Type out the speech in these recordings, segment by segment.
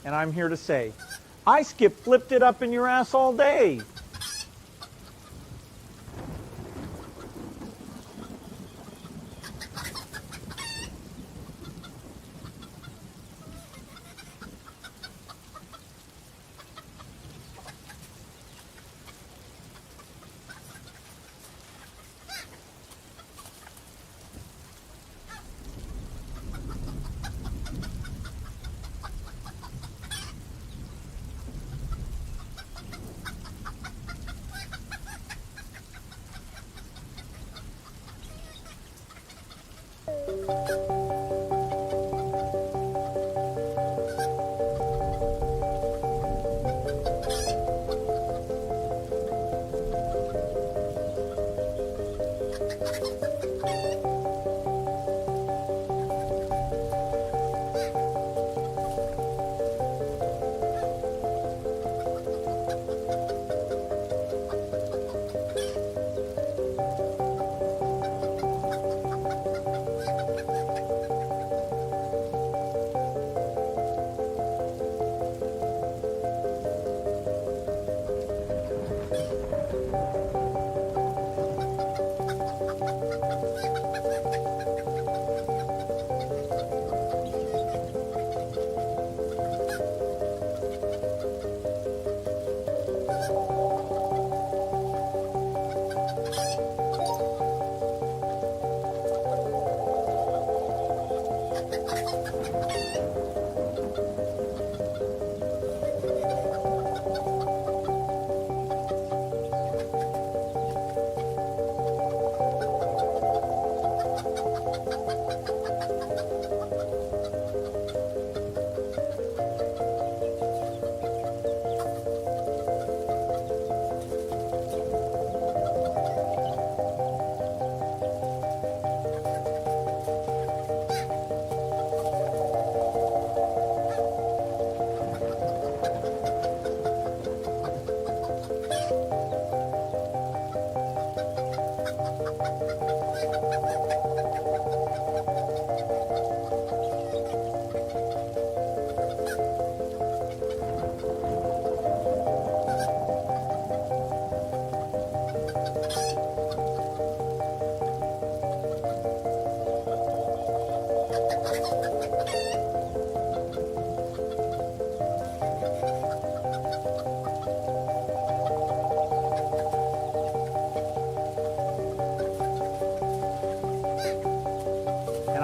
And I'm here to say, I flipped it up in your ass all day.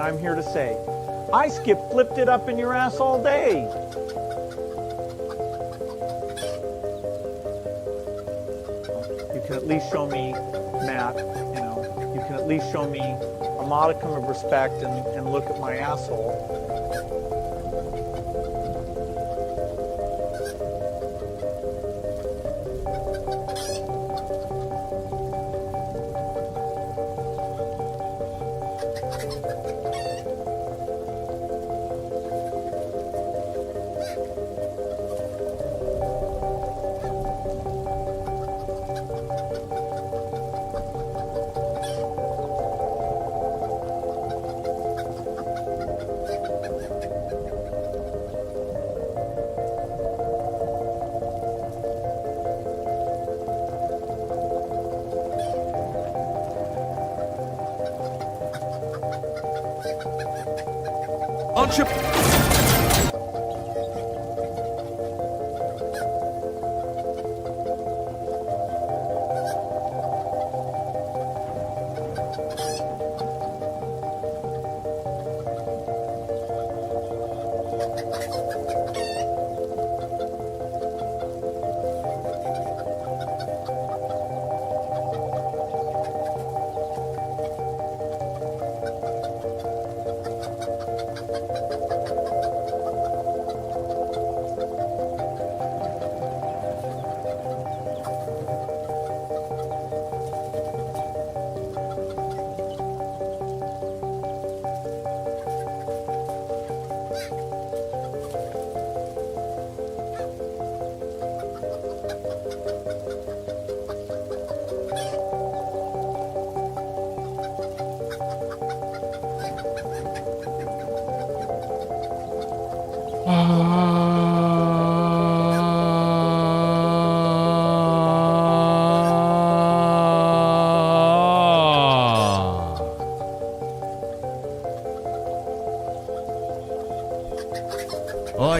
And I'm here to say, I flipped it up in your ass all day. You can at least show me, Matt, you can at least show me a modicum of respect and look at my asshole.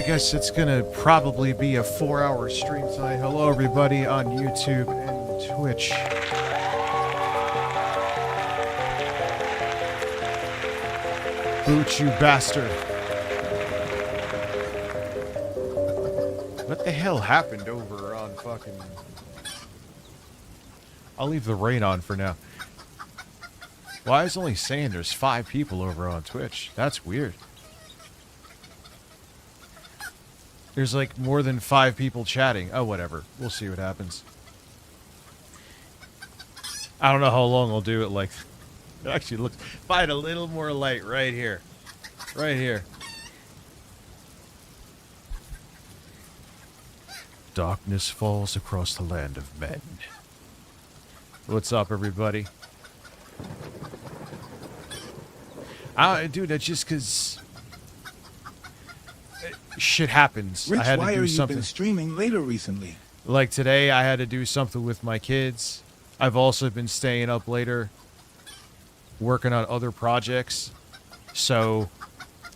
I guess it's gonna probably be a 4-hour stream tonight. Hello, everybody on YouTube and Twitch. Boot, you bastard. What the hell happened over on fucking... I'll leave the rain on for now. Why is it only saying there's 5 people over on Twitch? That's weird. There's like more than 5 people chatting. Oh, whatever. We'll see what happens. I don't know how long I'll do it. Like, it actually looks... If I had a little more light right here. Right here. Darkness falls across the land of men. What's up, everybody? Dude, that's just because... shit happens. Rich, I had to why do are something. you been streaming later recently? Like today, I had to do something with my kids. I've also been staying up later, working on other projects. So,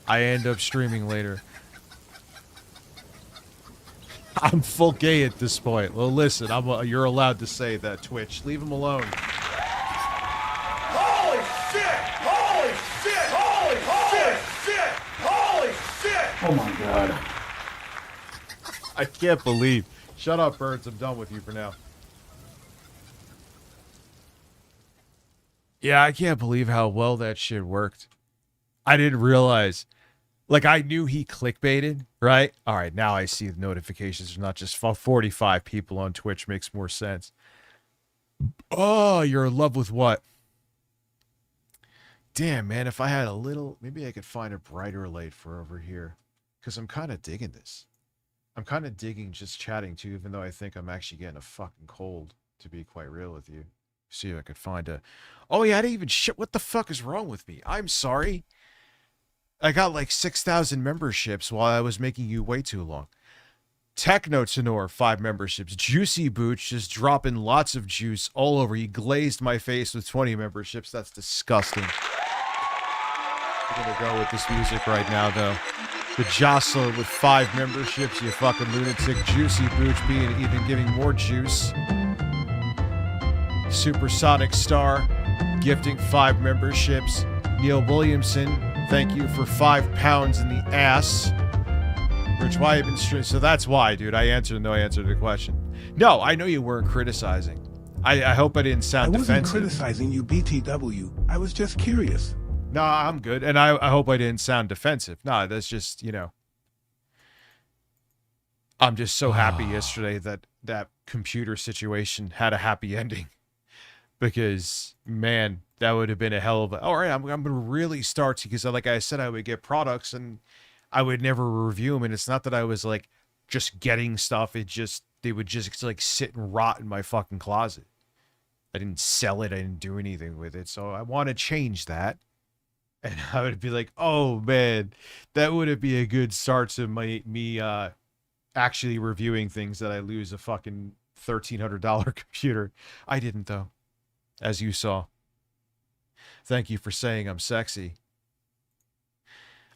I end up streaming later. I'm full gay at this point. Well, listen, you're allowed to say that, Twitch. Leave him alone. Holy shit! Holy shit! Holy shit! Holy shit! Oh my god. I can't believe. Shut up, birds. I'm done with you for now. Yeah, I can't believe how well that shit worked. I didn't realize. Like, I knew he clickbaited, right? All right, now I see the notifications. There's not just 45 people on Twitch. Makes more sense. Oh, you're in love with what? Damn, man, if I had a little... Maybe I could find a brighter light for over here. Because I'm kind of digging this. I'm kind of digging just chatting, too, even though I think I'm actually getting a fucking cold, to be quite real with you. See if I could find a... Oh, yeah, I didn't even... Shit, what the fuck is wrong with me? I'm sorry. I got like 6,000 memberships while I was making you wait too long. Techno Tenor, 5 memberships. Juicy Booch just dropping lots of juice all over. He glazed my face with 20 memberships. That's disgusting. I'm gonna go with this music right now, though. The Jostler with 5 memberships, you fucking lunatic. Juicy Booch being even giving more juice. Supersonic Star gifting 5 memberships. Neil Williamson, thank you for 5 pounds in the ass. Rich, why have you been streaming? So that's why, dude. I answered the question. No, I know you weren't criticizing. I hope I didn't sound defensive. I wasn't criticizing you, BTW. I was just curious. No, I'm good. And I hope I didn't sound defensive. No, that's just, you know. I'm just so happy yesterday that that computer situation had a happy ending. Because, man, that would have been a hell of a... All right, I'm going to really start to... Because, like I said, I would get products and I would never review them. And it's not that I was, like, just getting stuff. It just... They would just, like, sit and rot in my fucking closet. I didn't sell it. I didn't do anything with it. So I want to change that. And I would be like, oh, man, that would be a good start to me actually reviewing things that I lose a fucking $1,300 computer. I didn't, though. As you saw. Thank you for saying I'm sexy.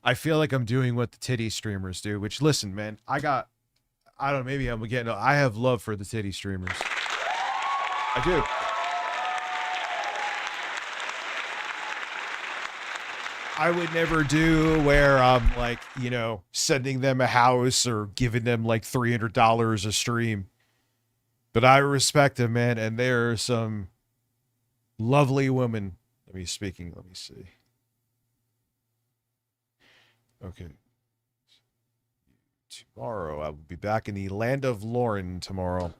I feel like I'm doing what the titty streamers do, which, listen, man, I don't know, maybe I'm getting, I have love for the titty streamers. I do. I would never do where I'm like, you know, sending them a house or giving them like $300 a stream. But I respect them, man, and there are some lovely women. Let me see. Okay. Tomorrow, I will be back in the land of Lauren tomorrow.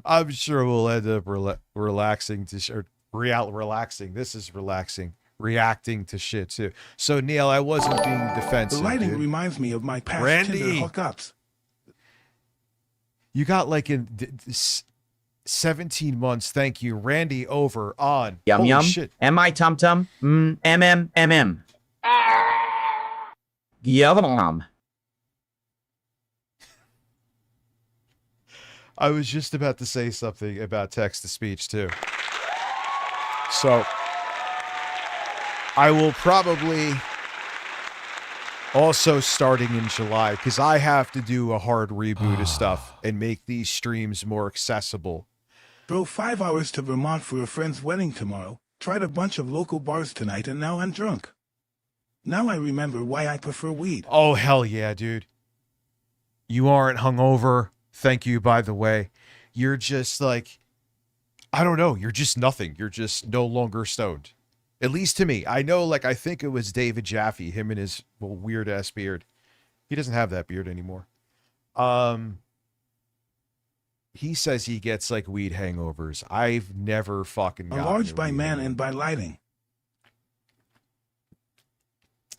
I'm sure we'll end up relaxing to relaxing. This is relaxing. Reacting to shit too. So Neil, I wasn't being defensive. The lighting dude. reminds me of my past Randy. Tinder hookups. You got like in 17 months. Thank you, Randy. Over on Yum Holy yum. Shit. Am I tum tum? MM. Yum. I was just about to say something about text to speech too. So I will probably also starting in July, because I have to do a hard reboot of stuff and make these streams more accessible. Drove 5 hours to Vermont for a friend's wedding tomorrow, tried a bunch of local bars tonight, and now I'm drunk. Now I remember why I prefer weed. Oh, hell yeah, dude. You aren't hungover. Thank you, by the way. You're just like, I don't know. You're just nothing. You're just no longer stoned. At least to me. I know, like, I think it was David Jaffe, him and his weird-ass beard. He doesn't have that beard anymore. He says he gets, like, weed hangovers. I've never fucking gotten Enlarged by weed man hangover. and by lighting.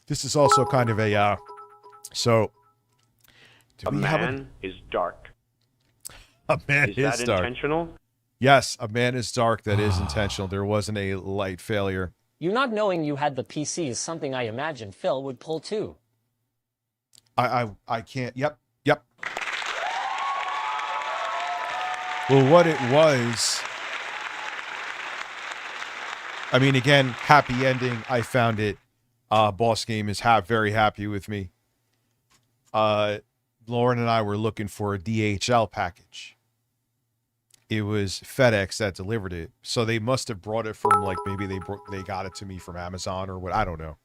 This is also kind of a, so... A man is dark. A man Is is that dark. intentional? Yes, a man is dark. That is intentional. There wasn't a light failure. You not knowing you had the PC is something I imagine Phil would pull too. I can't. Yep. Well, what it was, I mean, again, happy ending. I found it. Boss Game is very happy with me. Lauren and I were looking for a DHL package. It was FedEx that delivered it. So they must have brought it from, like, maybe they got it to me from Amazon or what. I don't know.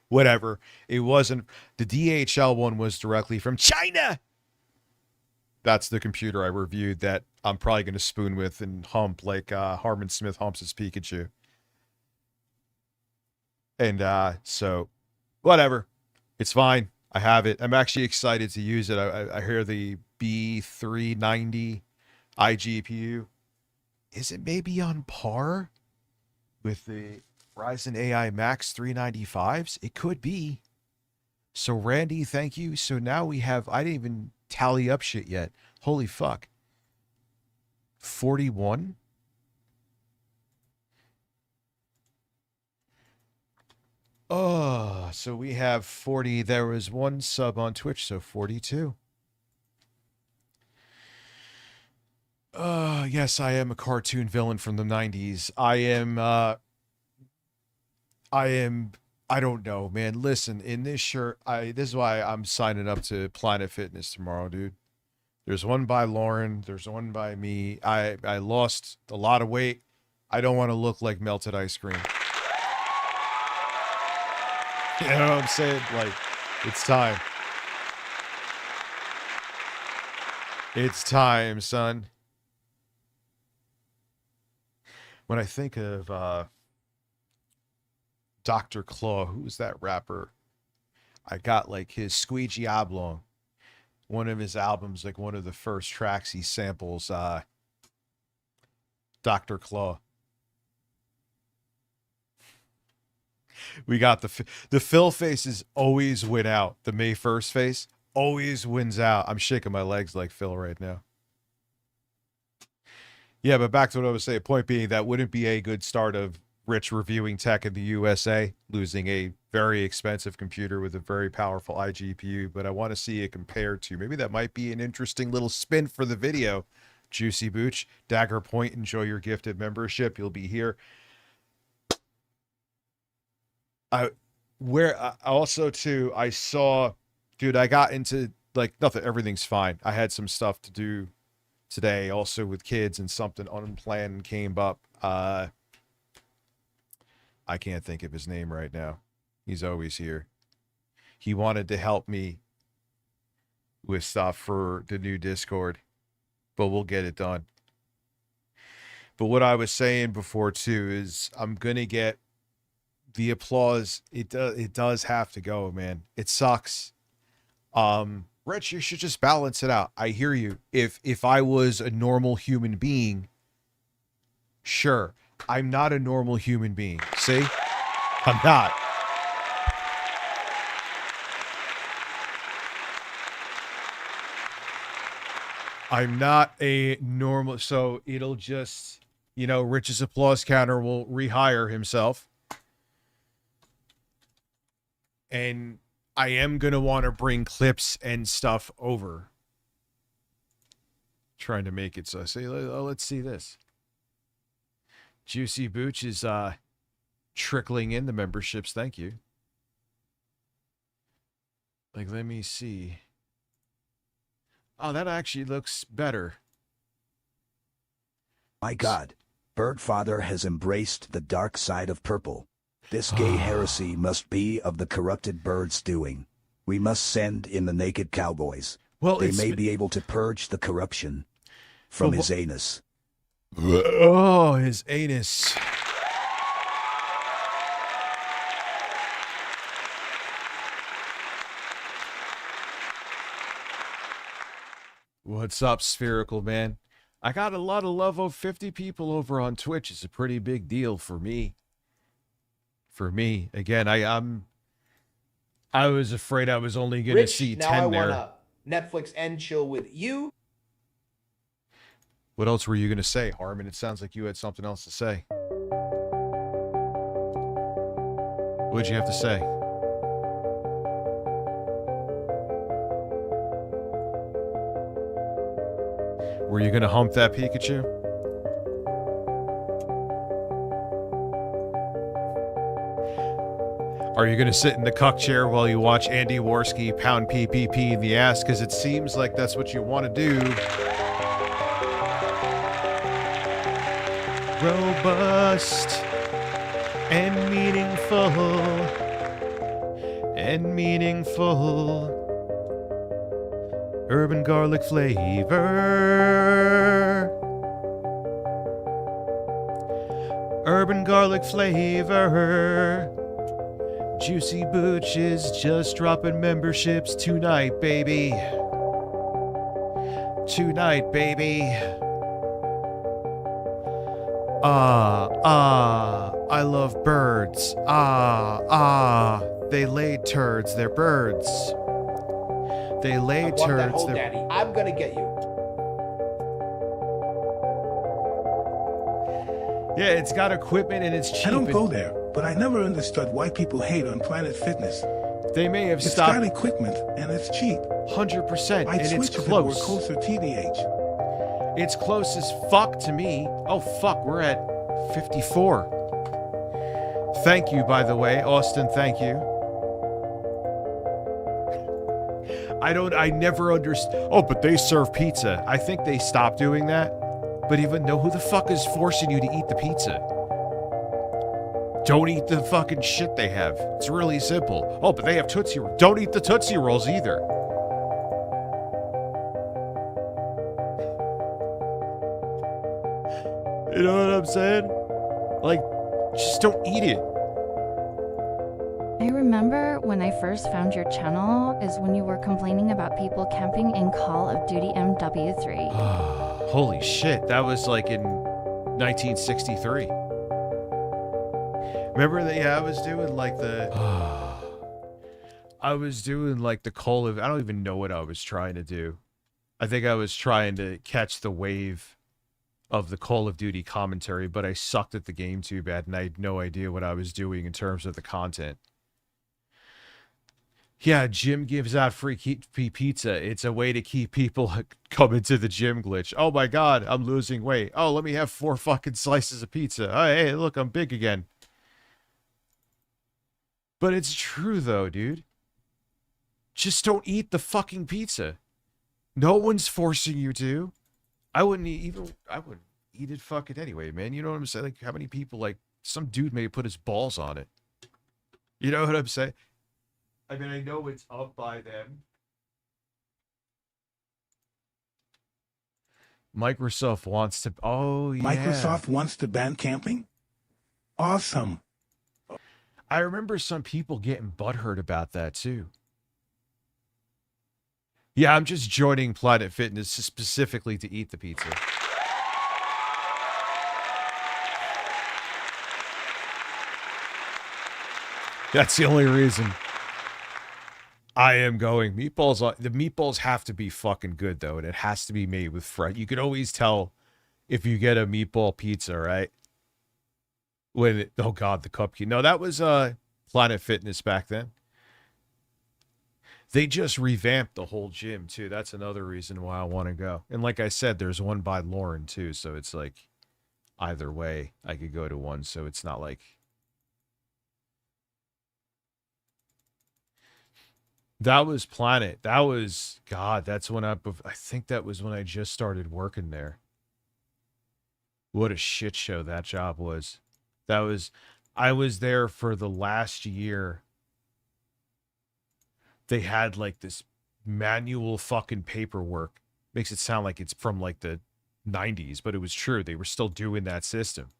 Whatever. It wasn't. The DHL one was directly from China. That's the computer I reviewed that I'm probably going to spoon with and hump like Harmon Smith humps his Pikachu. And so, whatever. It's fine. I have it. I'm actually excited to use it. I hear the B390 iGPU. Is it maybe on par with the Ryzen AI Max 395s? It could be. So Randy, thank you. So now we have, I didn't even tally up shit yet. Holy fuck. 41? Oh, so we have 40. There was one sub on Twitch, so 42. Yes, I am a cartoon villain from the 90s. I don't know, man. Listen, in this shirt, this is why I'm signing up to Planet Fitness tomorrow, dude. There's one by Lauren. There's one by me. I lost a lot of weight. I don't want to look like melted ice cream. You know what I'm saying? Like, it's time. It's time, son. When I think of Dr. Claw, who's that rapper? I got like his Squeegee Oblong. One of his albums, like one of the first tracks he samples Dr. Claw. We got the Phil faces always win out. The May 1st face always wins out. I'm shaking my legs like Phil right now. Yeah, but back to what I was saying. Point being, that wouldn't be a good start of Rich reviewing tech in the USA, losing a very expensive computer with a very powerful iGPU. But I want to see it compared to, maybe that might be an interesting little spin for the video. Juicy Booch, Dagger Point, enjoy your gifted membership. You'll be here. I also too, I saw, dude, I got into like nothing, everything's fine. I had some stuff to do today also with kids, and something unplanned came up. I can't think of his name right now. He's always here. He wanted to help me with stuff for the new Discord, but we'll get it done. But what I was saying before too is I'm going to get the applause. It does have to go, man. It sucks. Rich, you should just balance it out. I hear you. If I was a normal human being, sure. I'm not a normal human being. See? I'm not. I'm not a normal, so it'll just, you know, Rich's applause counter will rehire himself. And I am going to want to bring clips and stuff over. Trying to make it so I say, oh, let's see this. Juicy Booch is trickling in the memberships. Thank you. Like, let me see. Oh, that actually looks better. My God, Birdfather has embraced the dark side of purple. This gay heresy must be of the corrupted bird's doing. We must send in the naked cowboys. Well, They it's may be able to purge the corruption from his anus. Oh, his anus. What's up, Spherical Man? I got a lot of love of 50 people over on Twitch. It's a pretty big deal for me. For me, again, I was afraid I was only going to see 10 now I there. wanna Netflix and chill with you. What else were you going to say, Harmon? It sounds like you had something else to say. What'd you have to say? Were you going to hump that Pikachu? Are you going to sit in the cuck chair while you watch Andy Worski pound PPP in the ass? Because it seems like that's what you want to do. Robust and meaningful. And meaningful. Urban garlic flavor. Urban garlic flavor. Juicy Booches just dropping memberships tonight, baby. Tonight, baby. I love birds. They lay turds, they're birds. They lay I want that turds, whole they're... daddy. I'm gonna get you. Yeah, it's got equipment and it's cheap. I don't and go there, but I never understood why people hate on Planet Fitness. They may have It's stopped got equipment and it's cheap. 100%, I'd and switch it's if it were close. closer TDH. It's close as fuck to me. Oh, fuck, we're at 54. Thank you, by the way. Austin, thank you. I never understood. Oh, but they serve pizza. I think they stopped doing that. But even know who the fuck is forcing you to eat the pizza? Don't eat the fucking shit they have. It's really simple. Oh, but they have Tootsie Rolls. Don't eat the Tootsie Rolls either. You know what I'm saying? Like, just don't eat it. I remember when I first found your channel is when you were complaining about people camping in Call of Duty MW3. Holy shit, that was like in 1963. Remember that? Yeah, I was doing like the Call of... I don't even know what I was trying to do. I think I was trying to catch the wave of the Call of Duty commentary, but I sucked at the game too bad, and I had no idea what I was doing in terms of the content. Yeah, Jim gives out free pizza. It's a way to keep people coming to the gym glitch. Oh my god, I'm losing weight. Oh, let me have 4 fucking slices of pizza. Oh, hey, look, I'm big again. But it's true though, dude. Just don't eat the fucking pizza. No one's forcing you to. I wouldn't eat it fucking anyway, man. You know what I'm saying? Like, how many people, like, some dude may put his balls on it. You know what I'm saying? I mean, I know it's up by them. Microsoft wants to... Oh, yeah. Microsoft wants to ban camping? Awesome. I remember some people getting butthurt about that, too. Yeah, I'm just joining Planet Fitness specifically to eat the pizza. That's the only reason I am going. Meatballs, the meatballs have to be fucking good, though, and it has to be made with fried. You can always tell if you get a meatball pizza, right? Oh, God, the cupcake. No, that was Planet Fitness back then. They just revamped the whole gym, too. That's another reason why I want to go. And like I said, there's one by Lauren, too, so it's like either way, I could go to one, so it's not like That was Planet. That was, God, that's when I think that was when I just started working there. What a shit show that job was. I was there for the last year. They had like this manual fucking paperwork. Makes it sound like it's from like the 90s, but it was true. They were still doing that system.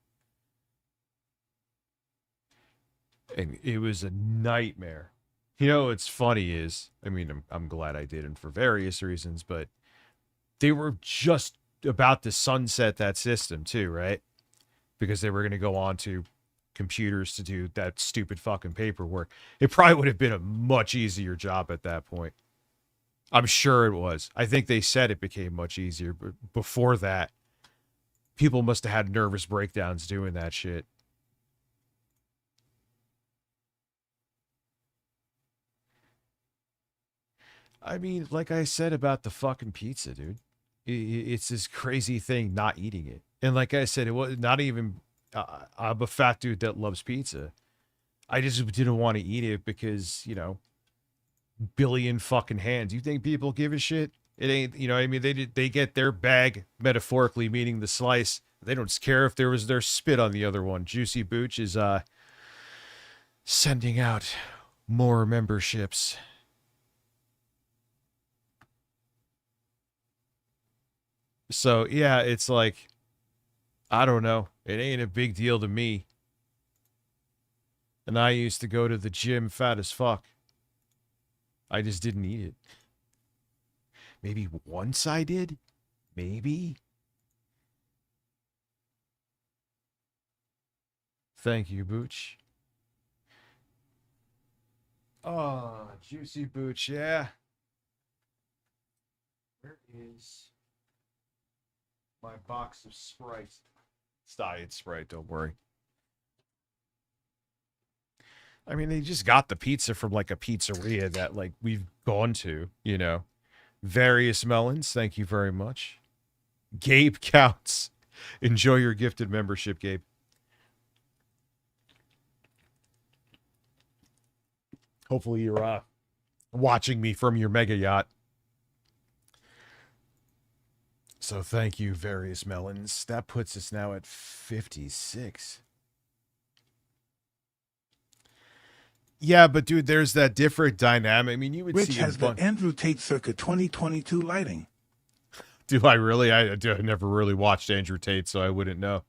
And it was a nightmare. You know, what's funny is, I mean, I'm glad I didn't for various reasons, but they were just about to sunset that system too, right? Because they were going to go on to computers to do that stupid fucking paperwork. It probably would have been a much easier job at that point. I'm sure it was. I think they said it became much easier, but before that, people must have had nervous breakdowns doing that shit. I mean, like I said about the fucking pizza, dude. It's this crazy thing not eating it. And like I said, it was not even, I'm a fat dude that loves pizza. I just didn't want to eat it because, you know, billion fucking hands. You think people give a shit? It ain't, you know what I mean? They get their bag, metaphorically meaning the slice. They don't care if there was their spit on the other one. Juicy Booch is sending out more memberships. So, yeah, it's like, I don't know. It ain't a big deal to me. And I used to go to the gym fat as fuck. I just didn't eat it. Maybe once I did? Maybe? Thank you, Booch. Oh, Juicy Booch, yeah. Where is my box of Sprite? It's Diet Sprite, don't worry. I mean, they just got the pizza from like a pizzeria that like we've gone to, you know. Various Melons, thank you very much. Gabe Counts. Enjoy your gifted membership, Gabe. Hopefully you're watching me from your mega yacht. So thank you, Various Melons. That puts us now at 56. Yeah, but dude, there's that different dynamic. I mean, you would Rich see has the Andrew Tate Circa 2022 lighting. Do I really? I never really watched Andrew Tate, so I wouldn't know.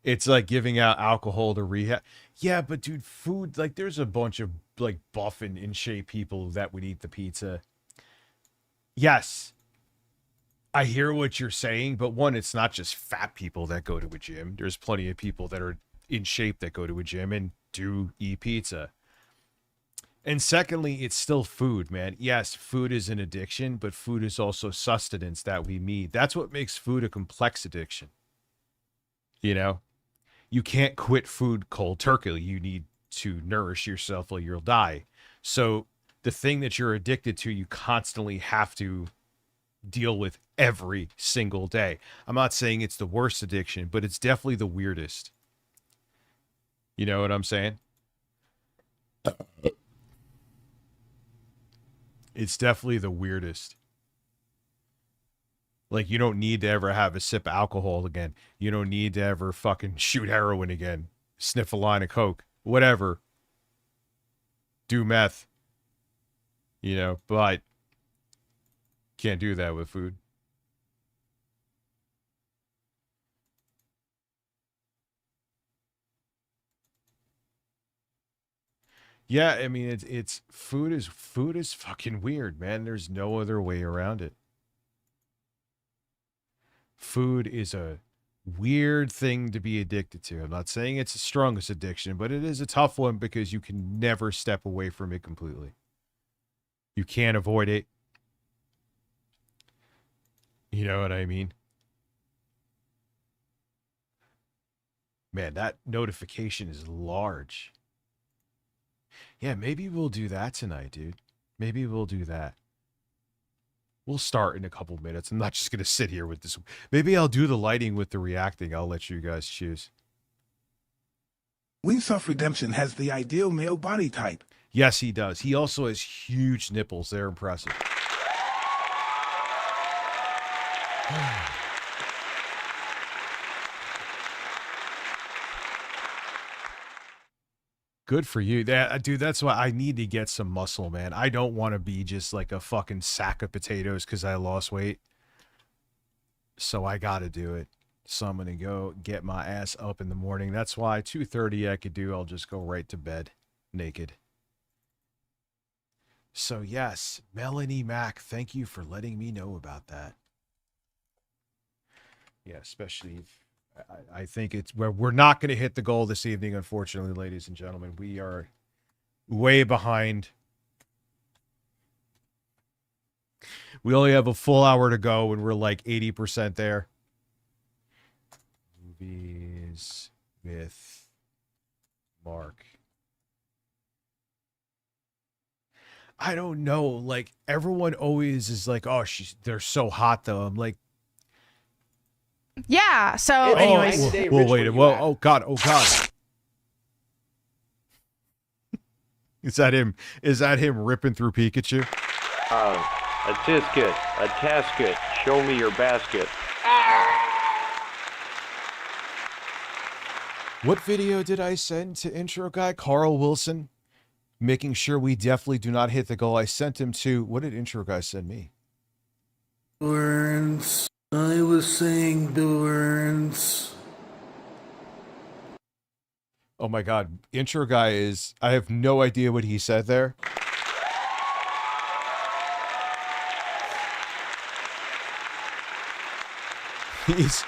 It's like giving out alcohol to rehab. Yeah, but dude, food, like there's a bunch of like buff and in shape people that would eat the pizza. Yes, I hear what you're saying, but one, it's not just fat people that go to a gym. There's plenty of people that are in shape that go to a gym and do eat pizza. And secondly, it's still food, man. Yes, food is an addiction, but food is also sustenance that we need. That's what makes food a complex addiction. You know, you can't quit food cold turkey. You need to nourish yourself or you'll die. So the thing that you're addicted to, you constantly have to deal with every single day. I'm not saying it's the worst addiction, but it's definitely the weirdest. You know what I'm saying? It's definitely the weirdest. Like, you don't need to ever have a sip of alcohol again. You don't need to ever fucking shoot heroin again. Sniff a line of coke. Whatever. Do meth. You know, but can't do that with food. Yeah, I mean it's food is fucking weird, man. There's no other way around it. Food is a weird thing to be addicted to. I'm not saying it's the strongest addiction, but it is a tough one because you can never step away from it completely. You can't avoid it. You know what I mean? Man, that notification is large. Yeah, maybe we'll do that tonight, dude. Maybe we'll do that. We'll start in a couple minutes. I'm not just going to sit here with this. Maybe I'll do the lighting with the reacting. I'll let you guys choose. Wingsoft Redemption has the ideal male body type. Yes, he does. He also has huge nipples. They're impressive. Good for you. Dude, that's why I need to get some muscle, man. I don't want to be just like a fucking sack of potatoes because I lost weight. So I got to do it. So I'm going to go get my ass up in the morning. That's why 2:30 I could do. I'll just go right to bed naked. So yes, Melanie Mack, thank you for letting me know about that. Yeah, especially if I think it's where we're not going to hit the goal this evening, unfortunately, ladies and gentlemen. We are way behind. We only have a full hour to go and we're like 80% there. Movies with Mark. I don't know. Like, everyone always is like, oh, they're so hot, though. I'm like, yeah. So, It's anyways, night and day, whoa, Rich, wait. where you Whoa, at? oh God, oh God. Is that him? Is that him ripping through Pikachu? A tisket, a tasket, show me your basket. What video did I send to intro guy Carl Wilson? Making sure we definitely do not hit the goal. I sent him to, what did intro guy send me? Burns. I was saying Burns. Oh my God. Intro guy is, I have no idea what he said there. He's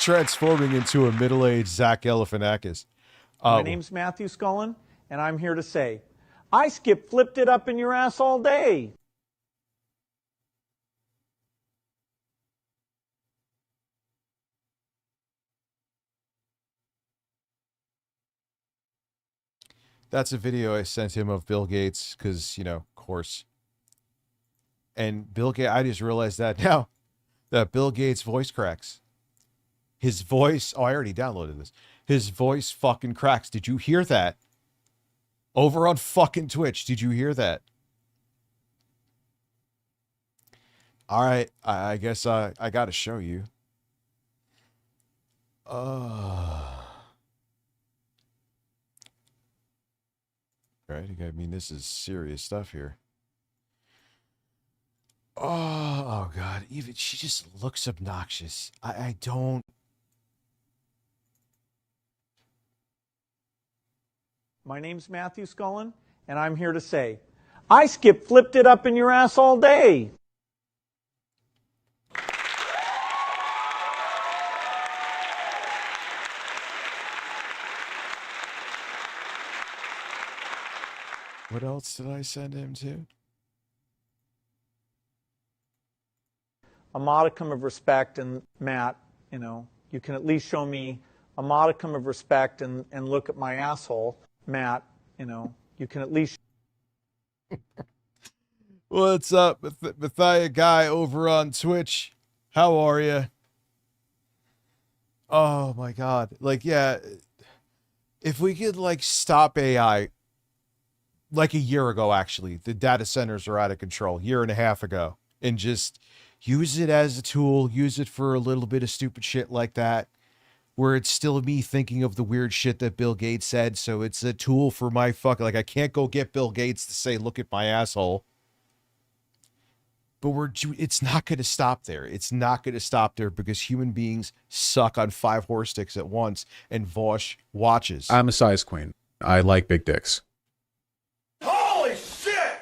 transforming into a middle-aged Zach Galifianakis. My name's Matthew Scullin, and I'm here to say, I flipped it up in your ass all day. That's a video I sent him of Bill Gates, because, you know, of course. And Bill Gates, I just realized that now, that Bill Gates' voice cracks. His voice, oh, I already downloaded this. His voice fucking cracks. Did you hear that? Over on fucking Twitch, did you hear that? All right, I guess I got to show you. Right, I mean, this is serious stuff here. Oh God, even she just looks obnoxious. I don't. My name's Matthew Scullin, and I'm here to say, I flipped it up in your ass all day. What else did I send him to? A modicum of respect, and Matt, you know, you can at least show me a modicum of respect and look at my asshole. Matt, you know, you can at least. What's up, Mathia guy over on Twitch? How are you? Oh my God. Like, yeah, if we could like stop AI like a year ago, actually, the data centers are out of control, year and a half ago, and just use it as a tool, use it for a little bit of stupid shit like that, where it's still me thinking of the weird shit that Bill Gates said. So it's a tool for my like, I can't go get Bill Gates to say, look at my asshole. But it's not going to stop there. It's not going to stop there because human beings suck on 5 horse sticks at once, and Vosh watches. I'm a size queen. I like big dicks. Holy shit!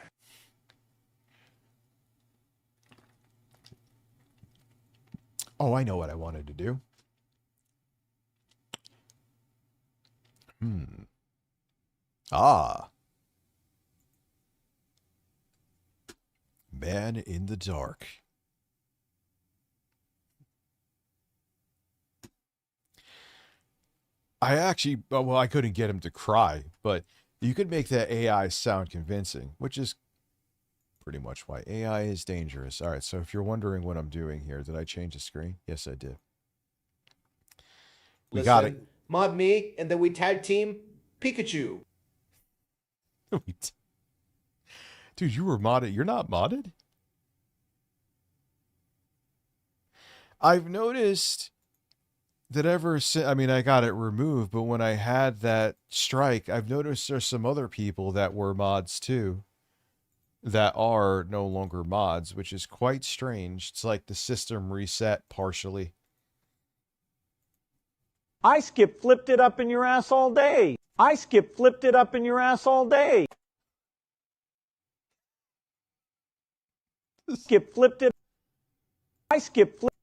Oh, I know what I wanted to do. Man in the Dark. I actually, well, I couldn't get him to cry, but you could make that AI sound convincing, which is pretty much why AI is dangerous. All right, so if you're wondering what I'm doing here, did I change the screen? Yes, I did. We got it. Mod me, and then we tag team Pikachu. Dude, you were modded. You're not modded? I've noticed that ever since, I mean, I got it removed, but when I had that strike, I've noticed there's some other people that were mods too that are no longer mods, which is quite strange. It's like the system reset partially. I skip flipped it up in your ass all day. I skip flipped it up in your ass all day. Skip flipped it. I skip flipped.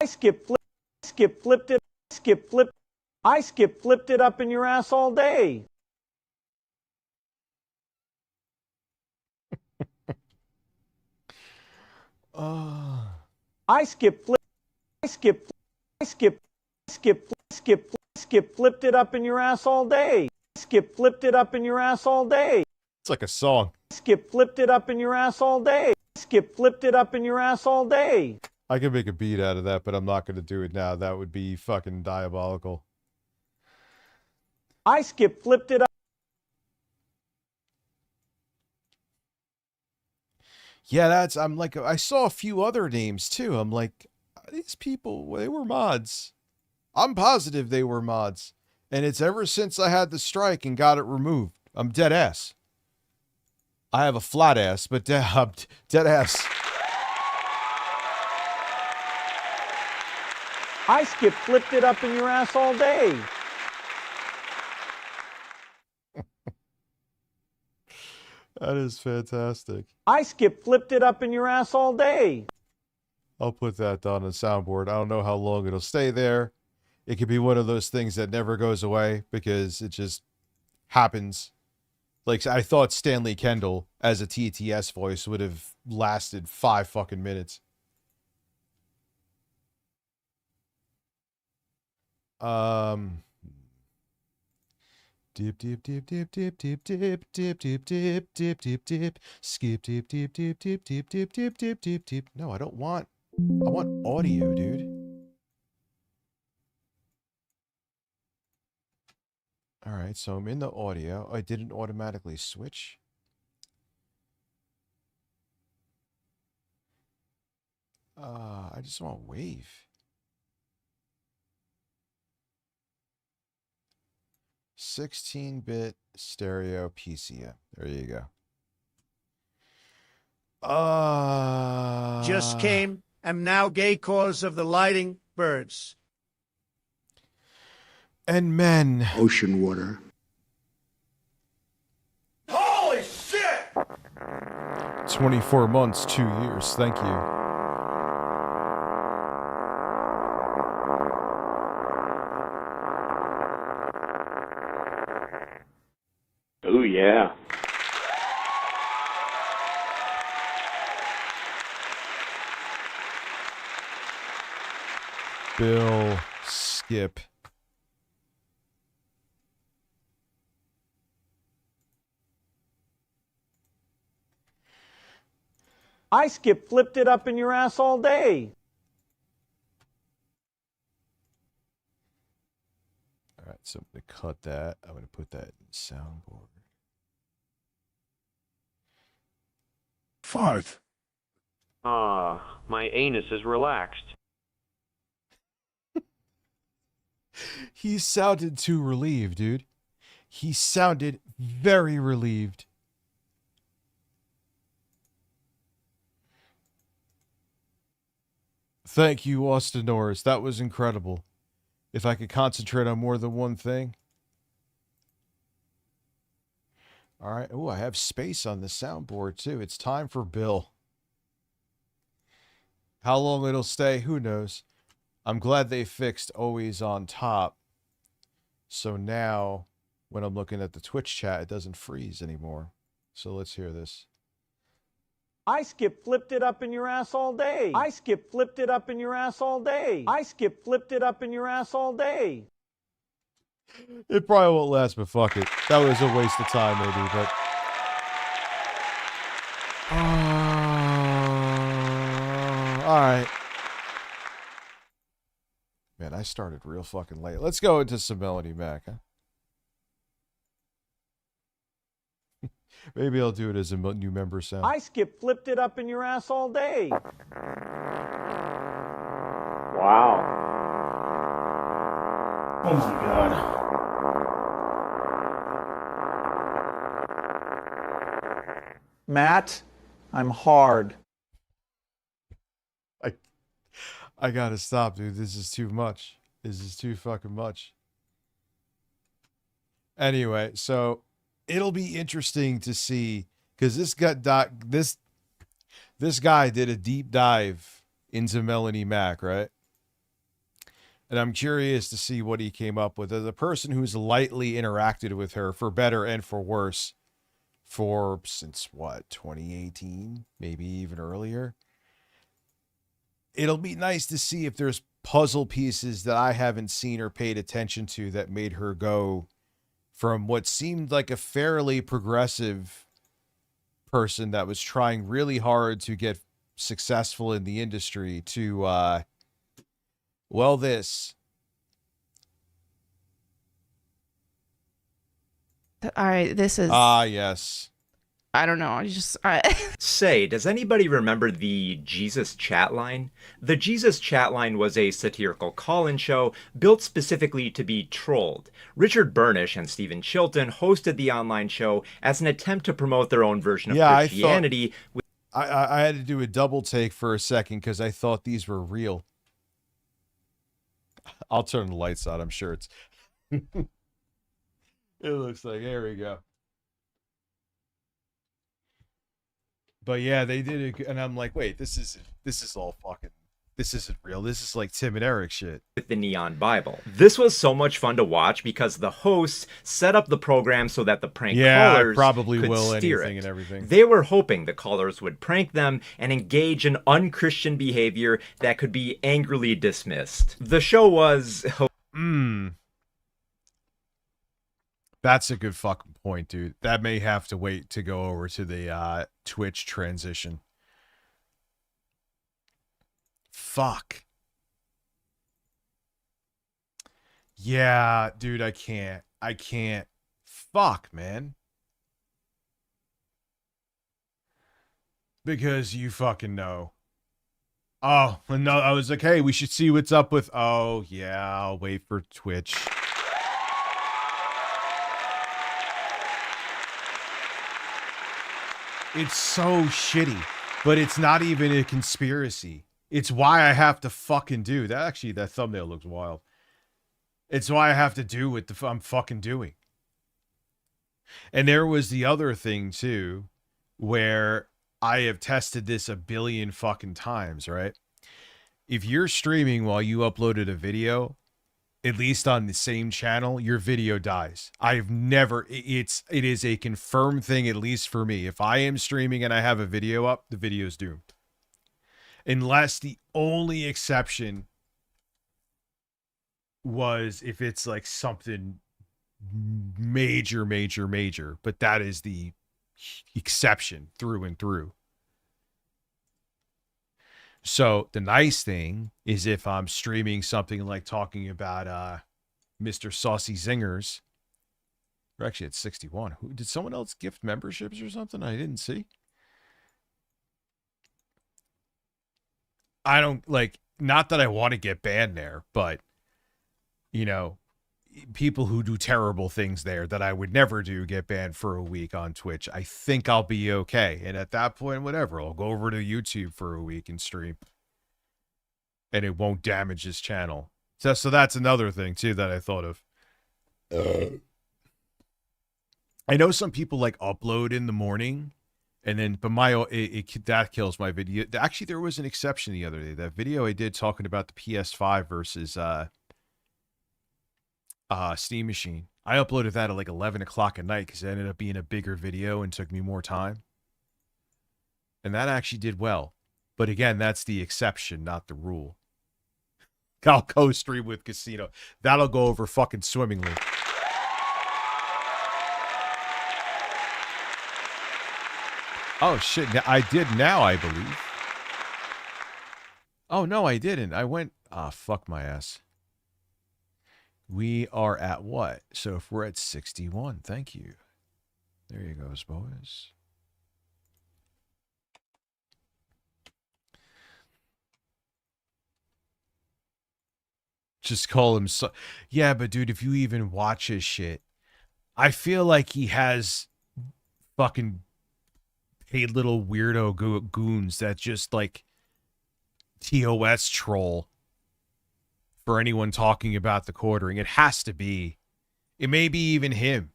I skip flipped. Skip flipped it. Skip flipped. I skip flipped it up in your ass all day. I skip flipped. I skip. I skip. Skip flipped it up in your ass all day. Skip flipped it up in your ass all day. It's like a song. Skip flipped it up in your ass all day. Skip flipped it up in your ass all day. I could make a beat out of that, but I'm not going to do it now. That would be fucking diabolical. I skip flipped it up. Yeah, that's, I'm like, I saw a few other names too. I'm like, these people, they were mods. I'm positive they were mods. And it's ever since I had the strike and got it removed. I'm dead ass. I have a flat ass, but I'm dead ass. I skip flipped it up in your ass all day. That is fantastic. I skip flipped it up in your ass all day. I'll put that on a soundboard. I don't know how long it'll stay there. It could be one of those things that never goes away because it just happens. Like, I thought Stanley Kendall as a TTS voice would have lasted 5 fucking minutes. Dip dip dip dip dip dip dip dip dip dip dip dip dip skip dip dip dip dip dip dip dip dip dip dip. No, I don't want. I want audio, dude. All right, so I'm in the audio. I didn't automatically switch. I just want wave. $16-bit stereo PCM. There you go. Just came. Am now gay cause of the lighting birds. And men. Ocean water. Holy shit! 24 months, 2 years. Thank you. Oh, yeah. Bill Skip. I skip flipped it up in your ass all day. All right, so I'm going to cut that. I'm going to put that in soundboard. Fart. My anus is relaxed. He sounded too relieved, dude. He sounded very relieved. Thank you, Austin Norris. That was incredible. If I could concentrate on more than one thing. All right. Oh, I have space on the soundboard, too. It's time for Bill. How long it'll stay, who knows. I'm glad they fixed always on top. So now, when I'm looking at the Twitch chat, it doesn't freeze anymore. So let's hear this. I skip flipped it up in your ass all day. I skip flipped it up in your ass all day. I skip flipped it up in your ass all day. It probably won't last, but fuck it. That was a waste of time, maybe, but... Alright. Man, I started real fucking late. Let's go into some Melody Mac, huh? Maybe I'll do it as a new member sound. I flipped it up in your ass all day. Wow. Oh my god. Matt, I'm hard. I gotta stop, dude. This is too much. This is too fucking much. Anyway, so it'll be interesting to see, because this guy did a deep dive into Melanie Mack, right? And I'm curious to see what he came up with. As a person who's lightly interacted with her, for better and for worse, since what, 2018, maybe even earlier. It'll be nice to see if there's puzzle pieces that I haven't seen or paid attention to that made her go from what seemed like a fairly progressive person that was trying really hard to get successful in the industry to, well, this. All right, this is... yes. I don't know. Say, does anybody remember the Jesus chat line? The Jesus chat line was a satirical call-in show built specifically to be trolled. Richard Burnish and Stephen Chilton hosted the online show as an attempt to promote their own version of Christianity. I had to do a double take for a second because I thought these were real. I'll turn the lights on. I'm sure it's... It looks like... There we go. But yeah, they did it, and I'm like, wait, this is all fucking, this isn't real. This is like Tim and Eric shit. With the Neon Bible. This was so much fun to watch because the hosts set up the program so that the prank callers probably could will steer anything it. and everything. They were hoping the callers would prank them and engage in unchristian behavior that could be angrily dismissed. The show was... That's a good fucking point, dude. That may have to wait to go over to the Twitch transition. Fuck. Yeah, dude, I can't. Fuck, man. Because you fucking know. Oh, no, I was like, hey, we should see what's up with... Oh, yeah, I'll wait for Twitch. It's so shitty, but it's not even a conspiracy. It's why I have to fucking do that. Actually, that thumbnail looks wild. It's why I have to do what I'm fucking doing. And there was the other thing too, where I have tested this a billion fucking times, right? If you're streaming while you uploaded a video, at least on the same channel, your video dies. I've never, it is a confirmed thing, at least for me. If I am streaming and I have a video up, the video's doomed. Unless the only exception was if it's like something major, but that is the exception through and through. So the nice thing is if I'm streaming something like talking about Mr. Saucy Zingers, we're actually at 61. Did someone else gift memberships or something I didn't see? I don't like, not that I want to get banned there, but you know, people who do terrible things there that I would never do get banned for a week on Twitch. I think I'll be okay. And at that point, whatever, I'll go over to YouTube for a week and stream. And it won't damage his channel. So that's another thing, too, that I thought of. I know some people, like, upload in the morning. And then, but that kills my video. Actually, there was an exception the other day. That video I did talking about the PS5 versus... Steam Machine. I uploaded that at like 11 o'clock at night because it ended up being a bigger video and took me more time. And that actually did well. But again, that's the exception, not the rule. I'll go stream with Casino. That'll go over fucking swimmingly. Oh shit, I did now, I believe. Oh no, I didn't. I went, fuck my ass. We are at what? So if we're at 61, thank you. There you goes, boys. Just call him so. Yeah, but dude, if you even watch his shit, I feel like he has fucking paid little weirdo goons that just like TOS troll for anyone talking about the quartering. It has to be. It may be even him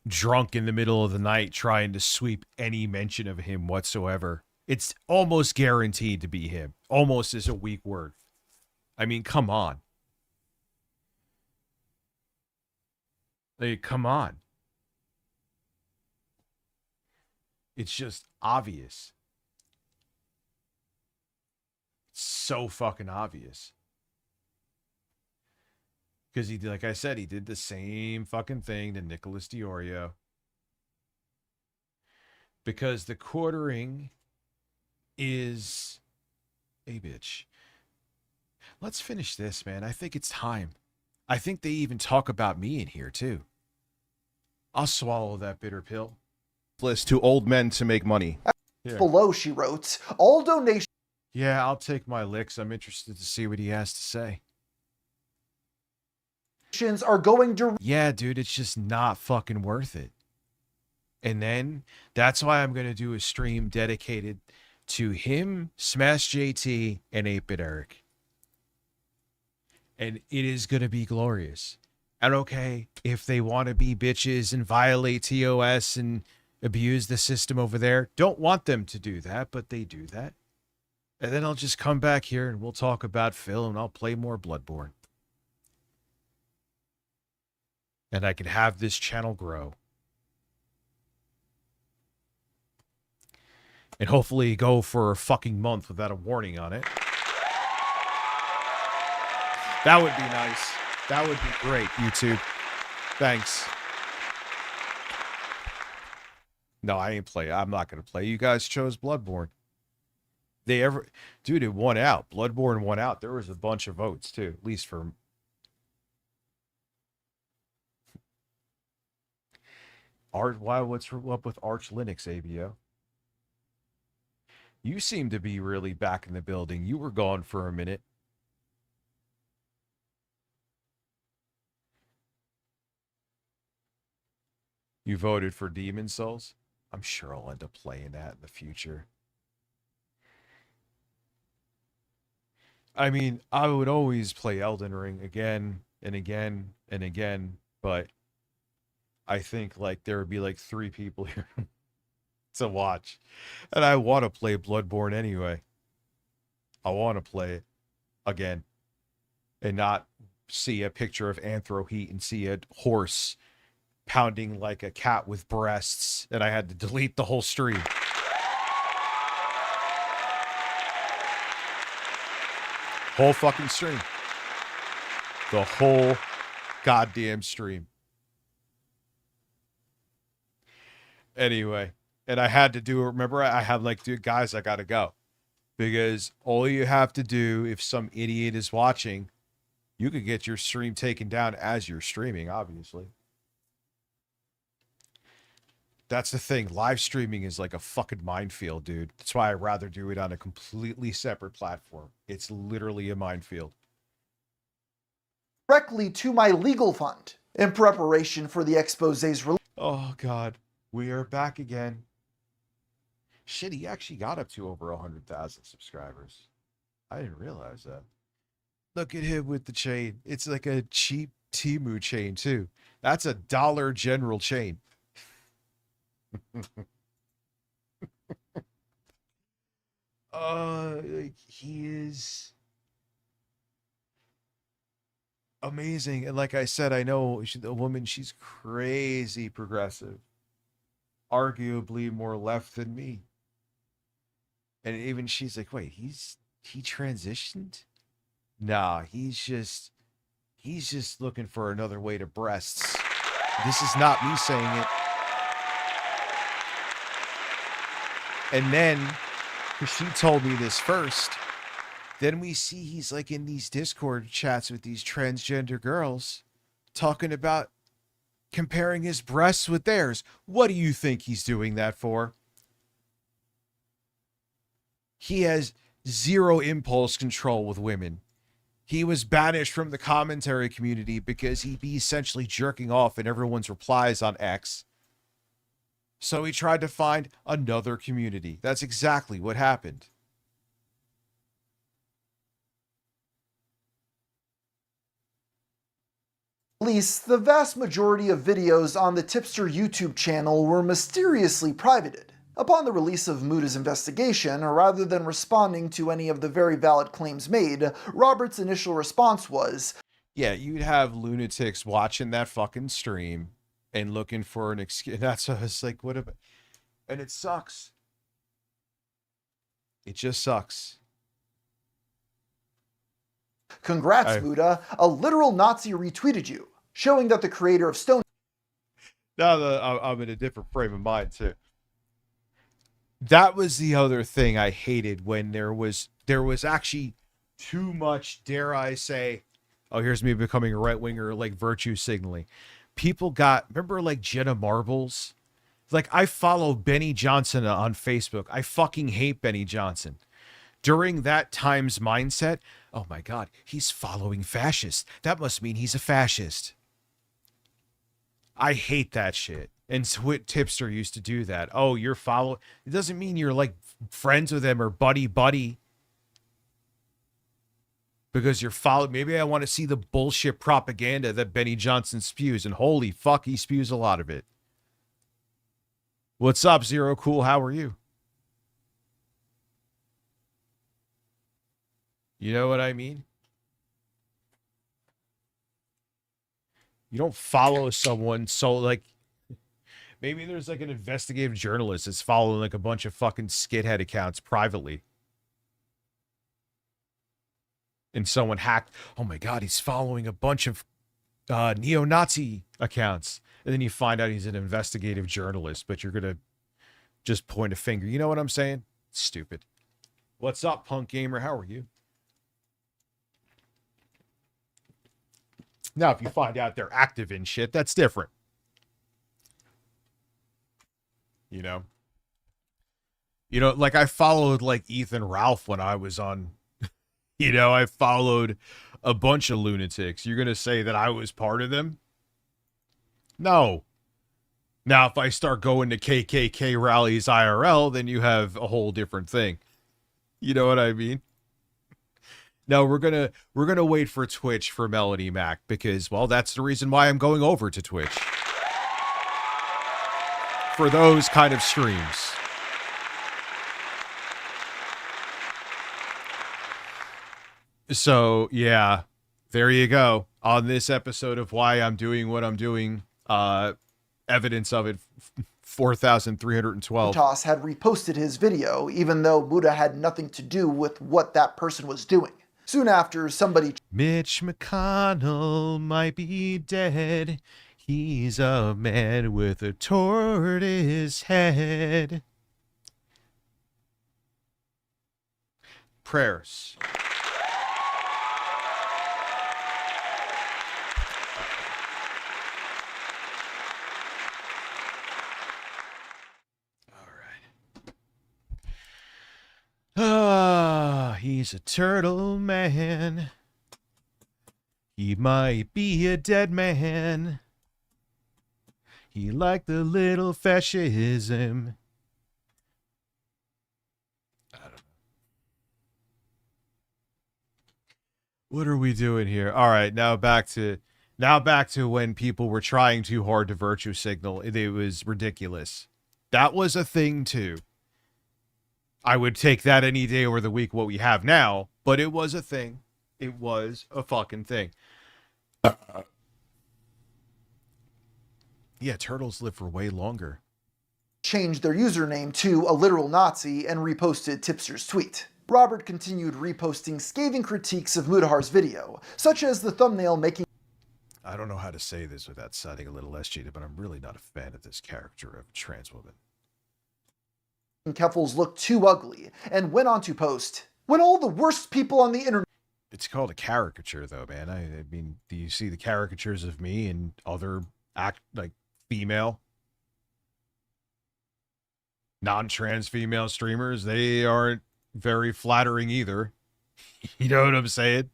drunk in the middle of the night trying to sweep any mention of him whatsoever. It's almost guaranteed to be him. Almost is a weak word. I mean, come on. Like, come on. It's just obvious. It's so fucking obvious. Because he did, like I said, he did the same fucking thing to Nicholas Diorio. Because the quartering is a bitch. Let's finish this, man. I think it's time. I think they even talk about me in here, too. I'll swallow that bitter pill. List to old men to make money. Here. Below, she wrote, all donations. Yeah, I'll take my licks. I'm interested to see what he has to say. Are going to. Yeah, dude, it's just not fucking worth it. And then that's why I'm going to do a stream dedicated to him, Smash JT, and 8-Bit Eric. And it is going to be glorious. And okay, if they want to be bitches and violate TOS and abuse the system over there, don't want them to do that, but they do that. And then I'll just come back here and we'll talk about Phil and I'll play more Bloodborne. And I can have this channel grow. And hopefully go for a fucking month without a warning on it. That would be nice. That would be great, YouTube. Thanks. No, I ain't play. I'm not going to play. You guys chose Bloodborne. Dude, it won out. Bloodborne won out. There was a bunch of votes, too. At least for... What's up with Arch Linux, ABO? You seem to be really back in the building. You were gone for a minute. You voted for Demon Souls? I'm sure I'll end up playing that in the future. I mean, I would always play Elden Ring again and again and again, but I think like there would be like 3 people here to watch. And I want to play Bloodborne anyway. I want to play it again and not see a picture of Anthroheat and see a horse pounding like a cat with breasts, and I had to delete the whole stream. Whole fucking stream. The whole goddamn stream. Anyway, and I had to do it. Remember, I had like, dude, guys, I gotta go. Because all you have to do, if some idiot is watching, you could get your stream taken down as you're streaming, obviously. That's the thing. Live streaming is like a fucking minefield, dude. That's why I'd rather do it on a completely separate platform. It's literally a minefield. Directly to my legal fund in preparation for the expose's release. Oh, God. We are back again. Shit, he actually got up to over 100,000 subscribers. I didn't realize that. Look at him with the chain. It's like a cheap Temu chain, too. That's a Dollar General chain. He is amazing. And like I said, I know the woman, she's crazy progressive. Arguably more left than me. And even she's like, wait, he transitioned? Nah, he's just looking for another way to breasts. This is not me saying it. And then, because she told me this first, then we see he's like in these Discord chats with these transgender girls talking about comparing his breasts with theirs. What do you think he's doing that for? He has zero impulse control with women. He was banished from the commentary community because he'd be essentially jerking off in everyone's replies on X. So he tried to find another community. That's exactly what happened. The vast majority of videos on the Tipster YouTube channel were mysteriously privated. Upon the release of Muda's investigation, rather than responding to any of the very valid claims made, Robert's initial response was, yeah, you'd have lunatics watching that fucking stream and looking for an excuse. That's what I was like, what about? And it sucks. It just sucks. "Congrats, Muda. A literal Nazi retweeted you, showing that the creator of Stone..." Now that I'm in a different frame of mind too. That was the other thing I hated, when there was actually too much, dare I say, oh, here's me becoming a right-winger, like virtue signaling. People got, remember like Jenna Marbles? Like, I follow Benny Johnson on Facebook. I fucking hate Benny Johnson. During that time's mindset, oh my God, he's following fascists. That must mean he's a fascist. I hate that shit. And Tipster used to do that. Oh, you're following. It doesn't mean you're like friends with him or buddy. Because you're following. Maybe I want to see the bullshit propaganda that Benny Johnson spews. And holy fuck, he spews a lot of it. What's up, Zero Cool? How are you? You know what I mean? You don't follow someone so like, maybe there's like an investigative journalist that's following like a bunch of fucking skithead accounts privately. And someone hacked, oh my God, he's following a bunch of neo-Nazi accounts. And then you find out he's an investigative journalist, but you're going to just point a finger. You know what I'm saying? Stupid. What's up, Punk Gamer? How are you? Now, if you find out they're active in shit, that's different. You know, like I followed like Ethan Ralph when I was on, I followed a bunch of lunatics. You're going to say that I was part of them? No. Now, if I start going to KKK rallies IRL, then you have a whole different thing. You know what I mean? No, we're gonna wait for Twitch for Melody Mac because, well, that's the reason why I'm going over to Twitch. For those kind of streams. So, yeah, there you go. On this episode of why I'm doing what I'm doing, evidence of it, 4,312. Toss had reposted his video, even though Muda had nothing to do with what that person was doing. Soon after, somebody... Mitch McConnell might be dead. He's a man with a tortoise head. Prayers. Ah, he's a turtle man. He might be a dead man. He liked the little fascism. I don't know. What are we doing here? All right, now back to when people were trying too hard to virtue signal. It was ridiculous. That was a thing too. I would take that any day over the week, what we have now, but it was a thing. It was a fucking thing. Yeah, turtles live for way longer. Changed their username to a literal Nazi and reposted Tipster's tweet. Robert continued reposting scathing critiques of Mudahar's video, such as the thumbnail making... I don't know how to say this without sounding a little less cheated, but I'm really not a fan of this character of a trans woman. Keffels looked too ugly, and went on to post, "When all the worst people on the internet..." It's called a caricature, though, man. I mean, do you see the caricatures of me and other act like female, non-trans female streamers, they aren't very flattering either. You know what I'm saying?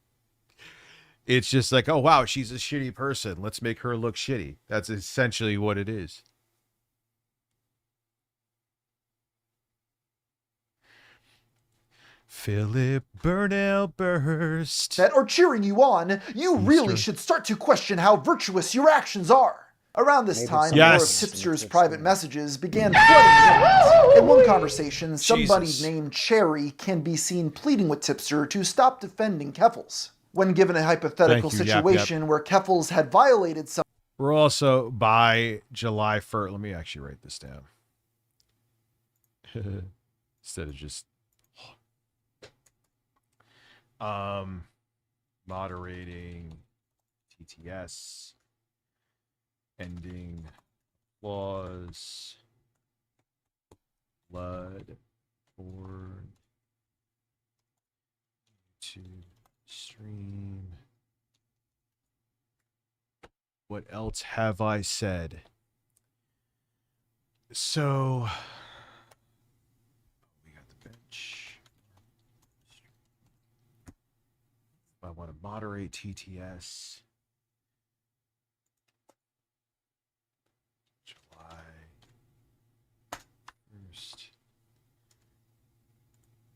It's just like, oh wow, she's a shitty person, let's make her look shitty. That's essentially what it is. Philip Burnell burst. That are cheering you on, you really should start to question how virtuous your actions are. Around this time, more of Tipster's private messages began flooding the internet. In one conversation, somebody named Cherry can be seen pleading with Tipster to stop defending Keffels. When given a hypothetical situation where Keffels had violated some... We're also by July 1st. Let me actually write this down. Instead of just... moderating TTS, ending applause, blood, board, YouTube stream. What else have I said? So we got the bench. I want to moderate TTS. July 1st.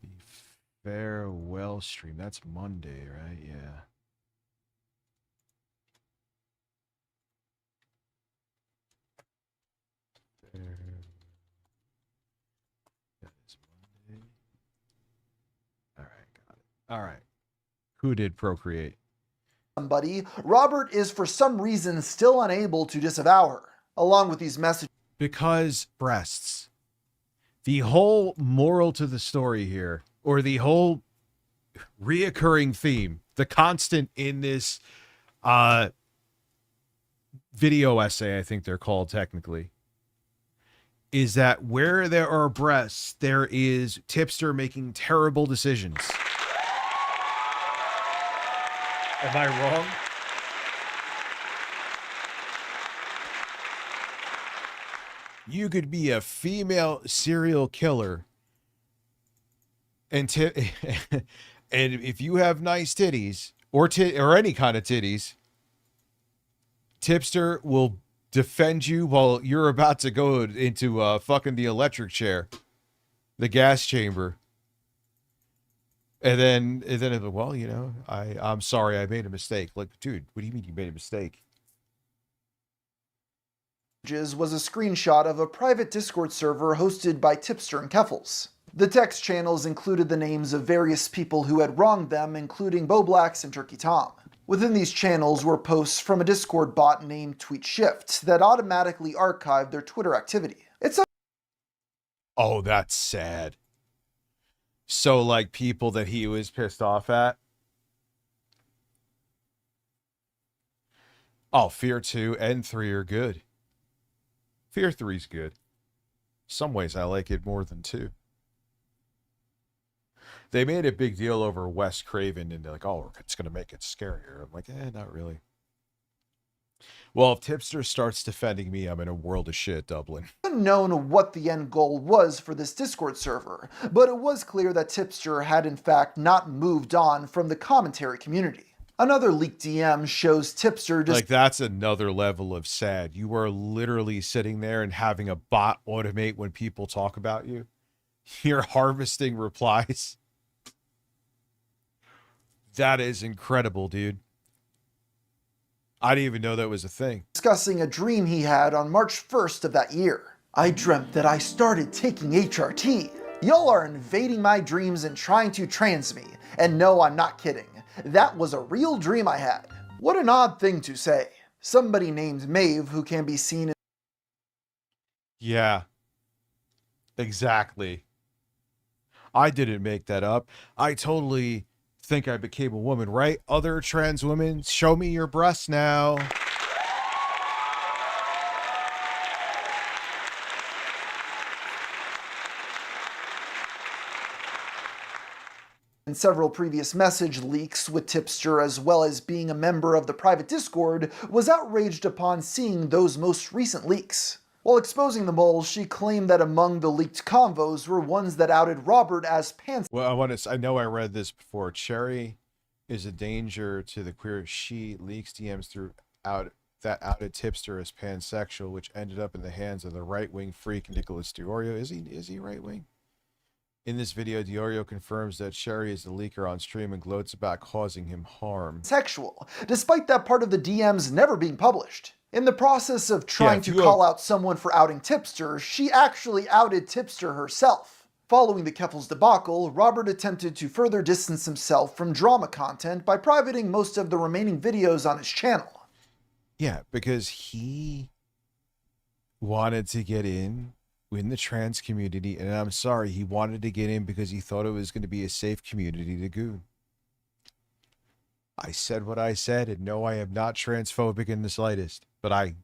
The farewell stream. That's Monday, right? Yeah. That is Monday. All right, got it. All right. Who did procreate? Somebody, Robert is for some reason still unable to disavow her. Along with these messages... Because breasts. The whole moral to the story here, or the whole reoccurring theme, the constant in this video essay, I think they're called technically, is that where there are breasts, there is Tipster making terrible decisions. Am I wrong? You could be a female serial killer, and and if you have nice titties or any kind of titties, Tipster will defend you while you're about to go into fucking the electric chair, the gas chamber. And then, well, you know, I'm sorry, I made a mistake. Like, dude, what do you mean you made a mistake? Was a screenshot of a private Discord server hosted by Tipster and Keffels. The text channels included the names of various people who had wronged them, including Boblax and Turkey Tom. Within these channels were posts from a Discord bot named TweetShift that automatically archived their Twitter activity. Oh, that's sad. So, like, people that he was pissed off at. Oh, Fear 2 and 3 are good. Fear 3's good. Some ways I like it more than 2. They made a big deal over Wes Craven, and they're like, oh, it's going to make it scarier. I'm like, not really. Well, if Tipster starts defending me, I'm in a world of shit, Dublin. Unknown what the end goal was for this Discord server, but it was clear that Tipster had in fact not moved on from the commentary community. Another leaked DM shows Tipster like, that's another level of sad. You are literally sitting there and having a bot automate when people talk about you. You're harvesting replies. That is incredible, dude. I didn't even know that was a thing. Discussing a dream he had on March 1st of that year. I dreamt that I started taking HRT. Y'all are invading my dreams and trying to trans me. And no, I'm not kidding. That was a real dream I had. What an odd thing to say. Somebody named Maeve, who can be seen in... Yeah. Exactly. I didn't make that up. I totally think I became a woman, right? Other trans women, show me your breasts now. In several previous message leaks with Tipster, as well as being a member of the private Discord, was outraged upon seeing those most recent leaks. While exposing the moles, she claimed that among the leaked convos were ones that outed Robert as pansexual. Well, I know I read this before. Cherry is a danger to the queer. She leaks DMs throughout that outed Tipster as pansexual, which ended up in the hands of the right-wing freak Nicholas Diorio. Is he right-wing? In this video, Diorio confirms that Sherry is the leaker on stream and gloats about causing him harm. Sexual, despite that part of the DMs never being published. In the process of trying to call out someone for outing Tipster, she actually outed Tipster herself. Following the Keffels debacle, Robert attempted to further distance himself from drama content by privating most of the remaining videos on his channel. Yeah, because he wanted to get in the trans community, and I'm sorry, he wanted to get in because he thought it was going to be a safe community to goon. I said what I said, and no, I am not transphobic in the slightest, but I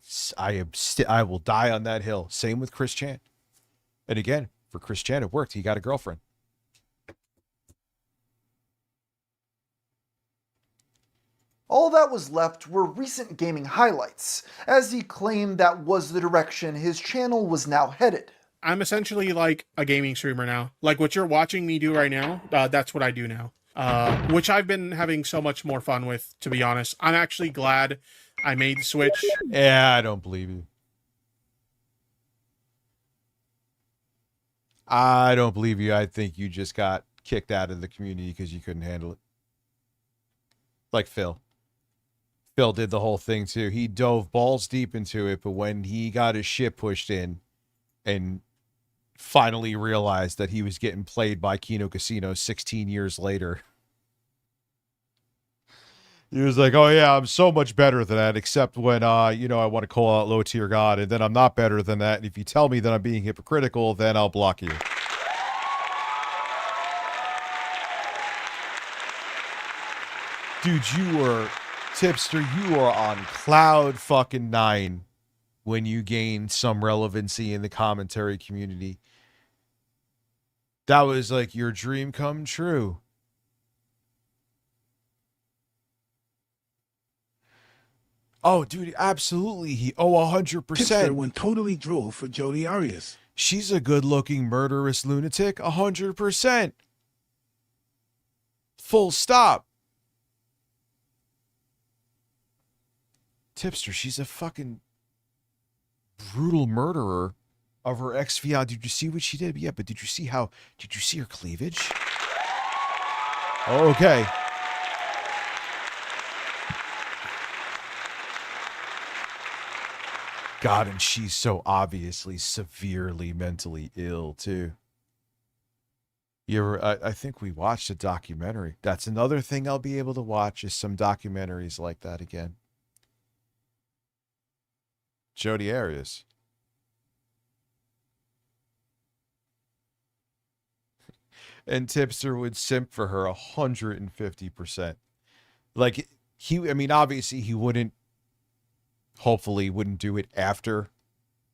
will die on that hill. Same with Chris Chan. And again, for Chris Chan, it worked. He got a girlfriend. All that was left were recent gaming highlights, as he claimed that was the direction his channel was now headed. I'm essentially like a gaming streamer now. Like what you're watching me do right now, that's what I do now. Which I've been having so much more fun with, to be honest. I'm actually glad I made the switch. Yeah, I don't believe you. I don't believe you. I think you just got kicked out of the community because you couldn't handle it. Like Phil. Phil did the whole thing too. He dove balls deep into it, but when he got his shit pushed in and finally realized that he was getting played by Kino Casino 16 years later, he was like, oh yeah, I'm so much better than that, except when, you know, I want to call out low tier God, and then I'm not better than that, and if you tell me that I'm being hypocritical, then I'll block you. Dude, Tipster, you are on cloud fucking 9 when you gain some relevancy in the commentary community. That was like your dream come true. Oh, dude, absolutely. 100%. Tipster went totally droll for Jodi Arias. She's a good-looking murderous lunatic, 100%. Full stop. Tipster, she's a fucking brutal murderer of her ex-fiance. Did you see what she did? Yeah, but did you see her cleavage? Okay. God, and she's so obviously severely mentally ill, too. I think we watched a documentary. That's another thing I'll be able to watch is some documentaries like that again. Jodi Arias. And Tipster would simp for her 150%. Like, obviously he wouldn't, hopefully wouldn't do it after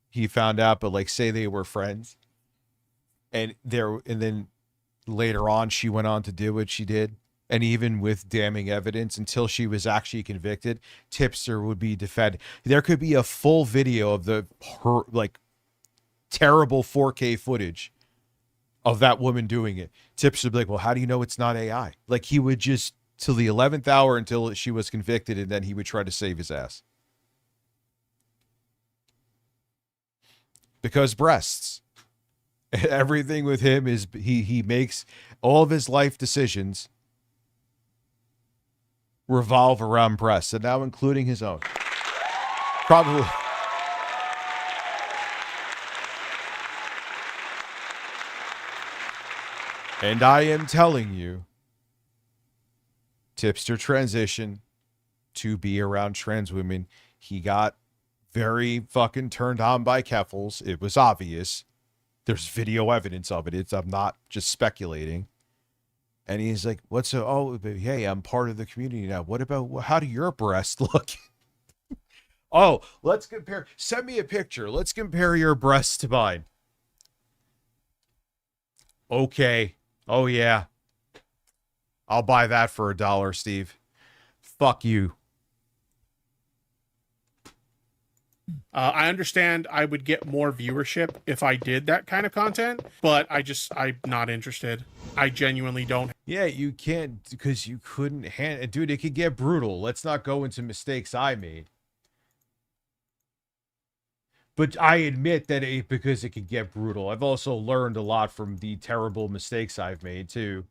he found out, but like say they were friends and then later on she went on to do what she did. And even with damning evidence, until she was actually convicted, Tipster would be defended. There could be a full video of her like terrible 4K footage of that woman doing it. Tipster would be like, well, how do you know it's not AI? Like he would just till the 11th hour until she was convicted, and then he would try to save his ass. Because breasts. Everything with him is he makes all of his life decisions revolve around breasts, and now including his own. Probably. And I am telling you, Tipster transition to be around trans women. He got very fucking turned on by Keffels. It was obvious. There's video evidence of it. I'm not just speculating. And he's like, hey, I'm part of the community now. What about, how do your breasts look? Oh, let's compare. Send me a picture. Let's compare your breasts to mine. Okay. Oh, yeah. I'll buy that for $1, Steve. Fuck you. I understand I would get more viewership if I did that kind of content, but I'm not interested. I genuinely don't. Yeah, you can't, because you couldn't handle it. Dude, it could get brutal. Let's not go into mistakes I made. But I admit that because it could get brutal. I've also learned a lot from the terrible mistakes I've made, too.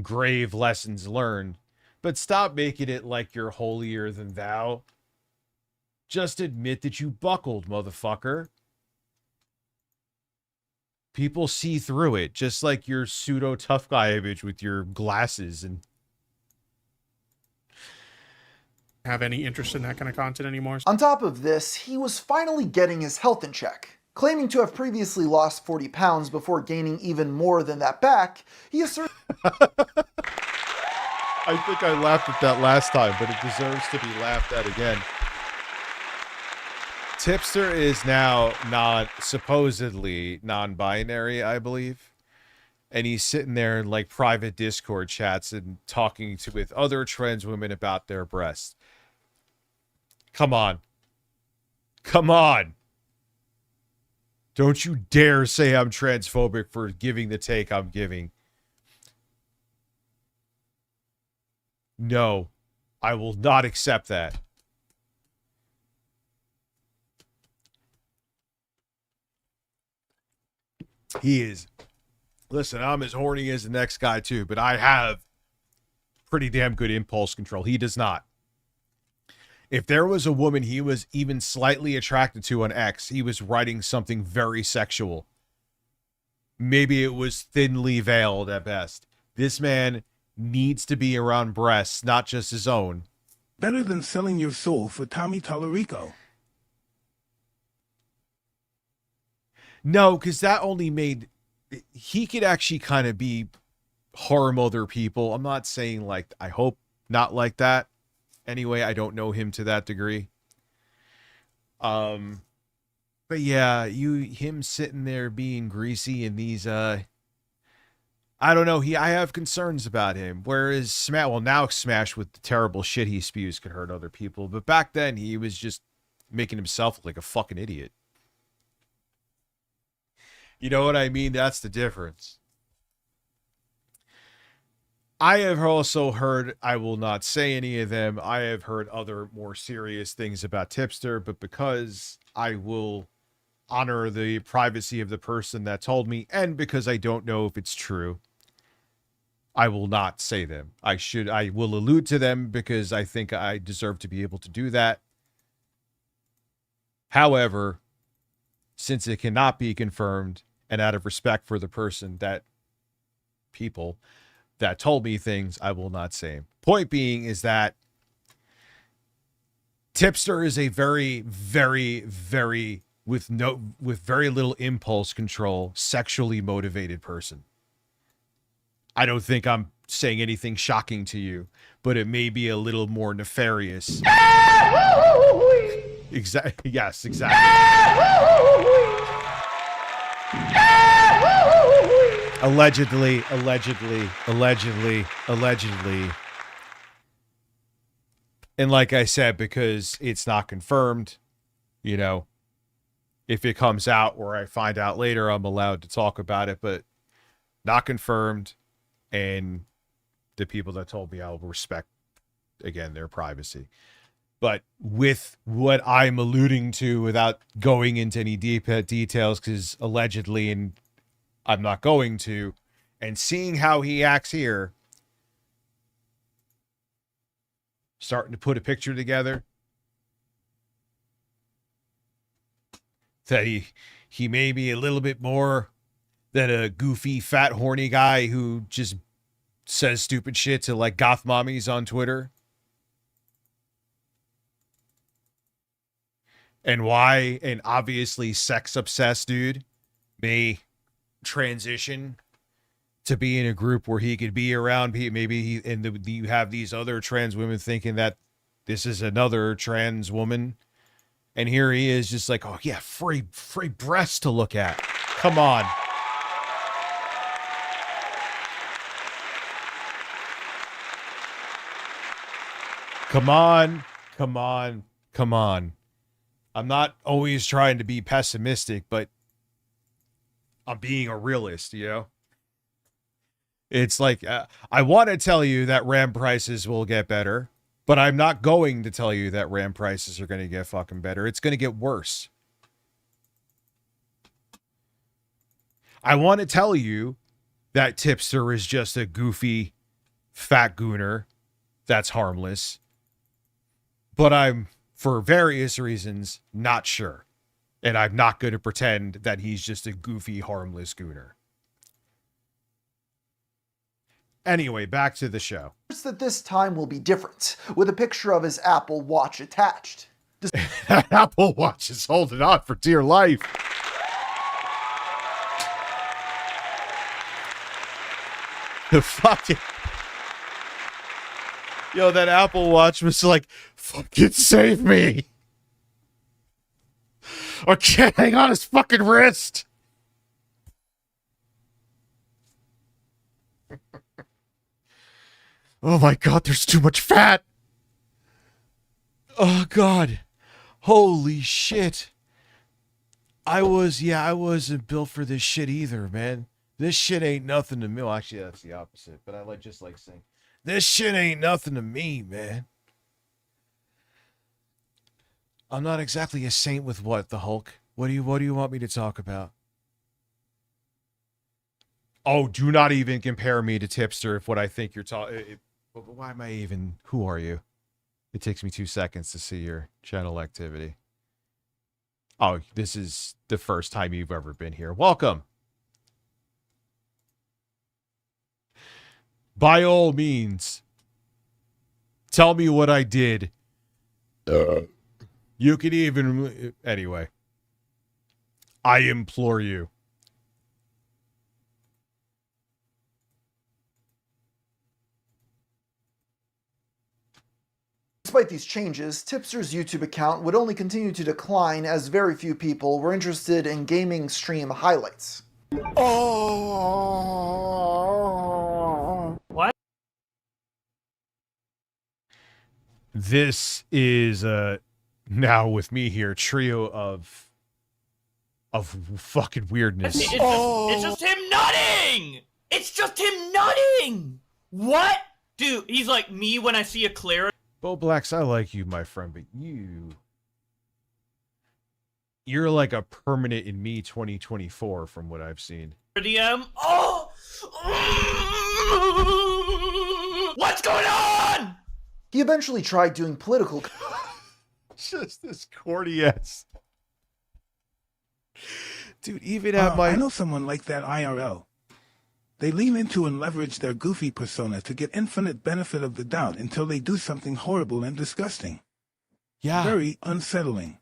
Grave lessons learned. But stop making it like you're holier than thou. Just admit that you buckled, motherfucker. People see through it, just like your pseudo tough guy image with your glasses and have any interest in that kind of content anymore. On top of this, he was finally getting his health in check. Claiming to have previously lost 40 pounds before gaining even more than that back, he asserted I think I laughed at that last time, but it deserves to be laughed at again. Tipster is now supposedly non-binary, I believe. And he's sitting there in like private Discord chats and talking with other trans women about their breasts. Come on. Come on. Don't you dare say I'm transphobic for giving the take I'm giving. No, I will not accept that. He is. Listen, I'm as horny as the next guy too, but I have pretty damn good impulse control. He does not. If there was a woman he was even slightly attracted to on X, he was writing something very sexual. Maybe it was thinly veiled at best. This man needs to be around breasts, not just his own. Better than selling your soul for Tommy Tallarico. No, because that only made... He could actually kind of harm other people. I'm not saying like... I hope not like that. Anyway, I don't know him to that degree. But yeah, him sitting there being greasy in these... I don't know. I have concerns about him. Whereas now Smash with the terrible shit he spews could hurt other people. But back then, he was just making himself look like a fucking idiot. You know what I mean? That's the difference. I have also heard, I will not say any of them, I have heard other more serious things about Tipster, but because I will honor the privacy of the person that told me, and because I don't know if it's true, I will not say them. I will allude to them because I think I deserve to be able to do that. However, since it cannot be confirmed, and out of respect for the people that told me things, I will not say them. Point being is that Tipster is a very, very, very, with very little impulse control, sexually motivated person. I don't think I'm saying anything shocking to you, but it may be a little more nefarious. Exactly. Yes, exactly. Allegedly. And like I said, because it's not confirmed, you know, if it comes out or I find out later, I'm allowed to talk about it, but not confirmed. And the people that told me, I'll respect, again, their privacy. But with what I'm alluding to, without going into any deep details, because allegedly, and I'm not going to, and seeing how he acts here, starting to put a picture together, that he may be a little bit more than a goofy, fat, horny guy who just says stupid shit to like goth mommies on Twitter. And why an obviously sex obsessed dude may transition to be in a group where he could be around maybe you have these other trans women thinking that this is another trans woman, and here he is just like, oh yeah, free breasts to look at. Come on. Come on, come on, come on. I'm not always trying to be pessimistic, but I'm being a realist, you know? It's like, I want to tell you that RAM prices will get better, but I'm not going to tell you that RAM prices are going to get fucking better. It's going to get worse. I want to tell you that Tipster is just a goofy, fat gooner that's harmless, but I'm, for various reasons, not sure. And I'm not going to pretend that he's just a goofy, harmless gooner. Anyway, back to the show. That this time will be different, with a picture of his Apple Watch attached. Apple Watch is holding on for dear life. The fucking... Yo, that Apple Watch was like, fucking save me. I can't hang on his fucking wrist. Oh my God, there's too much fat. Oh God. Holy shit. I wasn't built for this shit either, man. This shit ain't nothing to me. Well, actually, that's the opposite, but I just like saying, this shit ain't nothing to me, man. I'm not exactly a saint with what, the Hulk? What do you want me to talk about? Oh, do not even compare me to Tipster if what I think you're talking... Why am I even... Who are you? It takes me 2 seconds to see your channel activity. Oh, this is the first time you've ever been here. Welcome. By all means, tell me what I did. You could even... Anyway. I implore you. Despite these changes, Tipster's YouTube account would only continue to decline as very few people were interested in gaming stream highlights. Oh. What? This is now with me here, trio of fucking weirdness. It's just him nutting! It's just him nutting! What? Dude, he's like me when I see a clear. Bo Blacks, I like you, my friend, but you're like a permanent in me 2024 from what I've seen. DM. Oh! What's going on? He eventually tried doing political... Just this corny ass. Dude, even at my... I know someone like that IRL. They lean into and leverage their goofy persona to get infinite benefit of the doubt until they do something horrible and disgusting. Yeah. Very unsettling.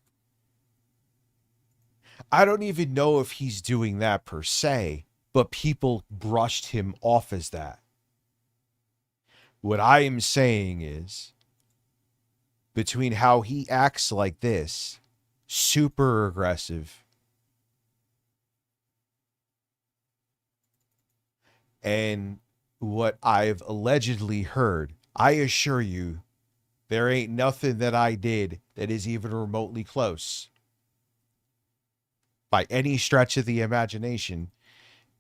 I don't even know if he's doing that per se, but people brushed him off as that. What I am saying is, between how he acts like this, super aggressive, and what I've allegedly heard, I assure you, there ain't nothing that I did that is even remotely close. By any stretch of the imagination,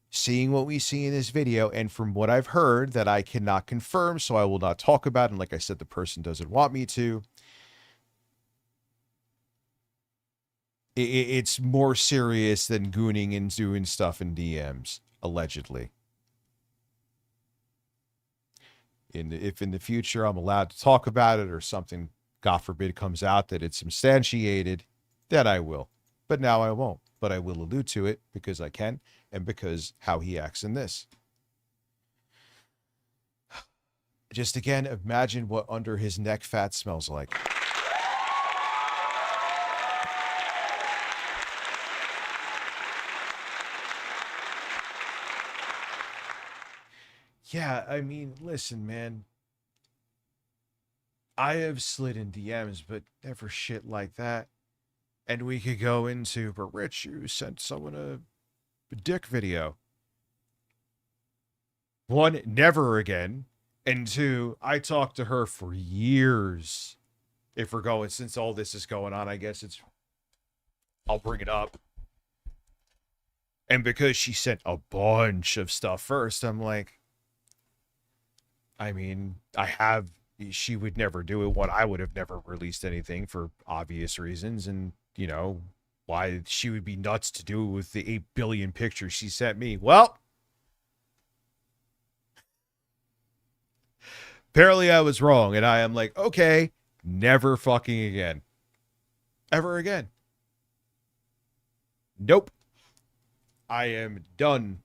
seeing what we see in this video, and from what I've heard that I cannot confirm, so I will not talk about, and like I said, the person doesn't want me to, it's more serious than gooning and doing stuff in DMs, allegedly. If in the future I'm allowed to talk about it or something, God forbid, comes out that it's substantiated, then I will. But now I won't. But I will allude to it because I can and because how he acts in this. Just again, imagine what under his neck fat smells like. Yeah, I mean, listen, man. I have slid in DMs, but never shit like that. And we could go into, but Rich, you sent someone a dick video. One, never again. And two, I talked to her for years. If we're going, since all this is going on, I guess I'll bring it up. And because she sent a bunch of stuff first, I'm like, I mean, she would never do it. I would have never released anything for obvious reasons. And, you know, why she would be nuts to do it with the 8 billion pictures she sent me. Well, apparently I was wrong. And I am like, okay, never fucking again. Ever again. Nope. I am done.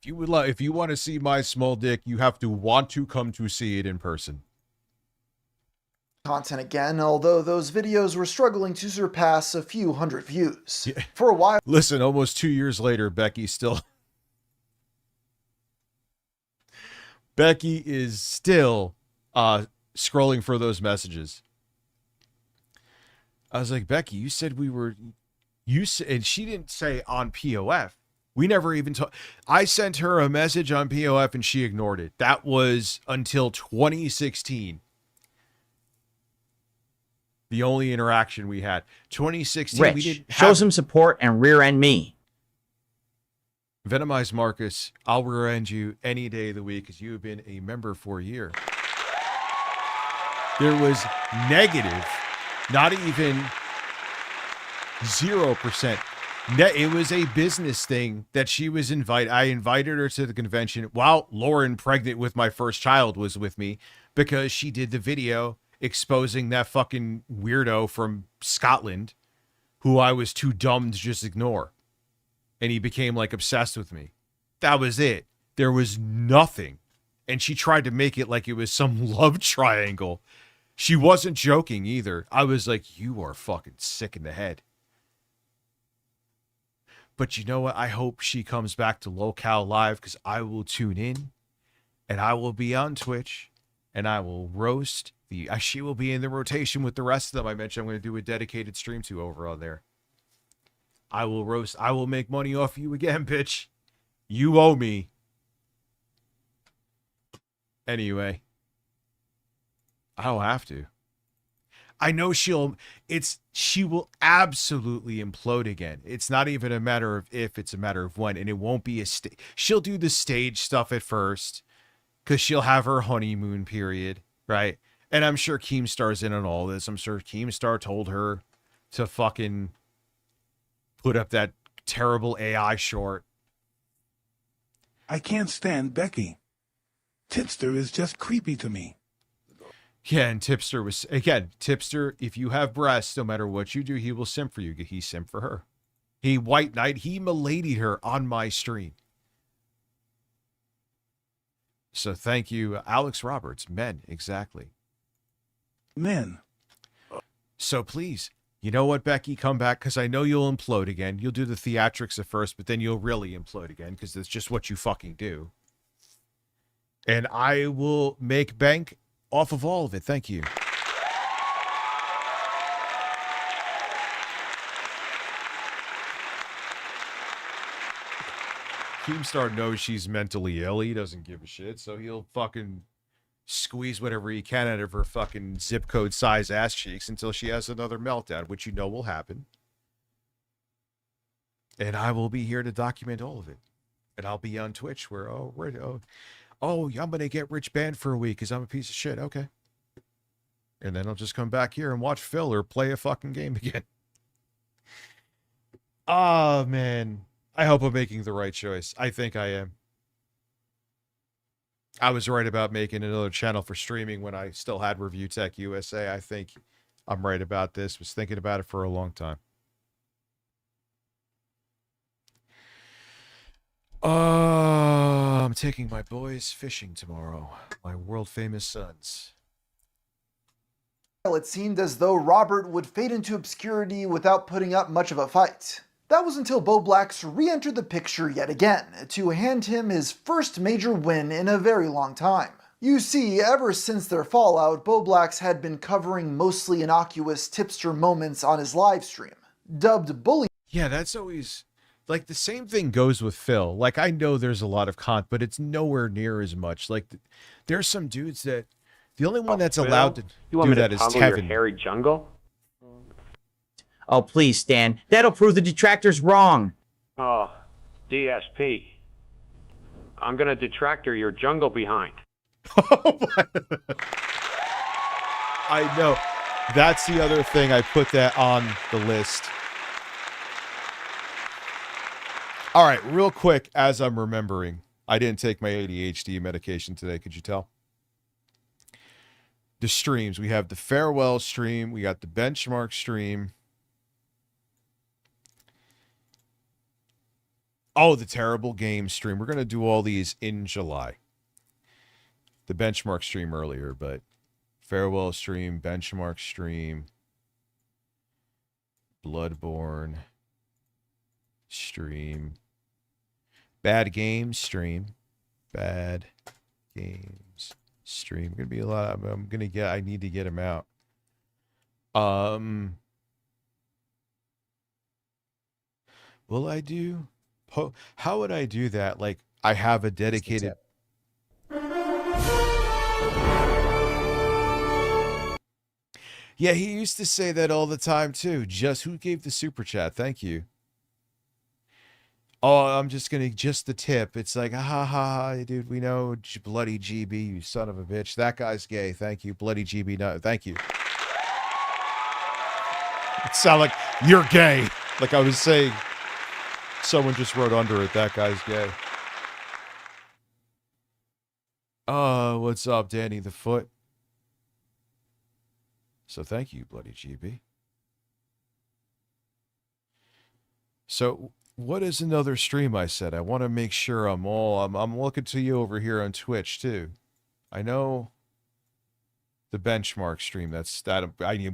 If you want to see my small dick, you have to want to come to see it in person. Content again, although those videos were struggling to surpass a few hundred views. Yeah. For a while. Listen, almost 2 years later, Becky is still scrolling for those messages. I was like, Becky, you said and she didn't say on POF. We never even talked. I sent her a message on POF and she ignored it. That was until 2016. The only interaction we had. 2016. Rich, we didn't show some support and rear end me. Venomize Marcus, I'll rear end you any day of the week because you have been a member for a year. There was negative, not even 0%. It was a business thing that she was invited. I invited her to the convention while Lauren, pregnant with my first child, was with me because she did the video exposing that fucking weirdo from Scotland who I was too dumb to just ignore. And he became like obsessed with me. That was it. There was nothing. And she tried to make it like it was some love triangle. She wasn't joking either. I was like, you are fucking sick in the head. But you know what? I hope she comes back to Locale Live because I will tune in and I will be on Twitch and I will roast she will be in the rotation with the rest of them. I mentioned I'm going to do a dedicated stream to over on there. I will roast. I will make money off you again, bitch. You owe me. Anyway, I don't have to. I know she will absolutely implode again. It's not even a matter of if, it's a matter of when, and it won't be she'll do the stage stuff at first because she'll have her honeymoon period, right? And I'm sure Keemstar's in on all this. I'm sure Keemstar told her to fucking put up that terrible AI short. I can't stand Becky. Tipster is just creepy to me. Yeah, and Tipster was, again, Tipster, if you have breasts, no matter what you do, he will simp for you. He simped for her. He white knight, he miladied her on my stream. So thank you, Alex Roberts. Men, exactly. Men. So please, you know what, Becky? Come back, because I know you'll implode again. You'll do the theatrics at first, but then you'll really implode again, because that's just what you fucking do. And I will make bank off of all of it. Thank you. Keemstar knows she's mentally ill. He doesn't give a shit, so he'll fucking squeeze whatever he can out of her fucking zip code size ass cheeks until she has another meltdown, which you know will happen. And I will be here to document all of it. And I'll be on Twitch where, I'm going to get Rich banned for a week because I'm a piece of shit. Okay. And then I'll just come back here and watch Phil or play a fucking game again. Oh, man. I hope I'm making the right choice. I think I am. I was right about making another channel for streaming when I still had Review Tech USA. I think I'm right about this. Was thinking about it for a long time. I'm taking my boys fishing tomorrow. My world famous sons. Well, it seemed as though Robert would fade into obscurity without putting up much of a fight. That was until Bo Blax re-entered the picture yet again, to hand him his first major win in a very long time. You see, ever since their fallout, Bo Blax had been covering mostly innocuous tipster moments on his livestream. Dubbed Bully. Yeah, that's always like the same thing goes with Phil. Like I know there's a lot of but it's nowhere near as much. Like there's some dudes that the only one that's allowed to do that is Your Kevin. hairy jungle? Oh, please, Stan. That'll prove the detractors wrong. Oh, DSP. I'm gonna detractor your jungle behind. I know. That's the other thing. I put that on the list. All right, real quick, as I'm remembering, I didn't take my ADHD medication today. Could you tell? The streams. We have the farewell stream. We got the benchmark stream. Oh, the terrible game stream. We're going to do all these in July. The benchmark stream earlier, but farewell stream, benchmark stream, Bloodborne stream, bad games stream, bad games stream. Gonna be a lot. I need to get them out. Will I do? How would I do that? Like I have a dedicated. Yeah, he used to say that all the time too. Just who gave the super chat? Thank you. Oh, I'm just the tip. It's like, ha ha, dude. We know bloody GB, you son of a bitch. That guy's gay. Thank you, bloody GB. No, thank you. It sounded like you're gay. Like I was saying, someone just wrote under it. That guy's gay. What's up, Danny the Foot? So thank you, bloody GB. So what is another stream I said? I want to make sure I'm looking to you over here on Twitch too. I know the benchmark stream. I'm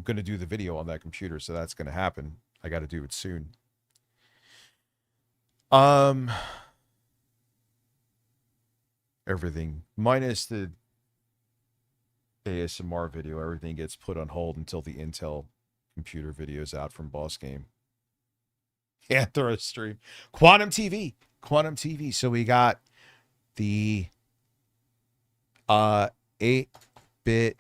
going to do the video on that computer, so that's going to happen. I got to do it soon. Everything minus the ASMR video, everything gets put on hold until the Intel computer video is out from Boss Game. Anthro stream. Quantum TV. So we got the 8-bit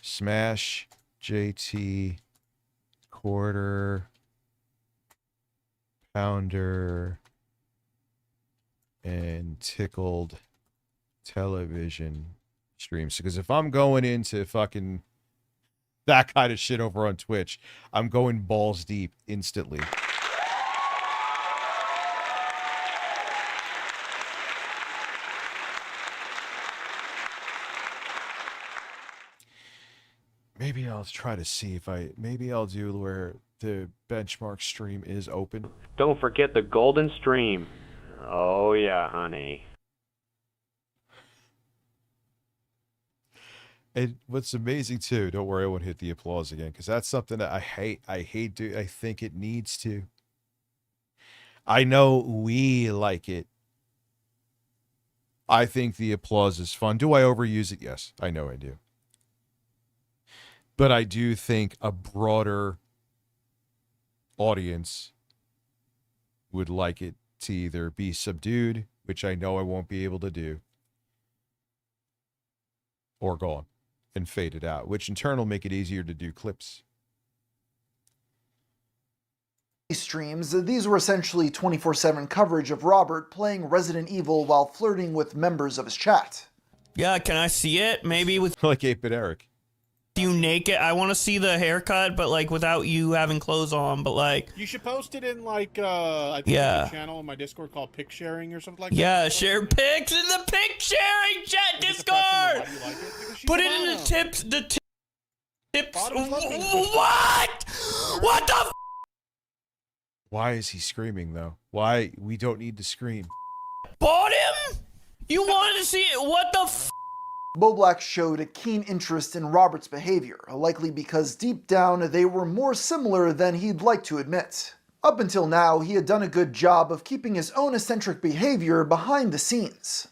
Smash JT quarter pounder and tickled television streams. Because if I'm going into fucking that kind of shit over on Twitch, I'm going balls deep instantly. Maybe I'll try to see if maybe I'll do where the benchmark stream is open. Don't forget the golden stream. Oh yeah, honey. And what's amazing too, don't worry, I won't hit the applause again, because that's something that I hate. I think it needs to. I know we like it. I think the applause is fun. Do I overuse it? Yes, I know I do. But I do think a broader audience would like it to either be subdued, which I know I won't be able to do, or gone and faded out, which in turn will make it easier to do clips. Streams, these were essentially 24/7 coverage of Robert playing Resident Evil while flirting with members of his chat. Yeah, can I see it? Maybe with like 8-bit Eric. You naked. I want to see the haircut, but like without you having clothes on. But like, you should post it in like I think a channel in my Discord called Pic Sharing or something like that. Yeah, share pics in the pic sharing chat Discord. Put it in the tips. The tips. What? What the? Why is he screaming though? Why? We don't need to scream. Bought him? You wanted to see it? What the? Boblack showed a keen interest in Robert's behavior, likely because deep down they were more similar than he'd like to admit. Up until now, he had done a good job of keeping his own eccentric behavior behind the scenes.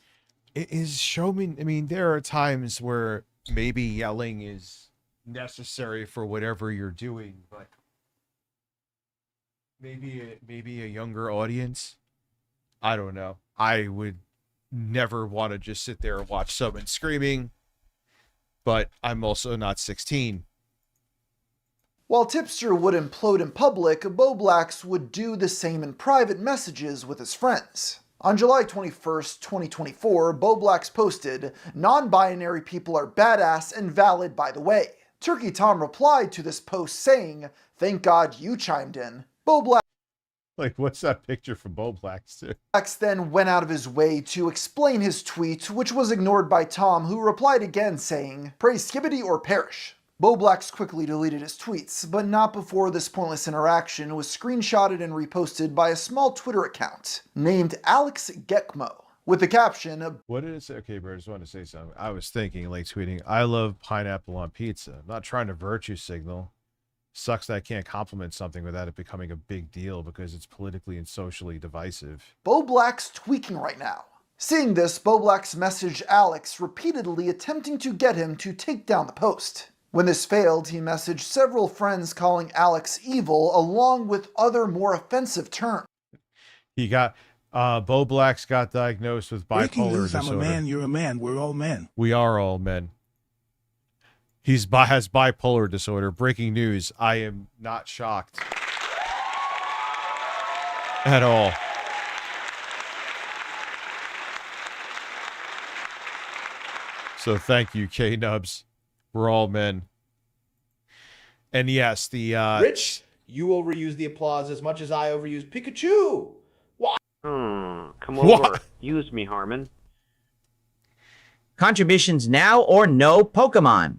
It is showing. I mean, there are times where maybe yelling is necessary for whatever you're doing, but maybe a younger audience. I don't know. I would never want to just sit there and watch someone screaming, but I'm also not 16. While Tipster would implode in public, Boblax would do the same in private messages with his friends. On July 21st, 2024, Boblax posted, "Non-binary people are badass and valid, by the way." Turkey Tom replied to this post saying, "Thank God you chimed in." Boblax Like, what's that picture from Boblax too? then went out of his way to explain his tweet, which was ignored by Tom, who replied again saying, "Praise Skibbity or perish." Boblax quickly deleted his tweets, but not before this pointless interaction was screenshotted and reposted by a small Twitter account named Alex Gekmo, with the caption, What is it? Okay, bro, I just wanted to say something. I was thinking, like, tweeting, "I love pineapple on pizza." I'm not trying to virtue signal. Sucks that I can't compliment something without it becoming a big deal because it's politically and socially divisive. Boblax tweaking right now. Seeing this, Boblax messaged Alex, repeatedly attempting to get him to take down the post. When this failed, he messaged several friends calling Alex evil, along with other more offensive terms. He got, Boblax got diagnosed with bipolar Breaking news, disorder. I'm a man, you're a man, we're all men. We are all men. Has bipolar disorder. Breaking news. I am not shocked at all. So thank you, K-Nubs. We're all men. And yes, the Rich, you will reuse the applause as much as I overuse Pikachu. Why? Come over. What? Use me, Harmon. Contributions now or no Pokemon.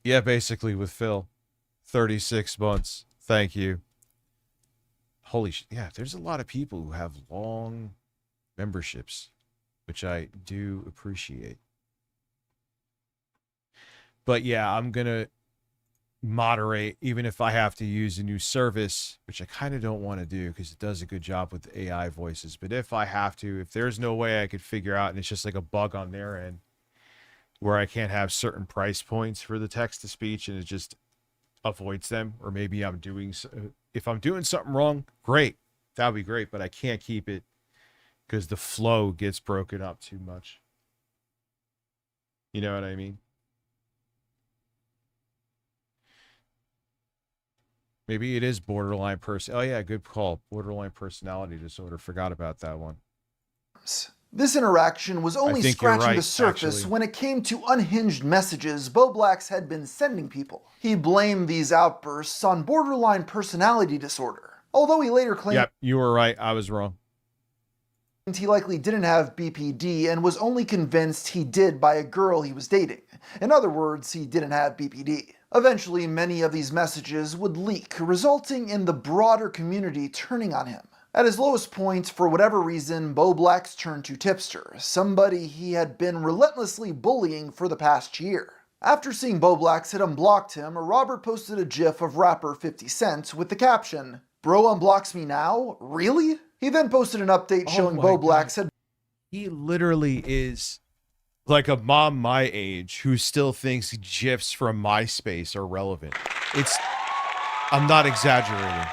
Yeah, basically with Phil. 36 months. Thank you. Holy shit. Yeah, there's a lot of people who have long memberships, which I do appreciate. But yeah, I'm going to moderate, even if I have to use a new service, which I kind of don't want to do because it does a good job with AI voices. But if I have to, if there's no way I could figure out and it's just like a bug on their end where I can't have certain price points for the text to speech and it just avoids them, or maybe I'm doing, if I'm doing something wrong, great. That would be great, but I can't keep it because the flow gets broken up too much. You know what I mean? Maybe it is borderline person. Oh yeah, good call. Borderline personality disorder. Forgot about that one. This interaction was only scratching the surface when it came to unhinged messages Boblax had been sending people. He blamed these outbursts on borderline personality disorder, although he later claimed you were right. I was wrong. He likely didn't have BPD and was only convinced he did by a girl he was dating. In other words, he didn't have BPD. Eventually, many of these messages would leak, resulting in the broader community turning on him. At his lowest point, for whatever reason, Boblax turned to Tipster, somebody he had been relentlessly bullying for the past year. After seeing Boblax had unblocked him, Robert posted a gif of rapper 50 Cent with the caption, "Bro unblocks me now? Really?" He then posted an update showing Boblax had... He literally is like a mom my age who still thinks GIFs from MySpace are relevant. I'm not exaggerating.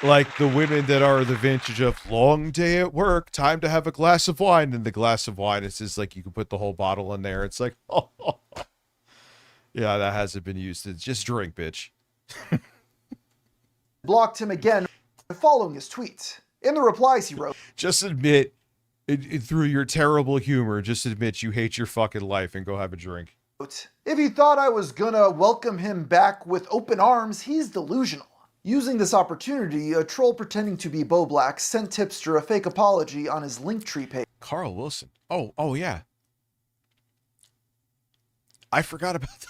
Like the women that are the vintage of long day at work, time to have a glass of wine. And the glass of wine, it's just like you can put the whole bottle in there. It's like, oh. Yeah, that hasn't been used. It's just drink, bitch. Blocked him again following his tweet. In the replies he wrote, "Just admit, through your terrible humor, just admit you hate your fucking life and go have a drink." "If he thought I was gonna welcome him back with open arms, he's delusional." Using this opportunity, a troll pretending to be Boblax sent Tipster a fake apology on his Linktree page. Carl Wilson. Oh yeah. I forgot about that.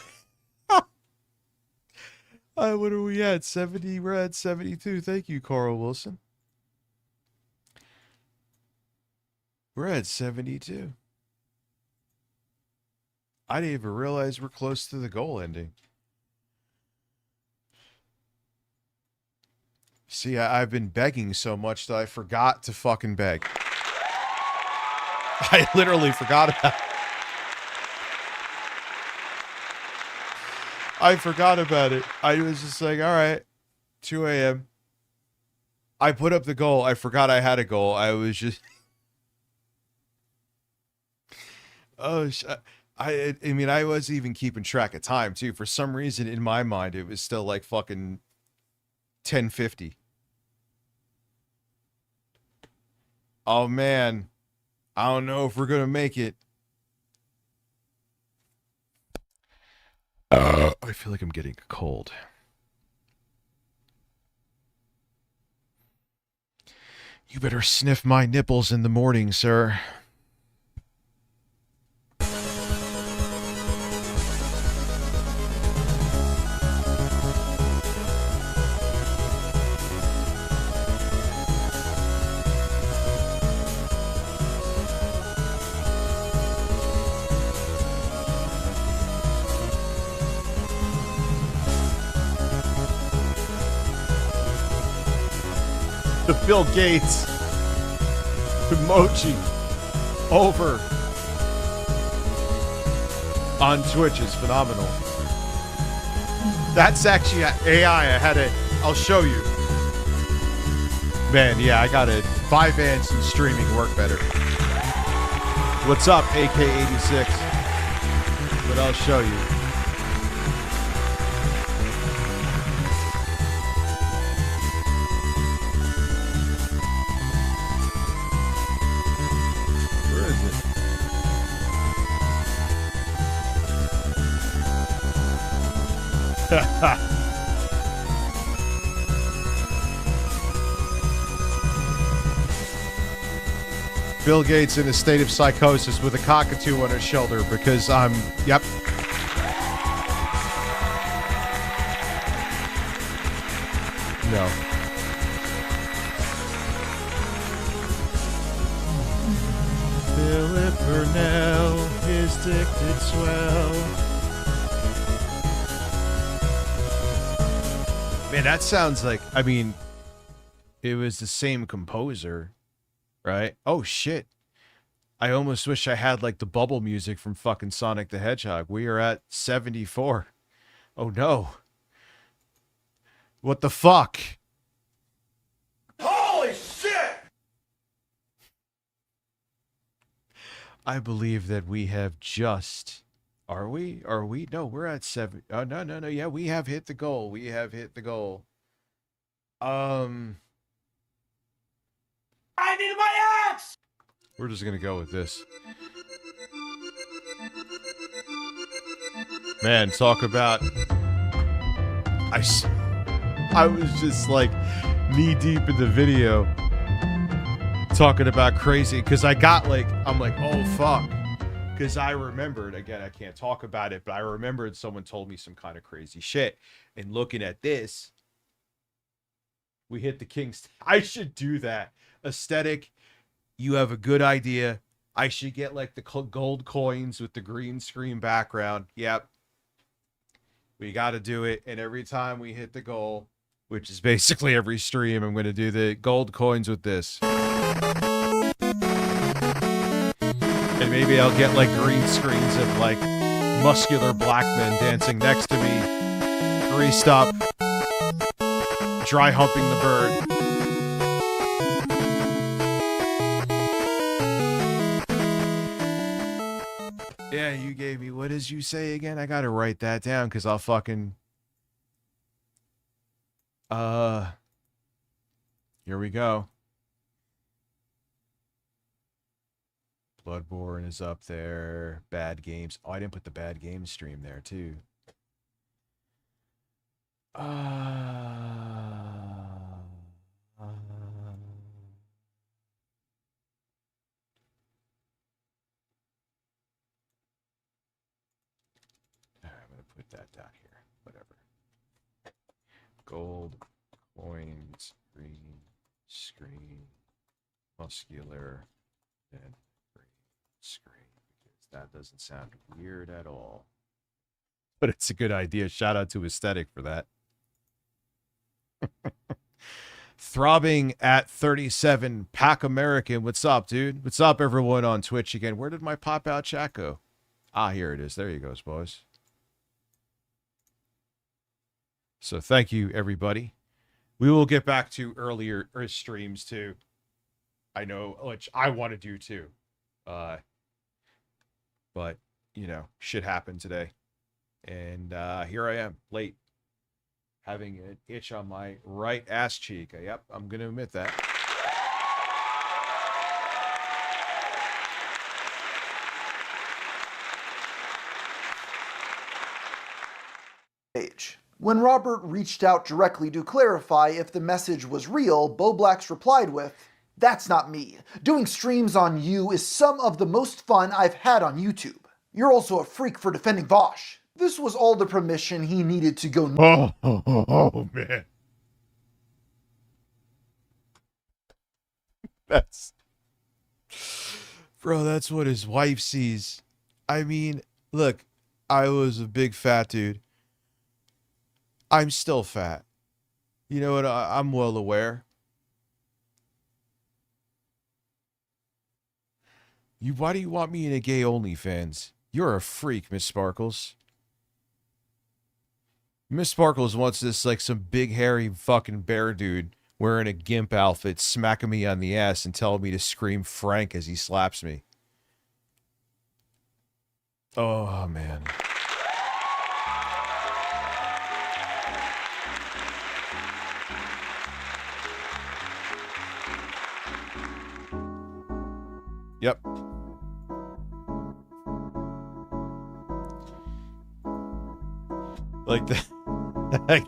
What are we at? 70, we're at 72. Thank you, Carl Wilson. We're at 72. I didn't even realize we're close to the goal ending. See, I've been begging so much that I forgot to fucking beg. I literally forgot about it. I forgot about it. I was just like, all right, 2 a.m. I put up the goal. I forgot I had a goal. I was just... Oh, I mean, I was even keeping track of time, too. For some reason, in my mind, it was still like fucking 10:50. Oh, man. I don't know if we're going to make it. I feel like I'm getting a cold. You better sniff my nipples in the morning, sir. The Bill Gates emoji over on Twitch is phenomenal. That's actually AI. I had it. I'll show you. Man, yeah, I got it. Vyvanse and streaming work better. What's up, AK86? But I'll show you. Bill Gates in a state of psychosis with a cockatoo on his shoulder because I'm, yep. No. Philip Burnell, his dick did swell. Man, that sounds like, I mean, it was the same composer, right? Oh, shit. I almost wish I had, like, the bubble music from fucking Sonic the Hedgehog. We are at 74. Oh, no. What the fuck? Holy shit! I believe that we have just... Are we? Are we? No, we're at 7. Oh, no. Yeah, we have hit the goal. We have hit the goal. I need my axe! We're just going to go with this. Man, talk about... I was just like knee deep in the video talking about crazy because I got like, I'm like, oh, fuck. Because I remembered, again, I can't talk about it, but I remembered someone told me some kind of crazy shit. And looking at this, we hit the king's... I should do that. Aesthetic, you have a good idea. I should get like the gold coins with the green screen background. Yep. We got to do it. And every time we hit the goal, which is basically every stream, I'm going to do the gold coins with this. And maybe I'll get like green screens of like muscular black men dancing next to me, greased up, dry humping the bird. Yeah, you gave me, what did you say again? I gotta write that down because I'll fucking... Here we go. Bloodborne is up there. Bad Games. Oh, I didn't put the Bad Games stream there, too. I'm going to put that down here. Whatever. Gold, coins, green, screen, muscular, and screen, because that doesn't sound weird at all. But it's a good idea. Shout out to Aesthetic for that. Throbbing at 37, Pack American. What's up, dude? What's up, everyone on Twitch again? Where did my pop-out chat go? Ah, here it is. There you go, boys. So thank you, everybody. We will get back to earlier streams, too. I know, which I want to do, too. But, you know, shit happened today. And here I am, late. Having an itch on my right ass cheek. Yep, I'm going to admit that. When Robert reached out directly to clarify if the message was real, Boblax replied with, "That's not me. Doing streams on you is some of the most fun I've had on YouTube. You're also a freak for defending Vosh." This was all the permission he needed to go. Oh man. Bro, that's what his wife sees. I mean, look, I was a big fat dude. I'm still fat. You know what? I'm well aware. Why do you want me in a gay OnlyFans? You're a freak, Miss Sparkles. Miss Sparkles wants this like some big hairy fucking bear dude wearing a gimp outfit smacking me on the ass and telling me to scream Frank as he slaps me. Oh, man. Yep. Like that.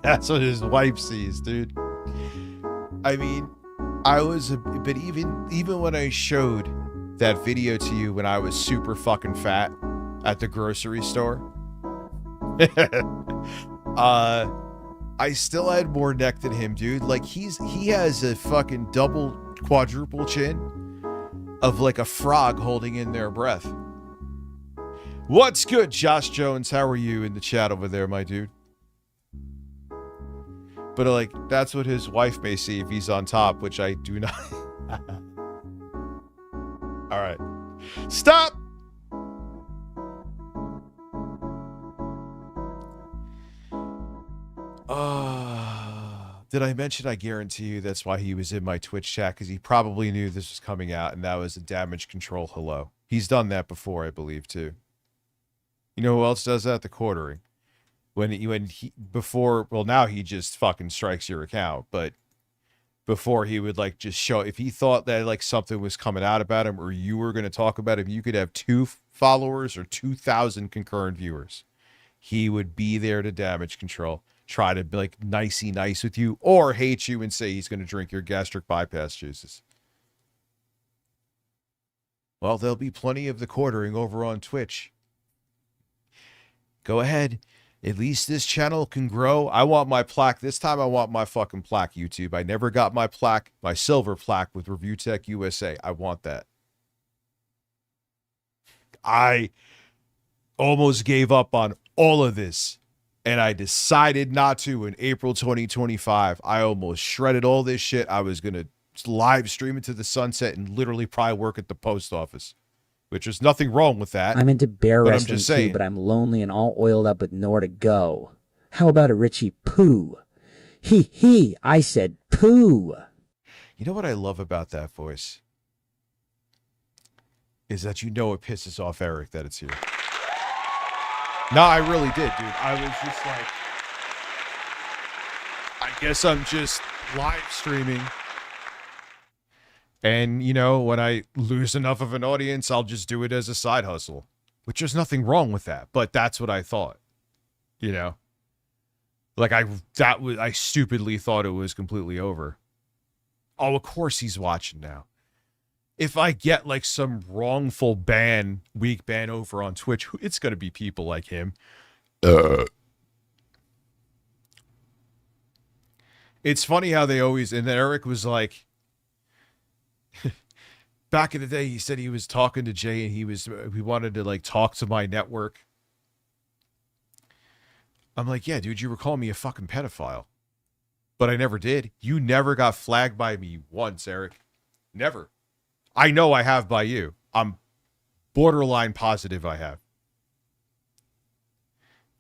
That's what his wife sees, dude. I mean, but even when I showed that video to you when I was super fucking fat at the grocery store, I still had more neck than him, dude. Like he has a fucking double, quadruple chin of like a frog holding in their breath. What's good, Josh Jones? How are you in the chat over there, my dude? But like, that's what his wife may see if he's on top, which I do not. All right. Stop! Did I mention, I guarantee you that's why he was in my Twitch chat, because he probably knew this was coming out, and that was a damage control hello. He's done that before, I believe, too. You know who else does that? The quartering. Now he just fucking strikes your account, but before he would like just show, if he thought that like something was coming out about him or you were going to talk about him, you could have 2 followers or 2,000 concurrent viewers. He would be there to damage control, try to be like nicey nice with you, or hate you and say he's going to drink your gastric bypass juices. Well, there'll be plenty of the quartering over on Twitch. Go ahead. At least this channel can grow. I want my plaque. This time I want my fucking plaque, YouTube. I never got my plaque, my silver plaque with Review Tech USA. I want that. I almost gave up on all of this, and I decided not to in April 2025. I almost shredded all this shit. I was going to live stream it to the sunset and literally probably work at the post office. Which there's nothing wrong with that. I'm into bear but wrestling I'm just saying. too, but I'm lonely and all oiled up with nowhere to go. How about a Richie Poo? He, I said poo. You know what I love about that voice? Is that you know it pisses off Eric that it's here. No, I really did, dude. I was just like, I guess I'm just live streaming. And, you know, when I lose enough of an audience, I'll just do it as a side hustle, which there's nothing wrong with that. But that's what I thought, you know, like I stupidly thought it was completely over. Oh, of course he's watching now. If I get like some wrongful weak ban over on Twitch, it's going to be people like him. It's funny how they always, and then Eric was like, back in the day, he said he was talking to Jay and he wanted to like talk to my network. I'm like, yeah, dude, you were calling me a fucking pedophile. but I never did. You never got flagged by me once, Eric. Never. I know I have by you. I'm borderline positive I have.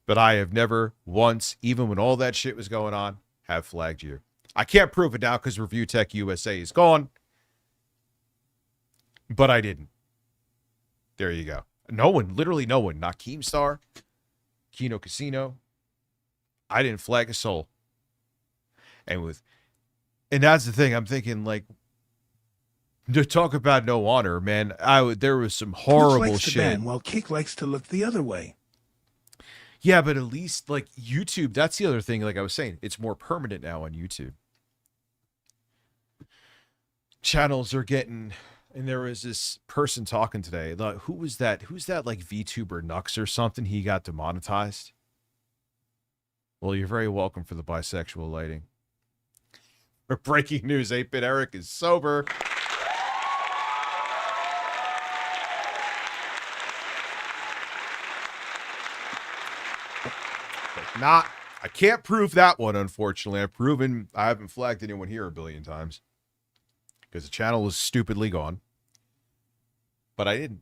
But I have never once, even when all that shit was going on, have flagged you. I can't prove it now because Review Tech USA is gone. But I didn't. There you go. No one, literally no one. Not Keemstar, Kino Casino. I didn't flag a soul. And that's the thing. I'm thinking, like, to talk about no honor, man. There was some horrible Twitch likes to shit. ban, while Kick likes to look the other way. Yeah, but at least, like, YouTube, that's the other thing, like I was saying, it's more permanent now on YouTube. Channels are getting, and there was this person talking today, like, who was that? Who's that, like, VTuber Nux or something? He got demonetized. Well, you're very welcome for the bisexual lighting. For breaking news, 8-Bit Eric is sober. Not, I can't prove that one, unfortunately. I haven't flagged anyone here a billion times because the channel was stupidly gone. But I didn't.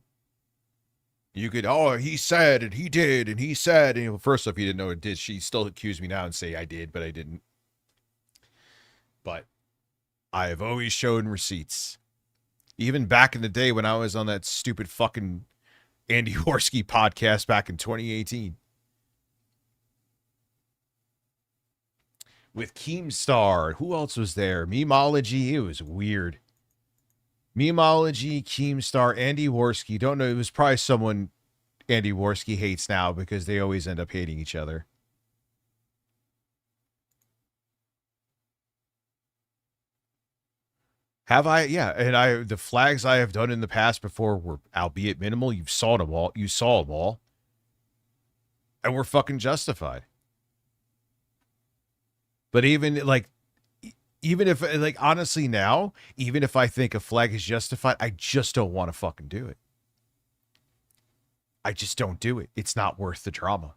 You could, he said, and he did, and he said, and first off, he didn't know it did. She still accused me now and say I did, but I didn't. But I have always shown receipts. Even back in the day when I was on that stupid fucking Andy Horsky podcast back in 2018. With Keemstar. Who else was there? Memology. It was weird. Memology, Keemstar, Andy Worski. Don't know. It was probably someone Andy Worski hates now because they always end up hating each other. Have I? Yeah. And the flags I have done in the past before were, albeit minimal, you saw them all. You saw them all. And we're fucking justified. But even if, like, honestly now, even if I think a flag is justified, I just don't want to fucking do it. I just don't do it. It's not worth the drama.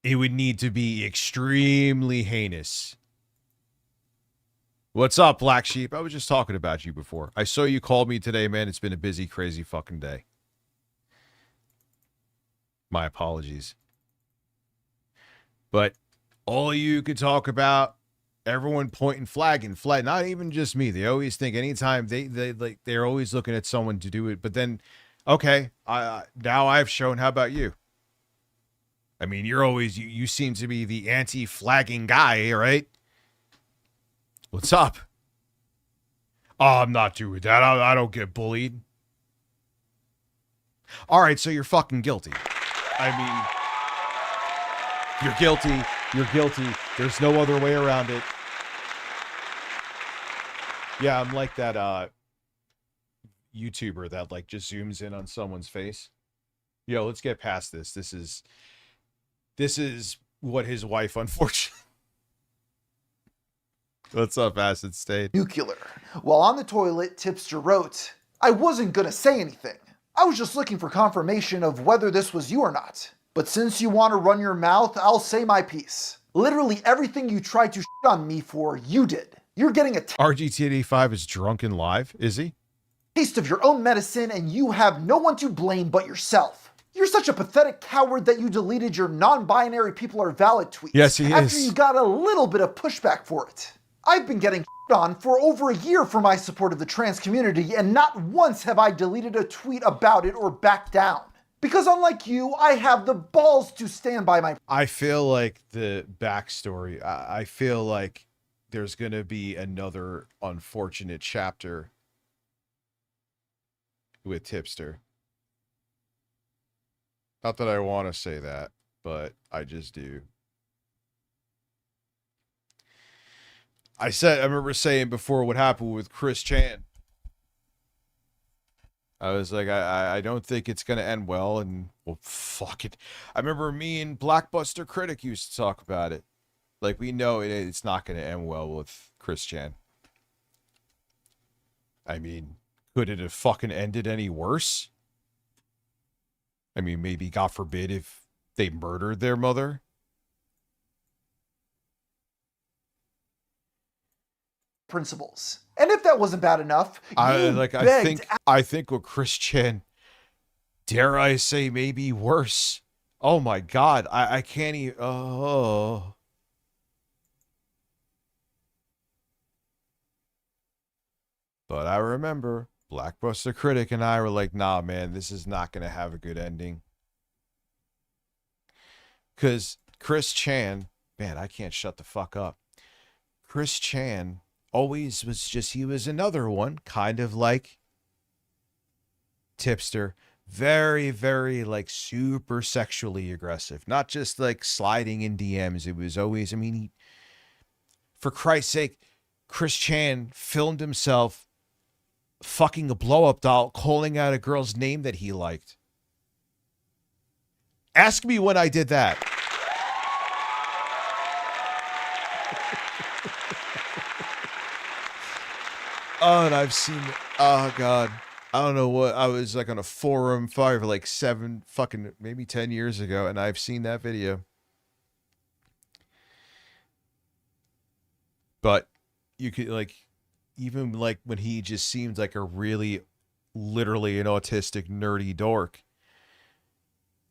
It would need to be extremely heinous. What's up, Black Sheep? I was just talking about you before. I saw you called me today, man. It's been a busy, crazy fucking day. My apologies. But all you could talk about, everyone pointing flag, not even just me. They always think anytime they're always looking at someone to do it. But then, okay, now I've shown. How about you? I mean, you seem to be the anti-flagging guy, right? What's up? Oh, I'm not doing that. I don't get bullied. All right, so you're fucking guilty. I mean, you're guilty. You're guilty. There's no other way around it. Yeah, I'm like that YouTuber that, like, just zooms in on someone's face. Yo, let's get past this. This is what his wife, unfortunately. What's up, Acid State? Nuclear. While on the toilet, Tipster wrote, I wasn't gonna say anything. I was just looking for confirmation of whether this was you or not. But since you want to run your mouth, I'll say my piece. Literally everything you tried to shit on me for, you did. You're getting a RGT85 is drunk and live, is he? taste of your own medicine and you have no one to blame but yourself. You're such a pathetic coward that you deleted your non-binary people are valid tweet. Yes, he after is. you got a little bit of pushback for it. I've been getting on for over a year for my support of the trans community, and not once have I deleted a tweet about it or backed down. Because unlike you, I have the balls to stand by my... I feel like the backstory, I feel like there's going to be another unfortunate chapter with Tipster. Not that I want to say that, but I just do. I remember saying before what happened with Chris Chan. I was like, I don't think it's going to end well, and, well, fuck it. I remember me and Blackbuster Critic used to talk about it. Like, we know it's not going to end well with Chris Chan. I mean, could it have fucking ended any worse? I mean, maybe, God forbid, if they murdered their mother. principles. And if that wasn't bad enough, I think with Chris Chan, dare I say, maybe worse. Oh my God, I can't even. Oh. But I remember Blackbuster Critic and I were like, nah, man, this is not going to have a good ending. Because Chris Chan, man, I can't shut the fuck up. Chris Chan always was just, he was another one, kind of like Tipster. Very, very, like, super sexually aggressive. Not just, like, sliding in DMs. It was always, I mean, for Christ's sake, Chris Chan filmed himself fucking a blow-up doll, calling out a girl's name that he liked. Ask me when I did that. Oh, and I've seen, oh God, I don't know what, I was like on a forum for like 7 fucking, maybe 10 years ago, and I've seen that video. But you could, like, even like when he just seemed like a really, literally an autistic, nerdy dork,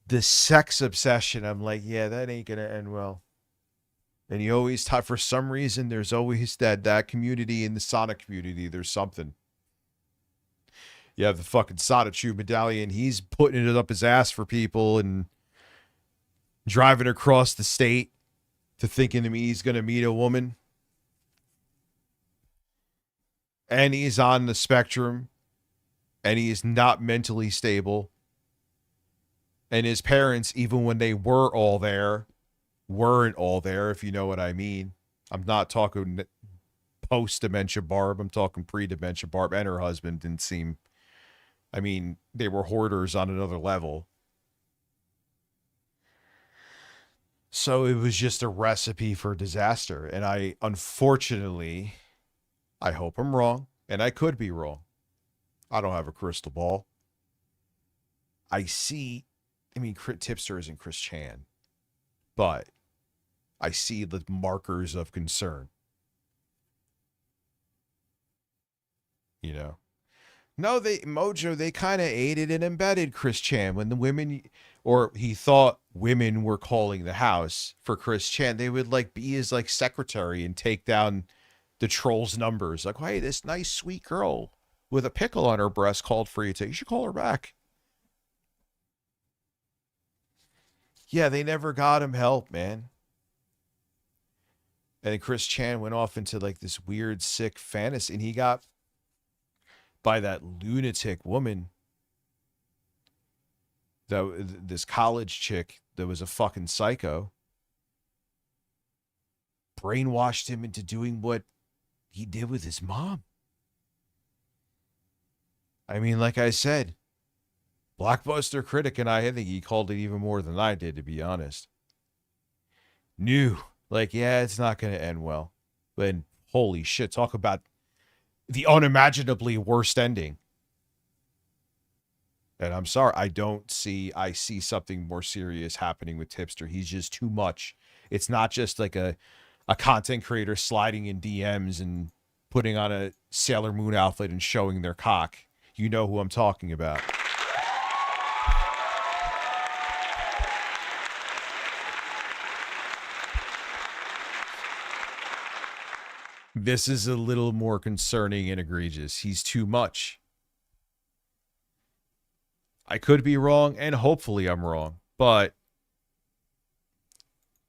the sex obsession, I'm like, yeah, that ain't gonna end well. And you always talk, for some reason, there's always that community in the Sonic community, there's something. You have the fucking Sonichu medallion, he's putting it up his ass for people and driving across the state to thinking he's gonna meet a woman. And he's on the spectrum, and he is not mentally stable. And his parents, even when they were all there, weren't all there, if you know what I mean. I'm not talking post-dementia Barb. I'm talking pre-dementia Barb. And her husband didn't seem, I mean, they were hoarders on another level. So it was just a recipe for disaster. And I, unfortunately, I hope I'm wrong, and I could be wrong. I don't have a crystal ball. I see, I mean, Tipster isn't Chris Chan, but I see the markers of concern. You know? No, Mojo, they kind of aided and embedded Chris Chan when the women, or he thought women were calling the house for Chris Chan. They would like be his like secretary and take down the troll's numbers. Like, hey, this nice sweet girl with a pickle on her breast called for you. You should call her back. Yeah, they never got him help, man. And then Chris Chan went off into like this weird, sick fantasy, and he got by that lunatic woman, this college chick that was a fucking psycho, brainwashed him into doing what he did with his mom. I mean, like I said, Blockbuster Critic and I think he called it even more than I did, to be honest. Knew, like, yeah, it's not going to end well. But holy shit, talk about the unimaginably worst ending. And I'm sorry, I see something more serious happening with Tipster. He's just too much. It's not just like a content creator sliding in DMs and putting on a Sailor Moon outfit and showing their cock. You know who I'm talking about. This is a little more concerning and egregious. He's too much. I could be wrong, and hopefully I'm wrong, but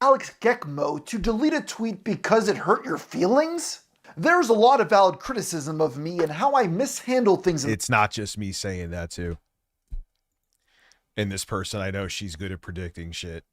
Alex Gekmo to delete a tweet because it hurt your feelings? There's a lot of valid criticism of me and how I mishandle things. It's not just me saying that too. And this person, I know she's good at predicting shit.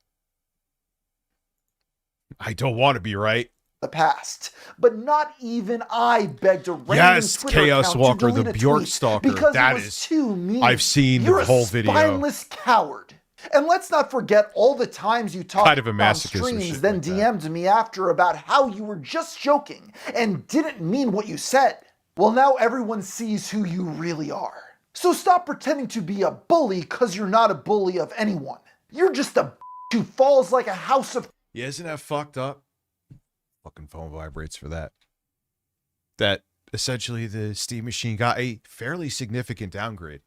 I don't want to be right. The past, but not even I begged a random Twitter Chaos account Walker, to delete the a Bjork tweet stalker. because That it was is too mean. I've seen You're the whole a video. spineless coward. And let's not forget all the times you talked Kind of a on masochist or streams, shit then like that. DM'd me after about how you were just joking and didn't mean what you said. Well, now everyone sees who you really are. So stop pretending to be a bully because you're not a bully of anyone. You're just a who falls like a house of... Yeah, isn't that fucked up? Fucking phone vibrates for that. that essentially the Steam Machine got a fairly significant downgrade.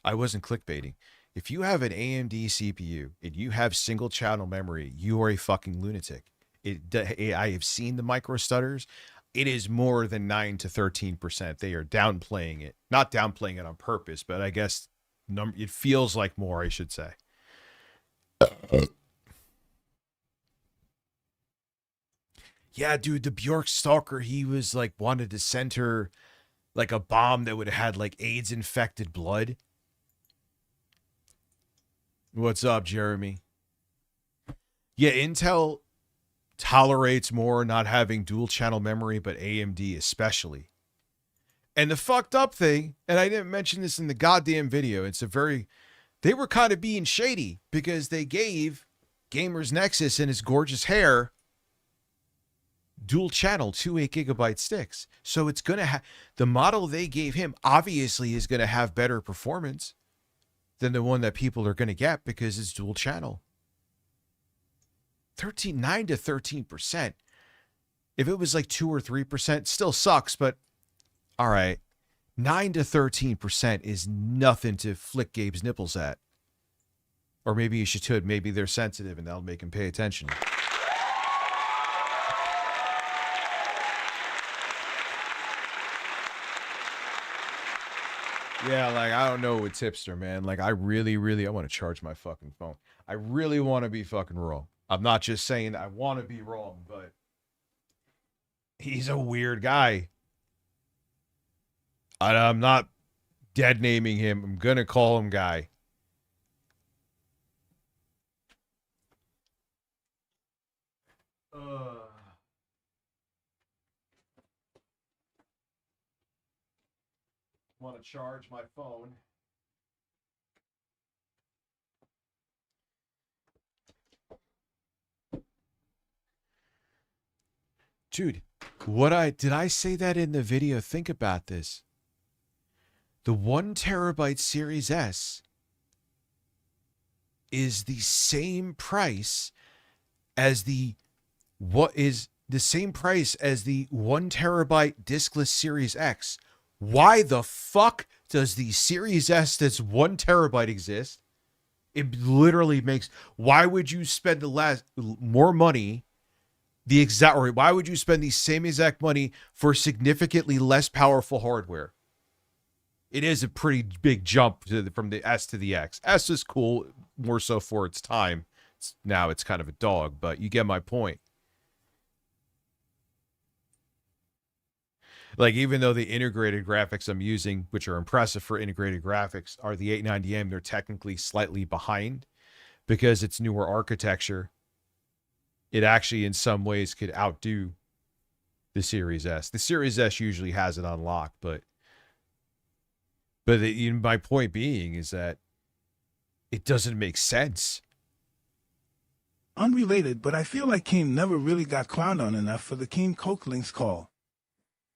I wasn't clickbaiting. If you have an AMD CPU and you have single channel memory, you are a fucking lunatic. I have seen the micro stutters. It is more than 9 to 13%. They are downplaying it. Not downplaying it on purpose, but I guess it feels like more, I should say. Yeah, dude, the Bjork stalker, he was like wanted to send her like a bomb that would have had like AIDS infected blood. What's up, Jeremy? Yeah, Intel tolerates more not having dual channel memory, but AMD especially. And the fucked up thing, and I didn't mention this in the goddamn video, they were kind of being shady because they gave Gamer's Nexus and his gorgeous hair dual channel 2 8GB sticks. So it's going to have, the model they gave him obviously is going to have better performance than the one that people are going to get because it's dual channel. 9 to 13%. If it was like 2 or 3%, still sucks, but all right. 9 to 13% is nothing to flick Gabe's nipples at. Or maybe you should. Maybe they're sensitive and that'll make him pay attention. Yeah, like, I don't know with Tipster, man. Like, I really want to charge my fucking phone. I really want to be fucking wrong. I'm not just saying I want to be wrong, but he's a weird guy. I'm not dead naming him. I'm going to call him Guy. Want to charge my phone. Dude, did I say that in the video? Think about this. The 1 terabyte Series S is the same price as the 1 terabyte diskless Series X. Why the fuck does the Series S that's 1 terabyte exist? It literally makes, why would you spend more money, why would you spend the same exact money for significantly less powerful hardware? It is a pretty big jump from the S to the X. S is cool, more so for its time. Now it's kind of a dog, but you get my point. Like, even though the integrated graphics I'm using, which are impressive for integrated graphics, are the 890M, they're technically slightly behind because it's newer architecture. It actually, in some ways, could outdo the Series S. The Series S usually has it on lock, but my point being is that it doesn't make sense. Unrelated, but I feel like Keem never really got clowned on enough for the Keem Cokelinks call.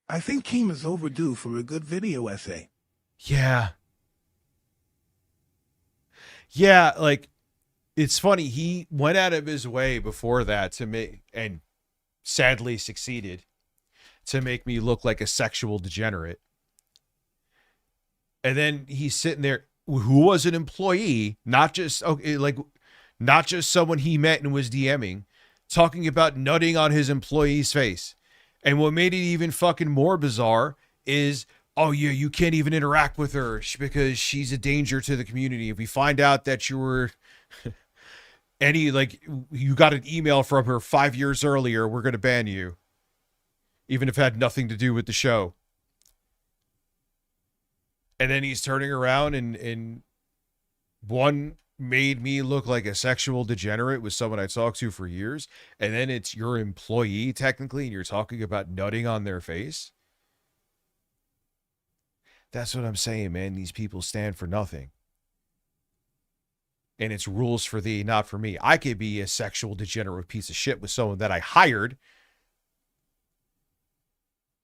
I think Keem is overdue for a good video essay. Yeah. Yeah, like, it's funny. He went out of his way before that to make, and sadly succeeded, to make me look like a sexual degenerate. And then he's sitting there, who was an employee, not just someone he met and was DMing, talking about nutting on his employee's face. And what made it even fucking more bizarre is, oh yeah, you can't even interact with her because she's a danger to the community. If we find out that you were you got an email from her 5 years earlier, we're going to ban you. Even if it had nothing to do with the show. And then he's turning around and one made me look like a sexual degenerate with someone I talked to for years, and then it's your employee technically, and you're talking about nutting on their face. That's what I'm saying, man. These people stand for nothing. And it's rules for thee, not for me. I could be a sexual degenerate piece of shit with someone that I hired.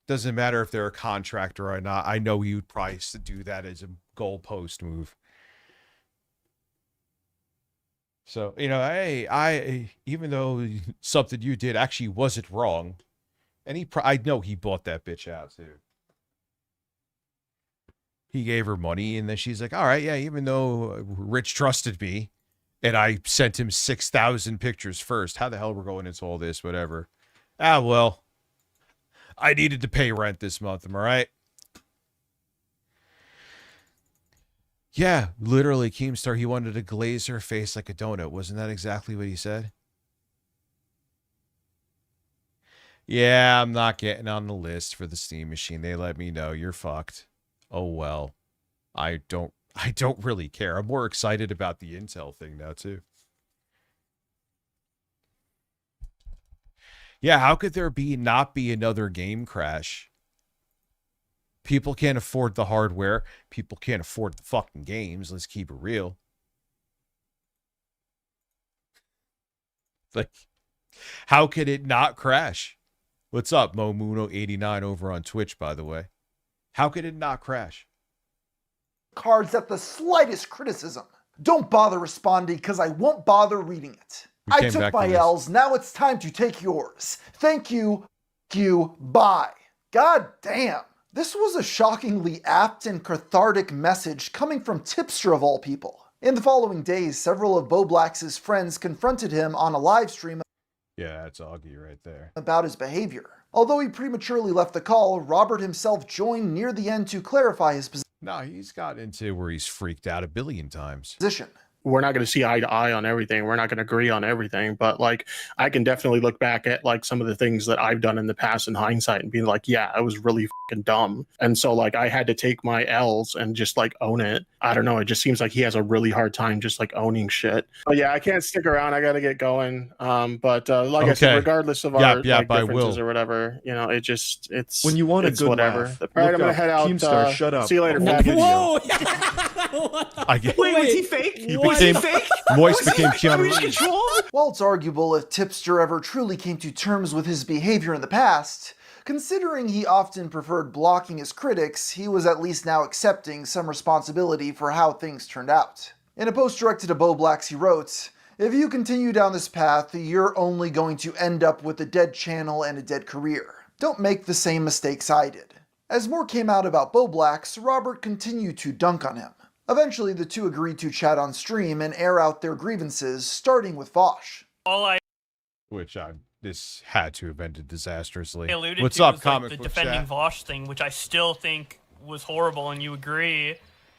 Doesn't matter if they're a contractor or not. I know you'd probably do that as a goalpost move. So, hey, I even though something you did actually wasn't wrong, And I know he bought that bitch out too. He gave her money, and then she's like, all right, yeah, even though Rich trusted me, and I sent him 6,000 pictures first, how the hell we're going into all this, whatever. Ah, well, I needed to pay rent this month, am I right? Yeah, literally, Keemstar, he wanted to glaze her face like a donut. Wasn't that exactly what he said? Yeah, I'm not getting on the list for the Steam machine. They let me know. You're fucked. Oh, well. I don't really care. I'm more excited about the Intel thing now, too. Yeah, how could there not be another game crash? People can't afford the hardware. People can't afford the fucking games. Let's keep it real. Like, how could it not crash? What's up, Momuno89 over on Twitch, by the way? How could it not crash? Cards at the slightest criticism. Don't bother responding because I won't bother reading it. I took my L's, now it's time to take yours. Thank you, bye. God damn. This was a shockingly apt and cathartic message coming from Tipster of all people. In the following days, several of Bo Black's friends confronted him on a live stream. Yeah, that's Augie right there. About his behavior. Although he prematurely left the call, Robert himself joined near the end to clarify his position. No, he's got into where he's freaked out a billion times. We're not going to see eye to eye on everything. We're not going to agree on everything. But like, I can definitely look back at like some of the things that I've done in the past in hindsight and be like, yeah, I was really fucking dumb. And so like, I had to take my L's and just like own it. I don't know. It just seems like he has a really hard time just like owning shit. But yeah, I can't stick around. I got to get going. But like I said, regardless of our like, differences or whatever, you know, it's when you want a good whatever. laugh. All right, I'm gonna head out. Keemstar, shut up. See you later. Whoa! Wait, was he fake? Was he fake? Moist became Keanu Reeves. While it's arguable if Tipster ever truly came to terms with his behavior in the past, considering he often preferred blocking his critics, he was at least now accepting some responsibility for how things turned out. In a post directed to Bo Blacks, he wrote, "If you continue down this path, you're only going to end up with a dead channel and a dead career. Don't make the same mistakes I did." As more came out about Bo Blacks, Robert continued to dunk on him. Eventually, the two agreed to chat on stream and air out their grievances, starting with Vosh. This had to have ended disastrously. Alluded What's to up, was, comic like, the book defending chat? Vosh thing, which I still think was horrible, and you agree.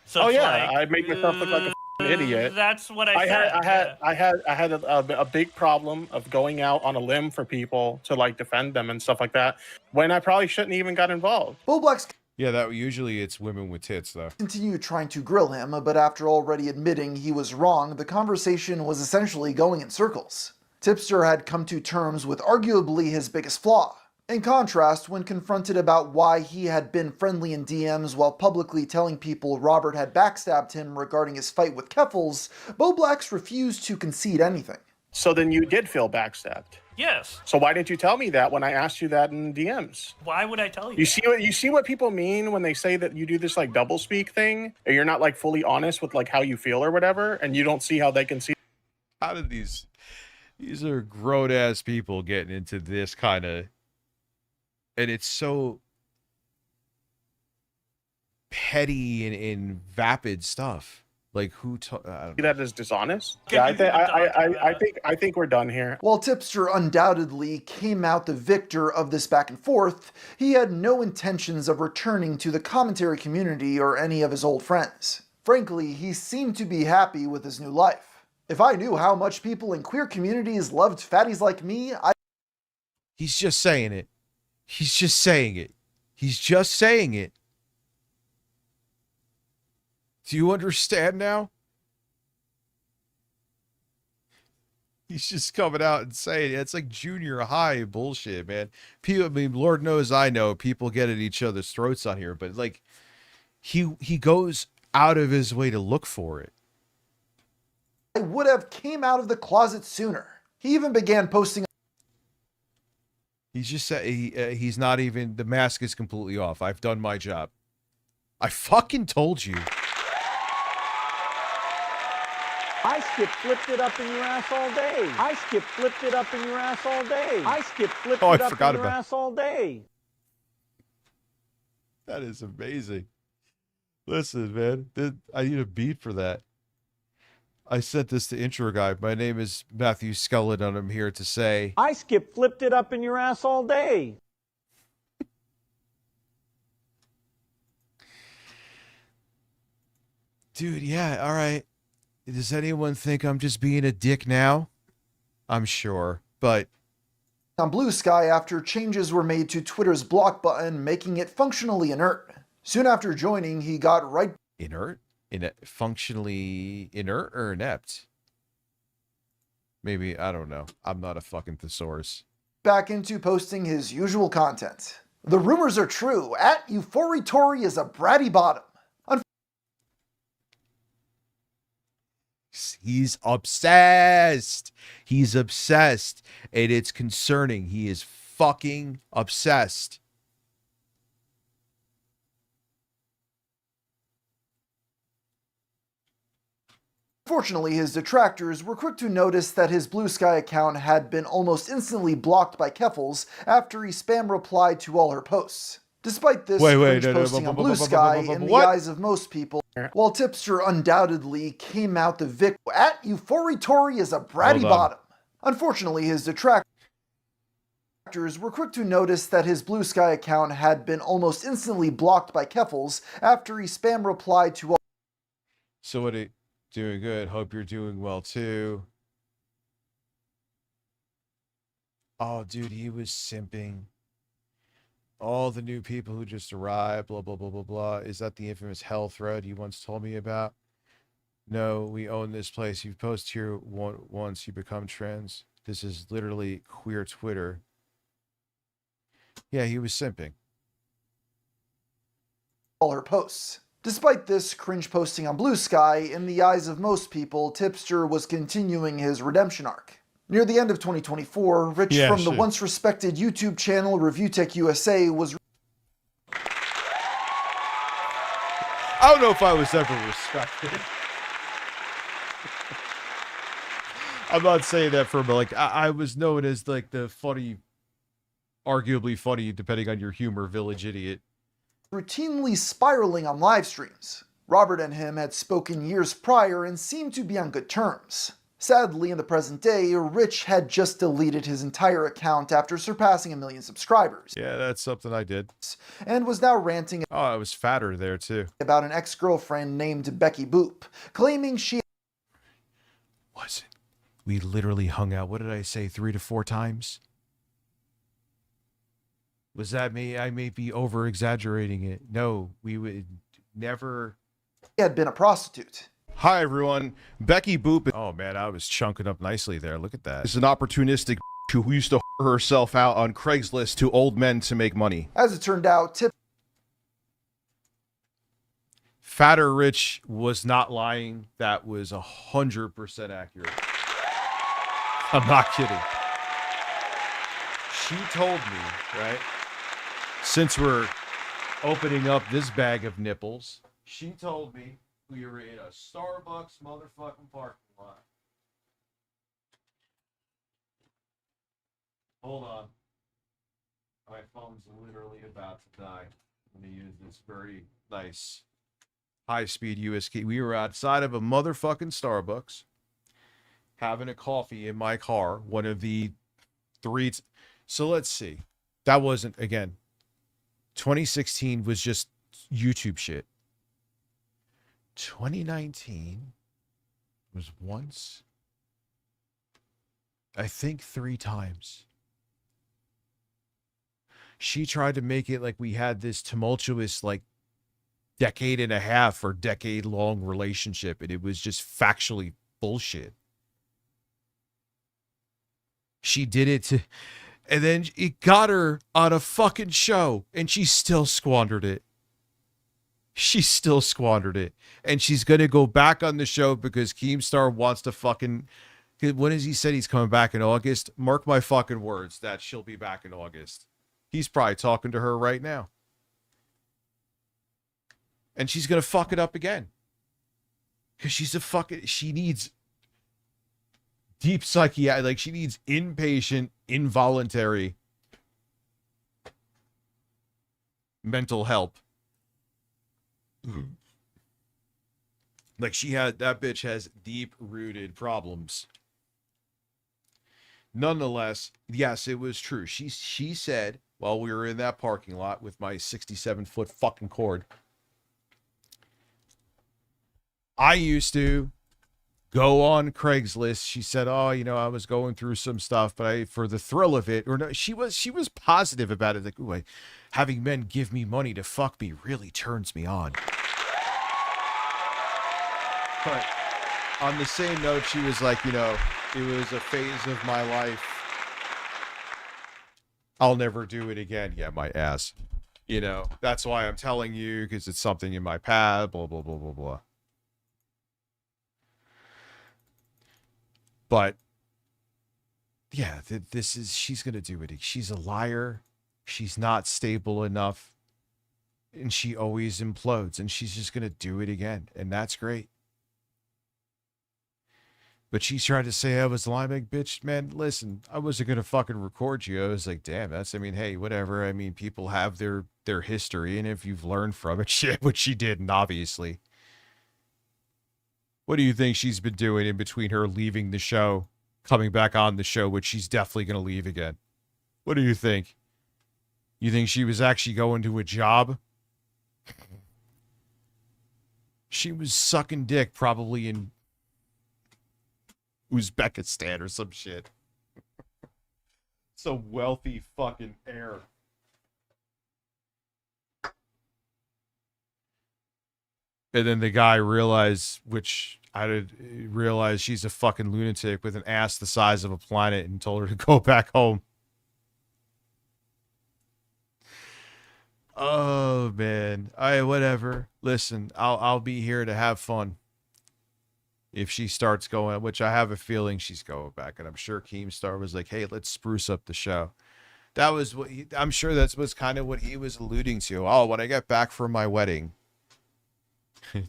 So Oh it's yeah, like, I made myself look like a idiot. That's what I said. I had a big problem of going out on a limb for people to like defend them and stuff like that when I probably shouldn't even got involved. Bo Blacks Yeah, that usually it's women with tits though. continued trying to grill him, but after already admitting he was wrong, the conversation was essentially going in circles. Tipster had come to terms with arguably his biggest flaw. In contrast, when confronted about why he had been friendly in DMs while publicly telling people Robert had backstabbed him regarding his fight with Keffels, Bo Blacks refused to concede anything. So then you did feel backstabbed. Yes. So why didn't you tell me that when I asked you that in DMs? Why would I tell you? You see what people mean when they say that you do this like double speak thing, or you're not like fully honest with like how you feel or whatever, and you don't see how they can see. How did these are grown ass people getting into this kind of, and it's so petty and vapid stuff. Like who? That is dishonest. Yeah, I think we're done here. While Tipster undoubtedly came out the victor of this back and forth, he had no intentions of returning to the commentary community or any of his old friends. Frankly, he seemed to be happy with his new life. If I knew how much people in queer communities loved fatties like me, He's just saying it. He's just saying it. He's just saying it. Do you understand now? He's just coming out and saying it. It's like junior high bullshit, man. People, I mean, Lord knows I know people get at each other's throats on here, but like he goes out of his way to look for it. I would have came out of the closet sooner. He even began posting. He's just he's not even, the mask is completely off. I've done my job. I fucking told you. I skip flipped it up in your ass all day. I skip flipped it up in your ass all day. I skip flipped it up in your ass all day. That is amazing. Listen, man, I need a beat for that. I sent this to intro guy. My name is Matthew Scullin, and I'm here to say I skip flipped it up in your ass all day. Dude, yeah, all right. Does anyone think I'm just being a dick now? I'm sure, but on Blue Sky after changes were made to Twitter's block button, making it functionally inert. Soon after joining, he got right inert? Functionally inert or inept? Maybe, I don't know. I'm not a fucking thesaurus. back into posting his usual content. The rumors are true. At Euphoritori is a bratty bottom. He's obsessed. He's obsessed. And it's concerning. He is fucking obsessed. Fortunately, his detractors were quick to notice that his Blue Sky account had been almost instantly blocked by Keffels after he spam replied to all her posts. Despite this posting on Blue Sky, in the eyes of most people, while Tipster undoubtedly came out the victim, at Euphoritori is a bratty bottom. Unfortunately, his detractors were quick to notice that his Blue Sky account had been almost instantly blocked by Keffels after he spam replied to all. So what it doing good. Hope you're doing well too. Oh, dude, he was simping. All the new people who just arrived, blah, blah, blah, blah, blah. Is that the infamous hell thread you once told me about? No, we own this place. You post here once, you become trans. This is literally queer Twitter. Yeah, he was simping. All her posts. Despite this cringe posting on Blue Sky, in the eyes of most people, Tipster was continuing his redemption arc. Near the end of 2024, Rich from the once respected YouTube channel Review Tech USA was... I don't know if I was ever respected. I'm not saying that for, but like, I was known as like the funny, arguably funny, depending on your humor, village idiot. Routinely spiraling on live streams. Robert and him had spoken years prior and seemed to be on good terms. Sadly, in the present day, Rich had just deleted his entire account after surpassing 1 million subscribers. Yeah, that's something I did. And was now ranting I was fatter there too. About an ex-girlfriend named Becky Boop, claiming she wasn't. We literally hung out, what did I say, 3 to 4 times? Was that me? I may be over-exaggerating it. No, we would never... had been a prostitute. Hi, everyone. Becky Boop. Oh, man, I was chunking up nicely there. Look at that. Is an opportunistic who used to herself out on Craigslist to old men to make money. As it turned out, Fatter Rich was not lying. That was 100% accurate. I'm not kidding. She told me, right? Since we're opening up this bag of nipples, she told me we were in a Starbucks motherfucking parking lot. Hold on. My phone's literally about to die. I'm going to use this very nice high-speed US key. We were outside of a motherfucking Starbucks having a coffee in my car. One of the 3... So let's see. That wasn't, again, 2016 was just YouTube shit. 2019 was once, I think 3 times. She tried to make it like we had this tumultuous, like, decade and a half or decade-long relationship, and it was just factually bullshit. She did it to... And then it got her on a fucking show, and she still squandered it. She still squandered it. And she's going to go back on the show because Keemstar wants to fucking... When has he said he's coming back in August? Mark my fucking words that she'll be back in August. He's probably talking to her right now. And she's going to fuck it up again. Because she's a fucking... She needs deep psychiatric, like she needs inpatient, involuntary mental help. Like that bitch has deep rooted problems. Nonetheless, yes, it was true. She said while we were in that parking lot with my 67-foot fucking cord, I used to go on Craigslist. She said, "Oh, I was going through some stuff, but for the thrill of it," or no, she was positive about it. Like, "Ooh, having men give me money to fuck me really turns me on." But on the same note, she was like, it was a phase of my life. I'll never do it again. Yeah, my ass. That's why I'm telling you, because it's something in my past, blah, blah, blah, blah, blah. But, yeah, she's going to do it. She's a liar. She's not stable enough. And she always implodes. And she's just going to do it again. And that's great. But she's trying to say I was lying. Like, bitch, man, listen, I wasn't going to fucking record you. I was like, damn, hey, whatever. I mean, people have their history. And if you've learned from it, shit, which she didn't, obviously. What do you think she's been doing in between her leaving the show, coming back on the show, which she's definitely going to leave again? What do you think? You think she was actually going to a job? She was sucking dick probably in Uzbekistan or some shit. Some wealthy fucking heir. And then the guy realized, which I did realize, she's a fucking lunatic with an ass the size of a planet, and told her to go back home. Oh man. Whatever. Listen, I'll be here to have fun. If she starts going, which I have a feeling she's going back, and I'm sure Keemstar was like, "Hey, let's spruce up the show." That was what I'm sure that was kind of what he was alluding to. Oh, when I get back from my wedding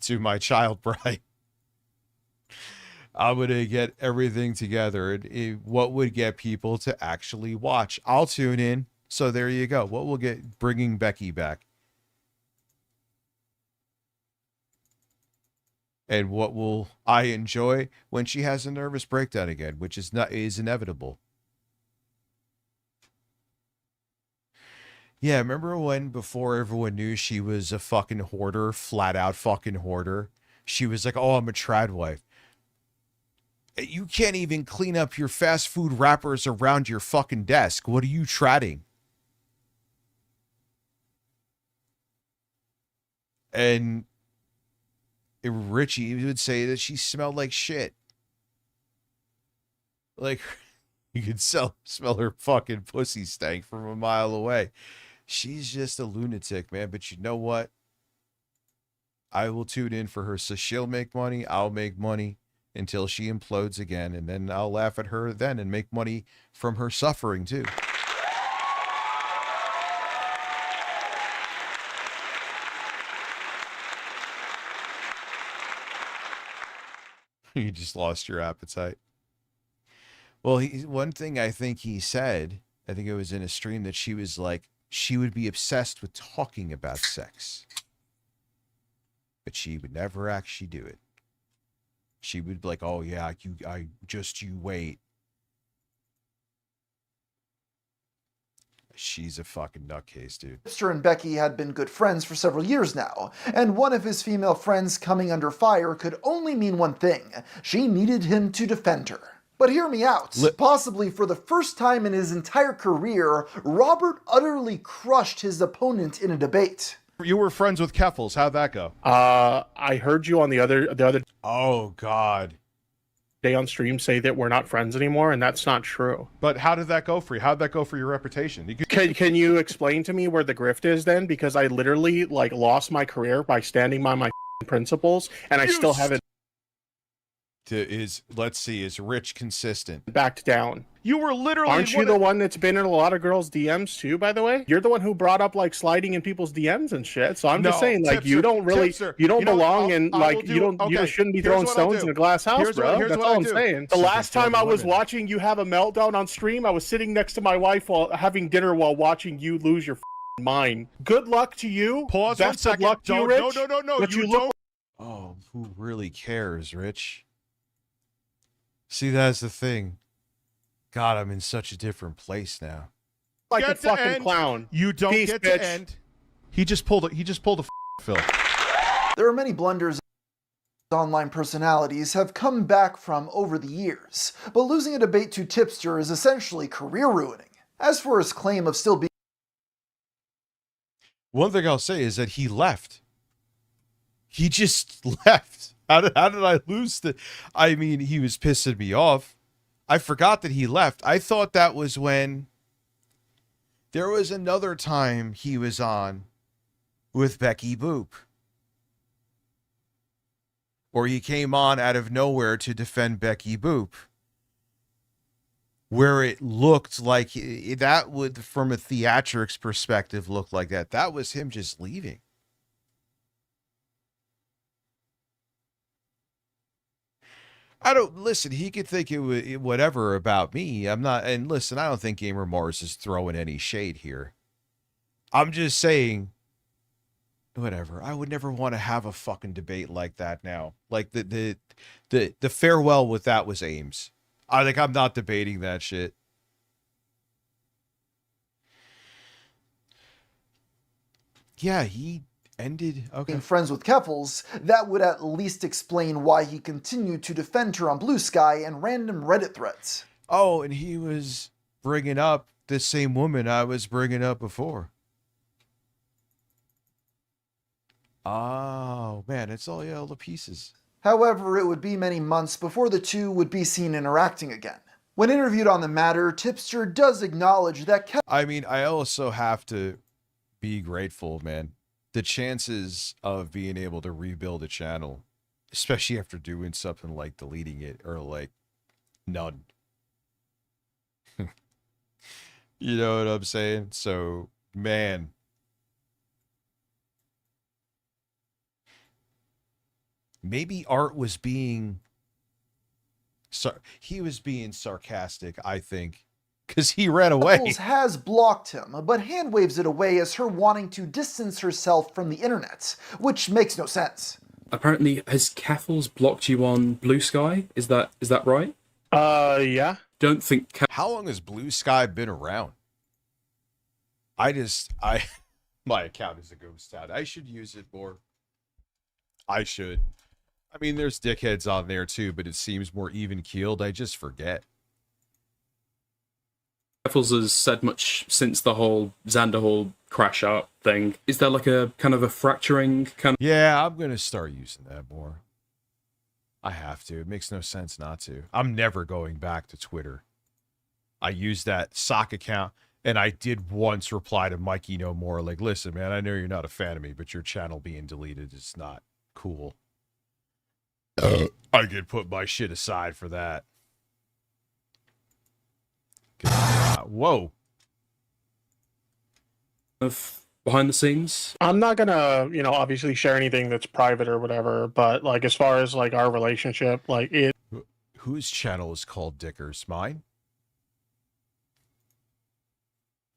to my child bride, I'm gonna get everything together, and what would get people to actually watch. I'll tune in. So there you go. What will get bringing Becky back? And what will I enjoy when she has a nervous breakdown again, which is inevitable. Yeah, remember when before everyone knew she was a fucking hoarder, flat out fucking hoarder? She was like, "Oh, I'm a trad wife." You can't even clean up your fast food wrappers around your fucking desk. What are you tradding? And Richie would say that she smelled like shit. Like, you could smell her fucking pussy stank from a mile away. She's just a lunatic, man. But you know what? I will tune in for her. So she'll make money. I'll make money until she implodes again. And then I'll laugh at her then and make money from her suffering too. You just lost your appetite. Well, one thing I think he said, I think it was in a stream, that she was like, she would be obsessed with talking about sex, but she would never actually do it. She would be like, "Oh yeah, you wait." She's a fucking nutcase, dude. Tipster and Becky had been good friends for several years now, and one of his female friends coming under fire could only mean one thing: she needed him to defend her. But hear me out. Possibly for the first time in his entire career, Robert utterly crushed his opponent in a debate. You were friends with Keffels. How'd that go? I heard you on the other. Oh God. Day on stream say that we're not friends anymore, and that's not true. But how did that go for you? How'd that go for your reputation? Can you explain to me where the grift is then? Because I literally lost my career by standing by my principles, and I still haven't. Let's see, is Rich consistent? Backed down. You were literally. Aren't you the one that's been in a lot of girls' DMs too? By the way, you're the one who brought up like sliding in people's DMs and shit. So I'm just saying, like, you don't really, you don't belong in, like, you shouldn't be throwing stones in a glass house, bro. That's all I'm saying. The last time I was watching you have a meltdown on stream, I was sitting next to my wife while having dinner while watching you lose your mind. Good luck to you. Pause. Best 1 of luck to you, Rich. No. But You don't. Oh, who really cares, Rich? See, that's the thing. God, I'm in such a different place now. Like a fucking clown. You don't get to end. He just pulled a Phil. There are many blunders online personalities have come back from over the years, but losing a debate to Tipster is essentially career-ruining. As for his claim of still being... One thing I'll say is that he left. He just left. How did I lose the... I mean, he was pissing me off. I forgot that he left. I thought that was when there was another time he was on with Becky Boop. Or he came on out of nowhere to defend Becky Boop. Where it looked like that would, from a theatrics perspective, look like that. That was him just leaving. I don't listen. He could think it whatever about me. I'm not. And listen, I don't think Gamer Mars is throwing any shade here. I'm just saying, whatever. I would never want to have a fucking debate like that now. Like the farewell with that was Ames. I'm not debating that shit. Yeah, he ended being friends with Keffels, that would at least explain why he continued to defend her on Blue Sky and random Reddit threads. Oh, and he was bringing up the same woman I was bringing up before. Oh, man, it's all the pieces. However, it would be many months before the two would be seen interacting again. When interviewed on the matter, Tipster does acknowledge that I mean, I also have to be grateful, man. The chances of being able to rebuild a channel, especially after doing something like deleting it, are like none. You know what I'm saying? So, man. Maybe Art was being... he was being sarcastic, I think. Because he ran away. Keffels has blocked him, but hand waves it away as her wanting to distance herself from the internet, which makes no sense. Apparently, has Keffels blocked you on Blue Sky? Is that right? Yeah. Don't think... How long has Blue Sky been around? My account is a ghost town. I should use it more. I should. I mean, there's dickheads on there too, but it seems more even-keeled. I just forget. Keffels has said much since the whole Xanderhall crash out thing. Is there like a kind of a fracturing kind of... Yeah, I'm going to start using that more. I have to. It makes no sense not to. I'm never going back to Twitter. I used that sock account, and I did once reply to Mikey No More, like, listen, man, I know you're not a fan of me, but your channel being deleted is not cool. I could put my shit aside for that. Whoa. Of behind the scenes? I'm not gonna, obviously share anything that's private or whatever, but like as far as like our relationship, like it... Whose channel is called Dickers? Mine?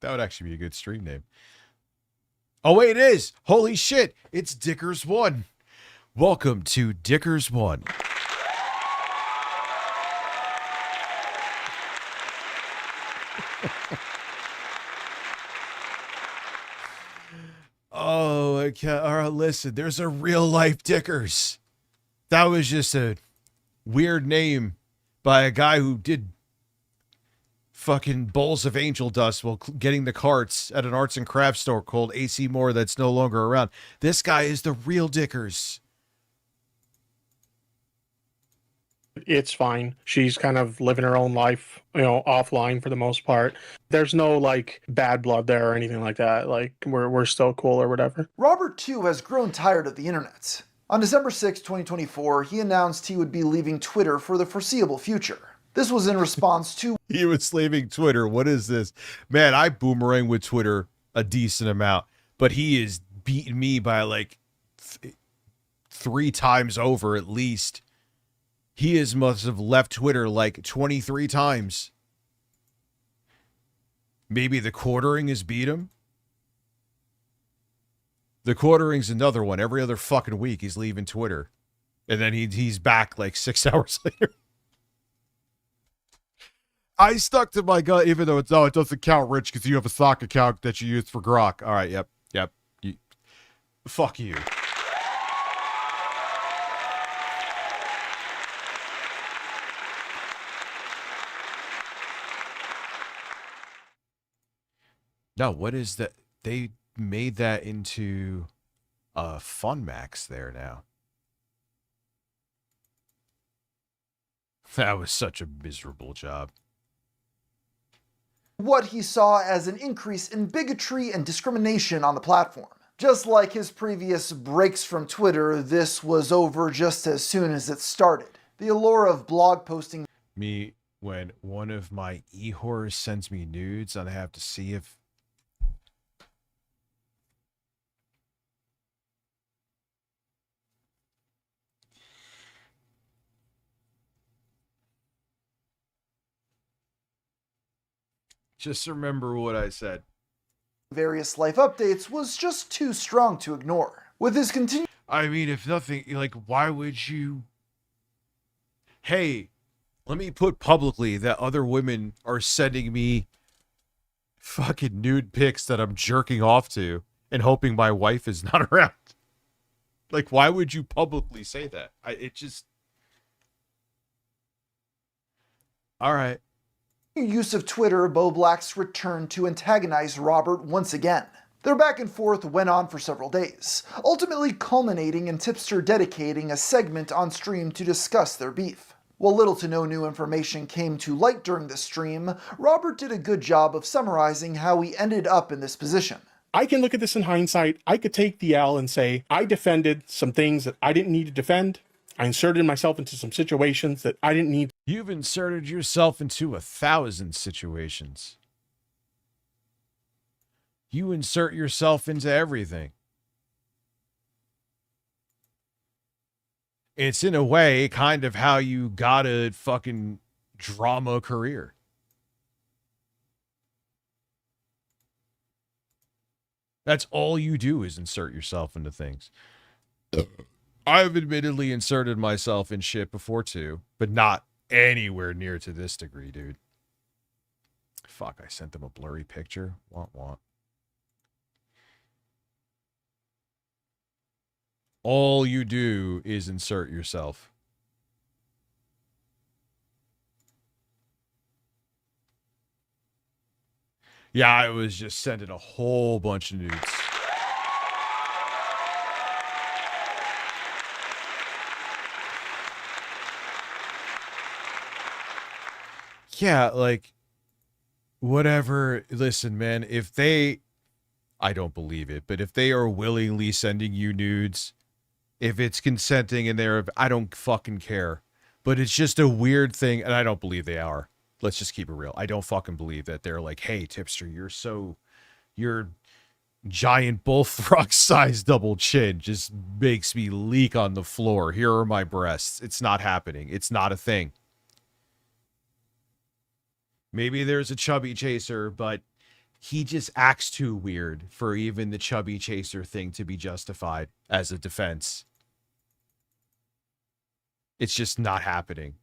That would actually be a good stream name. Oh, wait, it is! Holy shit! It's Dickers1. Welcome to Dickers1. Oh, okay. All right, listen, there's a real life Dickers. That was just a weird name by a guy who did fucking bowls of angel dust while getting the carts at an arts and crafts store called AC Moore that's no longer around. This guy is the real Dickers. It's fine. She's kind of living her own life, offline for the most part. There's no like bad blood there or anything like that. Like we're still cool or whatever. Robert too has grown tired of the internet. On December 6, 2024, he announced he would be leaving Twitter for the foreseeable future. This was in response to He was leaving Twitter. What is this? Man, I boomerang with Twitter a decent amount, but he is beating me by like 3 times over at least. He must have left Twitter like 23 times. Maybe the quartering has beat him? The quartering's another one. Every other fucking week he's leaving Twitter. And then he's back like 6 hours later. I stuck to my gut, even though it doesn't count, Rich, because you have a sock account that you use for Grok. All right, yep. Fuck you. No, what is that? They made that into a Fun Max there now. That was such a miserable job. What he saw as an increase in bigotry and discrimination on the platform. Just like his previous breaks from Twitter, this was over just as soon as it started. The allure of blog posting. Me, when one of my e-horrors sends me nudes, and I have to see if... Just remember what I said. Various life updates was just too strong to ignore. With his continued... I mean, if nothing, like, why would you... Hey, let me put publicly that other women are sending me fucking nude pics that I'm jerking off to and hoping my wife is not around. Like, why would you publicly say that? It just... All right. use of Twitter, Bo Black's return to antagonize Robert once again. Their back and forth went on for several days, ultimately culminating in Tipster dedicating a segment on stream to discuss their beef. While little to no new information came to light during the stream, Robert did a good job of summarizing how he ended up in this position. I can look at this in hindsight. I could take the L and say, I defended some things that I didn't need to defend. I inserted myself into some situations that I didn't need. You've inserted yourself into 1,000 situations. You insert yourself into everything. It's in a way kind of how you got a fucking drama career. That's all you do is insert yourself into things. I've admittedly inserted myself in shit before too, but not anywhere near to this degree, dude. Fuck, I sent them a blurry picture. Want. All you do is insert yourself. Yeah, I was just sending a whole bunch of nudes. Yeah, like, whatever. Listen, man, if they, I don't believe it, but if they are willingly sending you nudes, if it's consenting and I don't fucking care. But it's just a weird thing, and I don't believe they are. Let's just keep it real. I don't fucking believe that they're like, hey, Tipster, your giant bullfrog-sized double chin just makes me leak on the floor. Here are my breasts. It's not happening. It's not a thing. Maybe there's a chubby chaser, but he just acts too weird for even the chubby chaser thing to be justified as a defense. It's just not happening.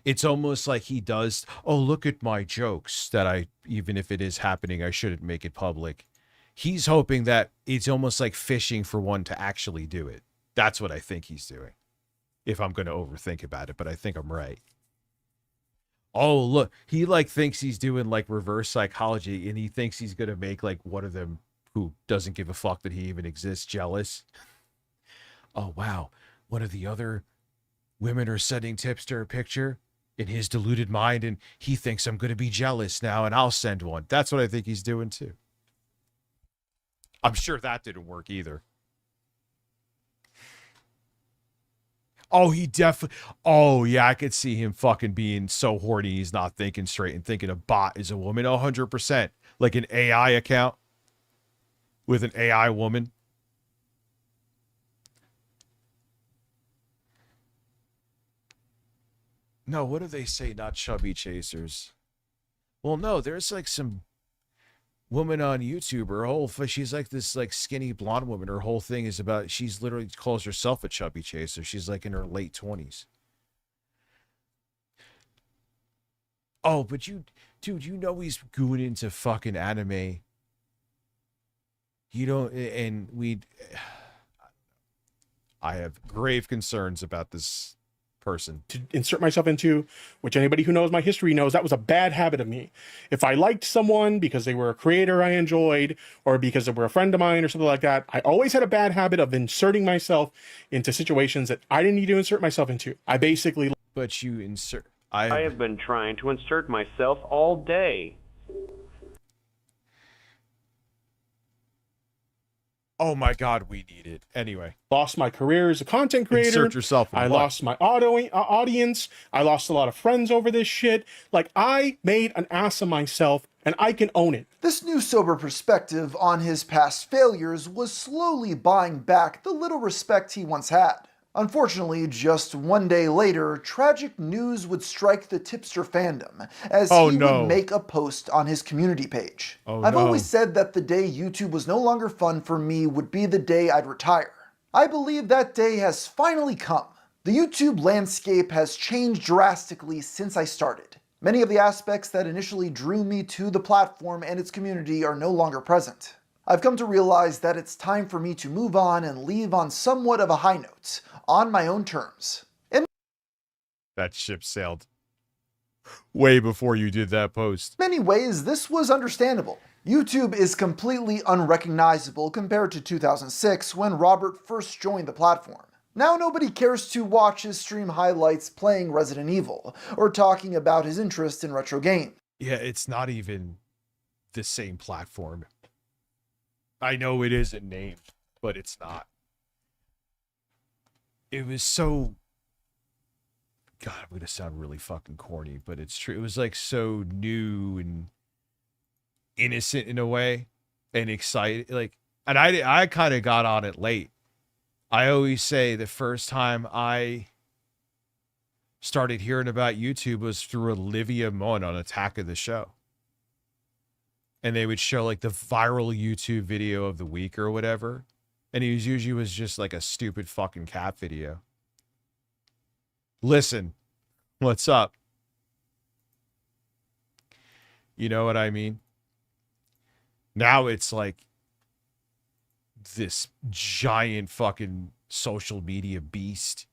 It's almost like he does, oh, look at my jokes that even if it is happening, I shouldn't make it public. He's hoping that it's almost like fishing for one to actually do it. That's what I think he's doing. If I'm going to overthink about it, but I think I'm right. Oh, look, he like thinks he's doing like reverse psychology and he thinks he's going to make like one of them who doesn't give a fuck that he even exists jealous. Oh, wow. One of the other women are sending Tipster a picture in his deluded mind and he thinks I'm going to be jealous now and I'll send one. That's what I think he's doing too. I'm sure that didn't work either. Oh, he definitely. Oh, yeah, I could see him fucking being so horny he's not thinking straight and thinking a bot is a woman. 100%. Like an AI account with an AI woman. No, what do they say? Not chubby chasers. Well, no, there's like some woman on YouTube. She's like this like skinny blonde woman. Her whole thing is about, she's literally calls herself a chubby chaser. She's like in her late 20s. Oh, but dude, you know he's going into fucking anime. You don't, and I have grave concerns about this person. To insert myself into, which anybody who knows my history knows that was a bad habit of me. If I liked someone because they were a creator I enjoyed, or because they were a friend of mine or something like that, I always had a bad habit of inserting myself into situations that I didn't need to insert myself into. I basically... But you insert... I have been trying to insert myself all day. Oh my God, we need it. Anyway. Lost my career as a content creator. Insert yourself in I what? lost my audience. I lost a lot of friends over this shit. Like, I made an ass of myself, and I can own it. This new sober perspective on his past failures was slowly buying back the little respect he once had. Unfortunately, just one day later, tragic news would strike the tipster fandom as he would make a post on his community page. I've always said that the day YouTube was no longer fun for me would be the day I'd retire. I believe that day has finally come. The YouTube landscape has changed drastically since I started. Many of the aspects that initially drew me to the platform and its community are no longer present. I've come to realize that it's time for me to move on and leave on somewhat of a high note, on my own terms. That ship sailed way before you did that post. In many ways, this was understandable. YouTube is completely unrecognizable compared to 2006 when Robert first joined the platform. Now nobody cares to watch his stream highlights playing Resident Evil, or talking about his interest in retro games. Yeah, it's not even the same platform. I know it isn't named, but it's not. It was so... God, I'm going to sound really fucking corny, but it's true. It was like so new and innocent in a way and excited. Like, and I kind of got on it late. I always say the first time I started hearing about YouTube was through Olivia Munn on Attack of the Show. And they would show like the viral YouTube video of the week or whatever. And it usually was just like a stupid fucking cat video. Listen, what's up? You know what I mean? Now it's like this giant fucking social media beast.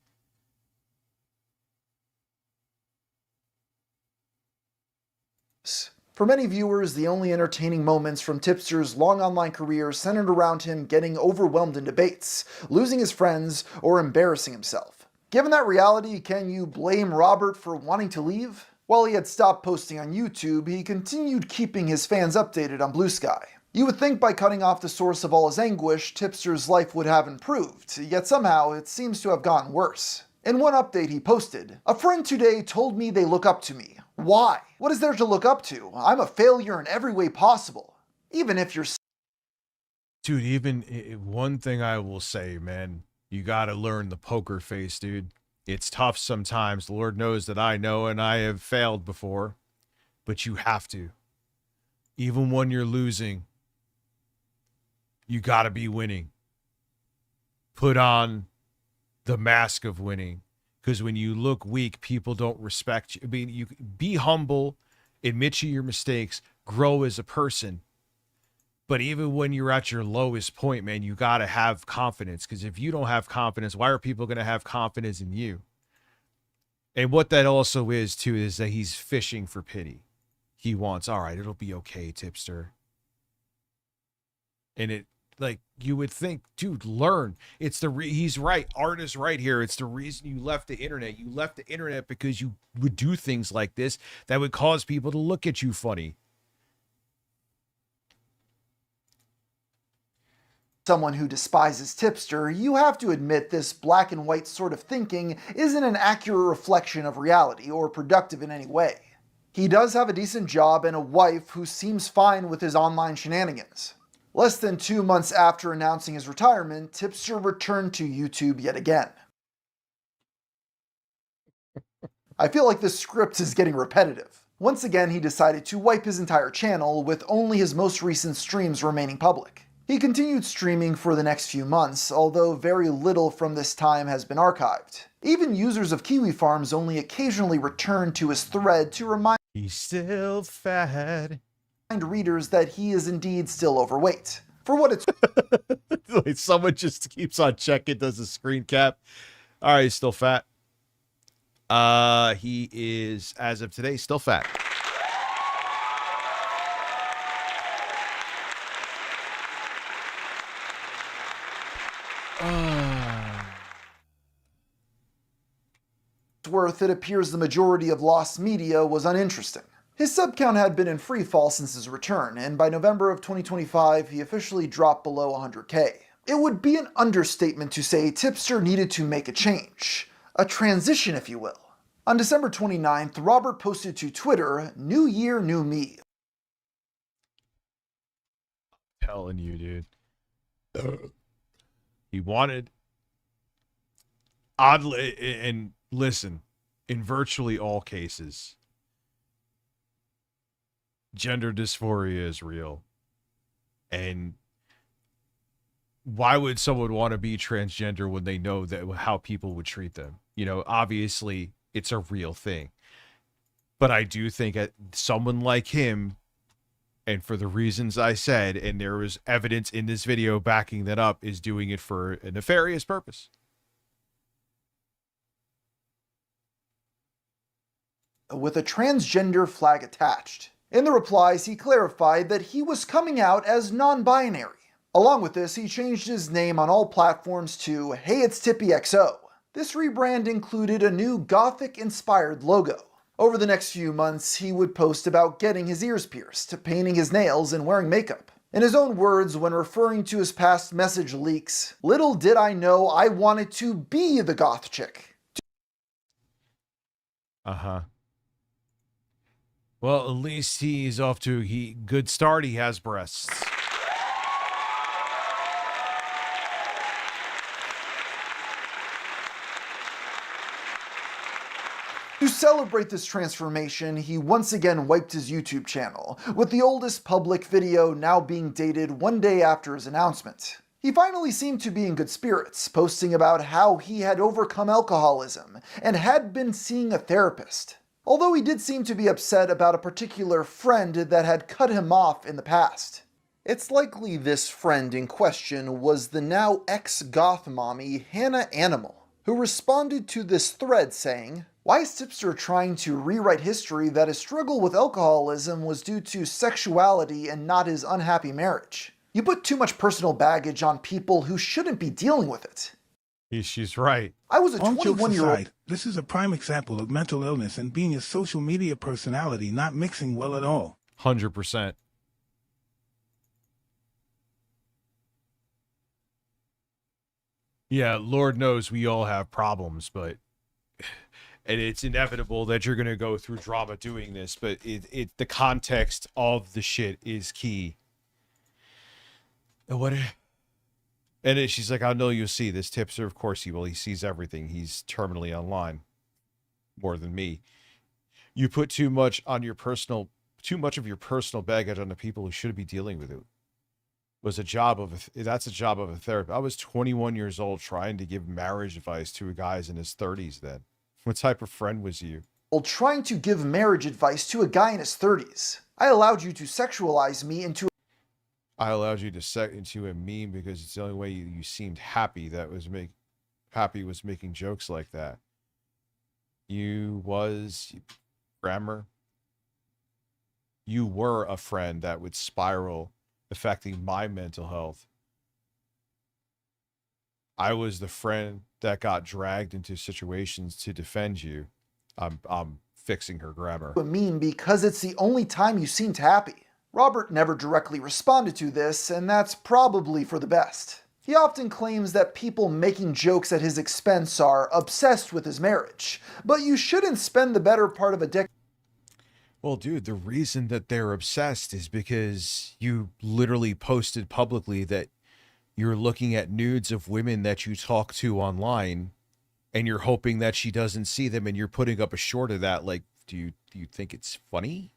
For many viewers, the only entertaining moments from Tipster's long online career centered around him getting overwhelmed in debates, losing his friends, or embarrassing himself. Given that reality, can you blame Robert for wanting to leave? While he had stopped posting on YouTube, he continued keeping his fans updated on Blue Sky. You would think by cutting off the source of all his anguish, Tipster's life would have improved, yet somehow it seems to have gotten worse. In one update he posted, "A friend today told me they look up to me. Why? What is there to look up to? I'm a failure in every way possible. Even if you're..." Dude, even one thing I will say, man, you got to learn the poker face, dude. It's tough sometimes. Lord knows that I know and I have failed before, but you have to. Even when you're losing, you got to be winning. Put on the mask of winning. Because when you look weak, people don't respect you. I mean, you be humble, admit to your mistakes, grow as a person. But even when you're at your lowest point, man, you got to have confidence. Because if you don't have confidence, why are people going to have confidence in you? And what that also is, too, is that he's fishing for pity. He wants, all right, it'll be okay, Tipster. And it, like, you would think, dude, learn. It's he's right. Art is right here. It's the reason you left the internet. You left the internet because you would do things like this that would cause people to look at you funny. someone who despises Tipster, you have to admit this black and white sort of thinking isn't an accurate reflection of reality or productive in any way. He does have a decent job and a wife who seems fine with his online shenanigans. Less than 2 months after announcing his retirement, Tipster returned to YouTube yet again. I feel like this script is getting repetitive. Once again, he decided to wipe his entire channel, with only his most recent streams remaining public. He continued streaming for the next few months, although very little from this time has been archived. Even users of Kiwi Farms only occasionally return to his thread to remind he's still fat. Readers that he is indeed still overweight. For what it's like someone just keeps on checking, does a screen cap. All right, he's still fat. He is, as of today, still fat. Worth, it appears the majority of lost media was uninteresting. His sub count had been in free fall since his return, and by November of 2025, he officially dropped below 100k. It would be an understatement to say Tipster needed to make a change. A transition, if you will. On December 29th, Robert posted to Twitter, "New year, new me." Telling you, dude. He wanted... Oddly, and listen, in virtually all cases, gender dysphoria is real. And why would someone want to be transgender when they know that how people would treat them? You know, obviously it's a real thing. But I do think that someone like him, and for the reasons I said, and there was evidence in this video backing that up, is doing it for a nefarious purpose. With a transgender flag attached. In the replies, he clarified that he was coming out as non-binary. Along with this, he changed his name on all platforms to Hey It's Tippy XO. This rebrand included a new Gothic-inspired logo. Over the next few months, he would post about getting his ears pierced, painting his nails, and wearing makeup. In his own words, when referring to his past message leaks, "Little did I know I wanted to be the goth chick." Uh-huh. Well, at least he's off to a good start. He has breasts. To celebrate this transformation, he once again wiped his YouTube channel, with the oldest public video now being dated 1 day after his announcement. He finally seemed to be in good spirits, posting about how he had overcome alcoholism and had been seeing a therapist. Although he did seem to be upset about a particular friend that had cut him off in the past. It's likely this friend in question was the now ex-goth mommy Hannah Animal, who responded to this thread saying, "Why is Tipster trying to rewrite history that his struggle with alcoholism was due to sexuality and not his unhappy marriage? You put too much personal baggage on people who shouldn't be dealing with it." She's right. I was a All jokes 21-year-old. aside, this is a prime example of mental illness and being a social media personality not mixing well at all. 100%. Yeah, Lord knows we all have problems, but and it's inevitable that you're going to go through drama doing this, but the context of the shit is key. And then she's like, "I know you'll see this Tipster. Of course he will. He sees everything. He's terminally online. More than me. You put too much of your personal baggage on the people who should be dealing with it. That's a job of a therapist." I was 21 years old trying to give marriage advice to a guy in his 30s then. What type of friend was you? Trying to give marriage advice to a guy in his 30s. I allowed you to sexualize me into I allowed you to set into a meme because it's the only way you seemed happy was making jokes like that. You were a friend that would spiral, affecting my mental health. I was the friend that got dragged into situations to defend you. I'm fixing her grammar. a meme because it's the only time you seemed happy. Robert never directly responded to this, and that's probably for the best. He often claims that people making jokes at his expense are obsessed with his marriage, but you shouldn't spend the better part of a decade. Well, dude, the reason that they're obsessed is because you literally posted publicly that you're looking at nudes of women that you talk to online, and you're hoping that she doesn't see them, and you're putting up a short of that. Like, do you think it's funny?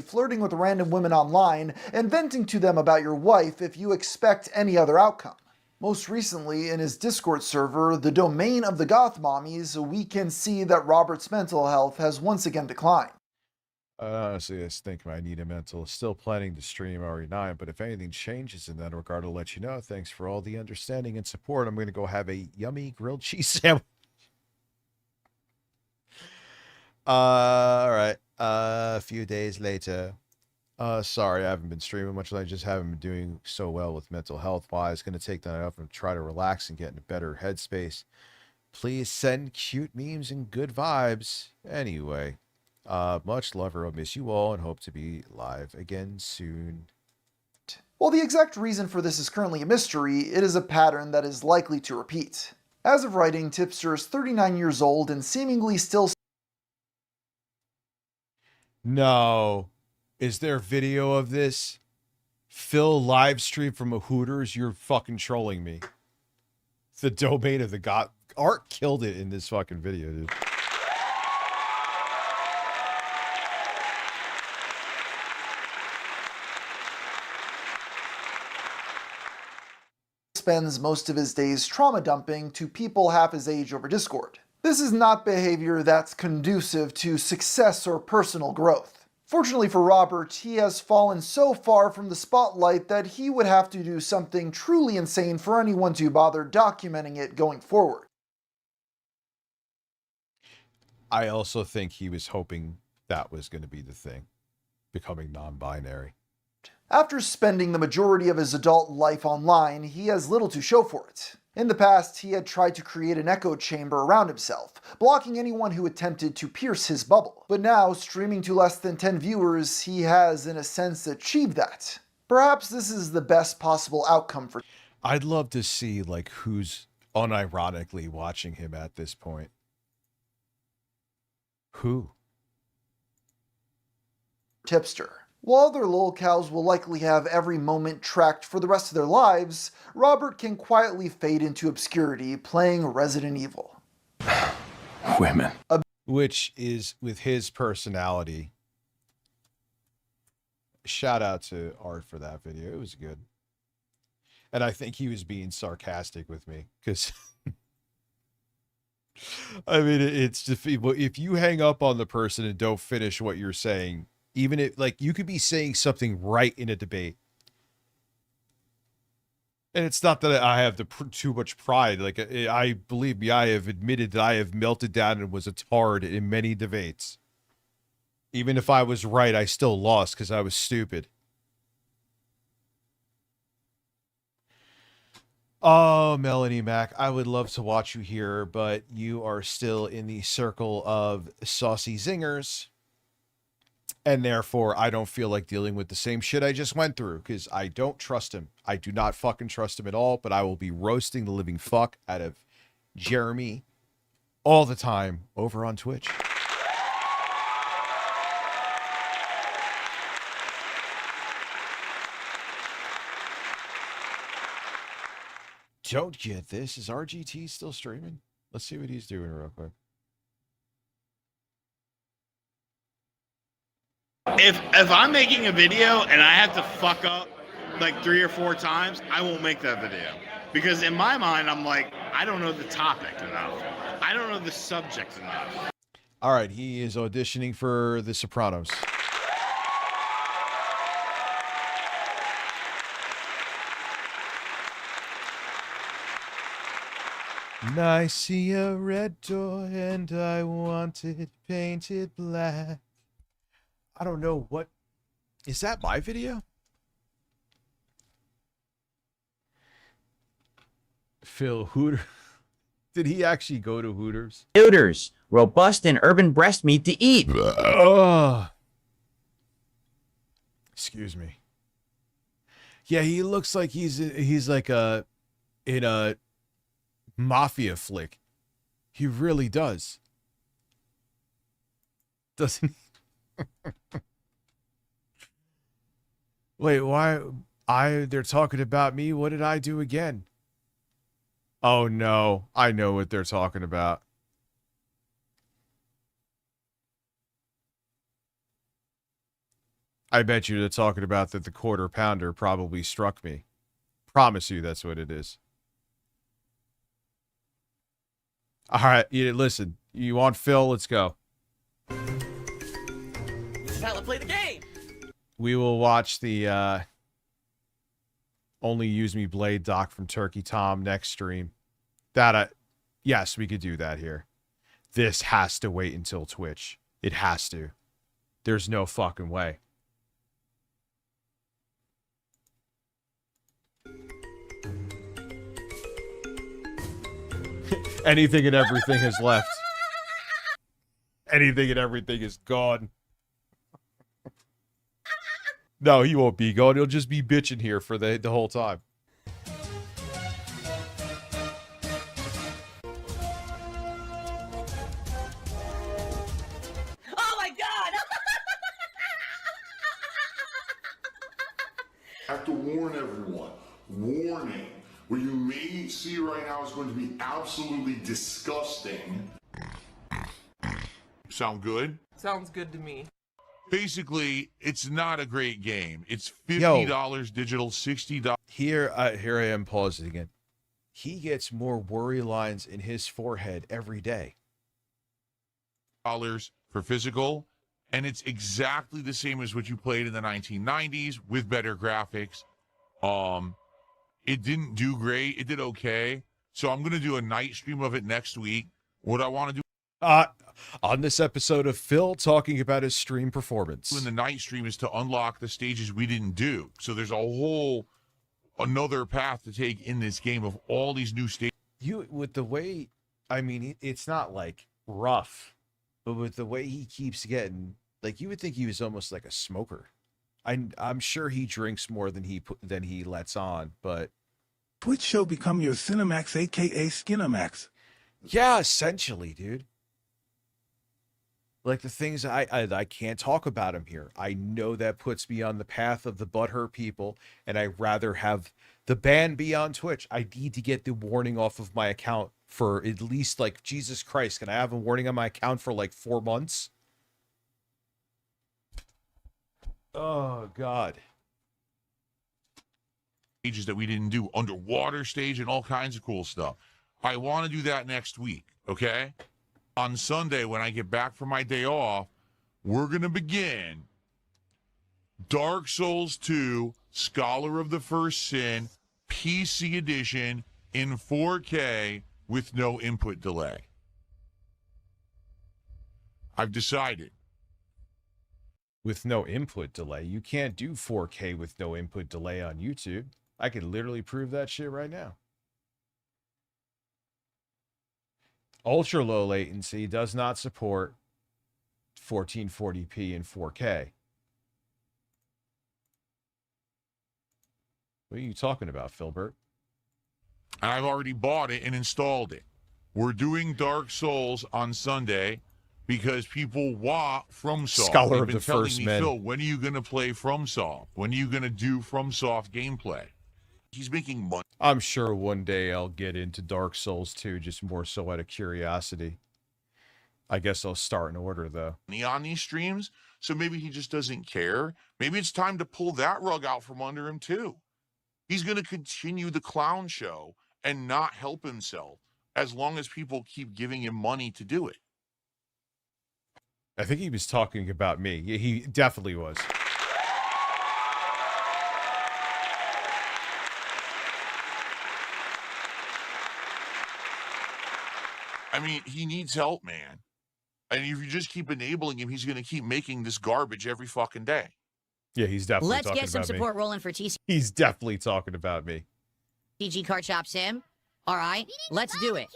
Flirting with random women online and venting to them about your wife if you expect any other outcome. Most recently, in his Discord server, the domain of the goth mommies, we can see that Robert's mental health has once again declined. Honestly, I think I need a mental. Still planning to stream RE9, but if anything changes in that regard, I'll let you know. Thanks for all the understanding and support. I'm going to go have a yummy grilled cheese sandwich. All right. A few days later. Sorry, I haven't been streaming much. I just haven't been doing so well with mental health wise. Going to take that off and try to relax and get in a better headspace. Please send cute memes and good vibes. Anyway, much love. I'll miss you all and hope to be live again soon. While the exact reason for this is currently a mystery, it is a pattern that is likely to repeat. As of writing, Tipster is 39 years old and seemingly still. No. Is there video of this? Phil live stream from a Hooters? You're fucking trolling me. The domain of the god. Art killed it in this fucking video, dude. Spends most of his days trauma dumping to people half his age over Discord. This is not behavior that's conducive to success or personal growth. Fortunately for Robert, he has fallen so far from the spotlight that he would have to do something truly insane for anyone to bother documenting it going forward. I also think he was hoping that was going to be the thing, becoming non-binary. After spending the majority of his adult life online, he has little to show for it. In the past, he had tried to create an echo chamber around himself, blocking anyone who attempted to pierce his bubble. But now, streaming to less than 10 viewers, he has, in a sense, achieved that. Perhaps this is the best possible outcome for. I'd love to see, like, who's unironically watching him at this point. Who? Tipster. While other lolcows will likely have every moment tracked for the rest of their lives, Robert can quietly fade into obscurity playing Resident Evil. Women. Which is, with his personality. Shout out to Art for that video. It was good. And I think he was being sarcastic with me, because I mean, it's just, if you hang up on the person and don't finish what you're saying, even if, like, you could be saying something right in a debate. And it's not that I have too much pride. Like, I believe me, I have admitted that I have melted down and was a tard in many debates. Even if I was right, I still lost because I was stupid. Oh, Melanie Mac, I would love to watch you here, but you are still in the circle of saucy zingers. And therefore, I don't feel like dealing with the same shit I just went through, because I don't trust him. I do not fucking trust him at all, but I will be roasting the living fuck out of Jeremy all the time over on Twitch. Don't get this. Is RGT still streaming? Let's see what he's doing real quick. If I'm making a video and I have to fuck up like 3 or 4 times, I won't make that video. Because in my mind, I'm like, I don't know the topic enough. I don't know the subject enough. All right, he is auditioning for The Sopranos. And I see a red door and I want it painted black. I don't know what... Is that my video? Phil Hooter. Did he actually go to Hooters? Hooters. Robust and urban breast meat to eat. Excuse me. Yeah, he looks like he's like in a mafia flick. He really does. Doesn't he? Wait, why? They're talking about me. What did I do again? Oh no, I know what they're talking about. I bet you they're talking about that the quarter pounder probably struck me. Promise you that's what it is. All right, listen, you want Phil? Let's go. Now let's play the game. We will watch the Only Use Me Blade doc from Turkey Tom next stream. Yes, we could do that here. This has to wait until Twitch. It has to. There's no fucking way. Anything and everything has left. Anything and everything is gone. No, he won't be gone. He'll just be bitching here for the whole time. Oh my god! I have to warn everyone. Warning. What you may see right now is going to be absolutely disgusting. Sound good? Sounds good to me. Basically, it's not a great game. It's $50 digital, $60. Here I am pausing again. He gets more worry lines in his forehead every day. For physical, and it's exactly the same as what you played in the 1990s with better graphics. It didn't do great. It did okay. So I'm going to do a night stream of it next week. What I want to do on this episode of Phil talking about his stream performance. in the night stream is to unlock the stages we didn't do. So there's another path to take in this game of all these new stages. With the way, I mean, it's not like rough, but with the way he keeps getting, like, you would think he was almost like a smoker. I'm sure he drinks more than he lets on, but Twitch show become your Cinemax, aka Skinamax. yeah, essentially, dude. Like the things I can't talk about him here. I know that puts me on the path of the butthurt people, and I'd rather have the ban be on Twitch. I need to get the warning off of my account for at least, like, Jesus Christ, can I have a warning on my account for like 4 months? Oh, God. Stages that we didn't do, underwater stage and all kinds of cool stuff. I want to do that next week, okay? On Sunday, when I get back from my day off, we're going to begin Dark Souls 2, Scholar of the First Sin, PC edition in 4K with no input delay. I've decided. With no input delay? You can't do 4K with no input delay on YouTube. I could literally prove that shit right now. Ultra low latency does not support 1440p and 4K. What are you talking about, Philbert? I've already bought it and installed it. We're doing Dark Souls on Sunday because people want FromSoft. Scholar They've of been the telling First me, Men. Phil, when are you going to play FromSoft? When are you going to do FromSoft gameplay? He's making money. I'm sure one day I'll get into Dark Souls 2, just more so out of curiosity. I guess I'll start in order, though. On these streams, so maybe he just doesn't care. Maybe it's time to pull that rug out from under him, too. He's going to continue the clown show and not help himself as long as people keep giving him money to do it. I think he was talking about me. Yeah, he definitely was. I mean, he needs help, man. And if you just keep enabling him, he's going to keep making this garbage every fucking day. Yeah, he's definitely Let's talking get some about me. support rolling for TCG He's definitely talking about me. Card Shop Sim. All right, let's do it.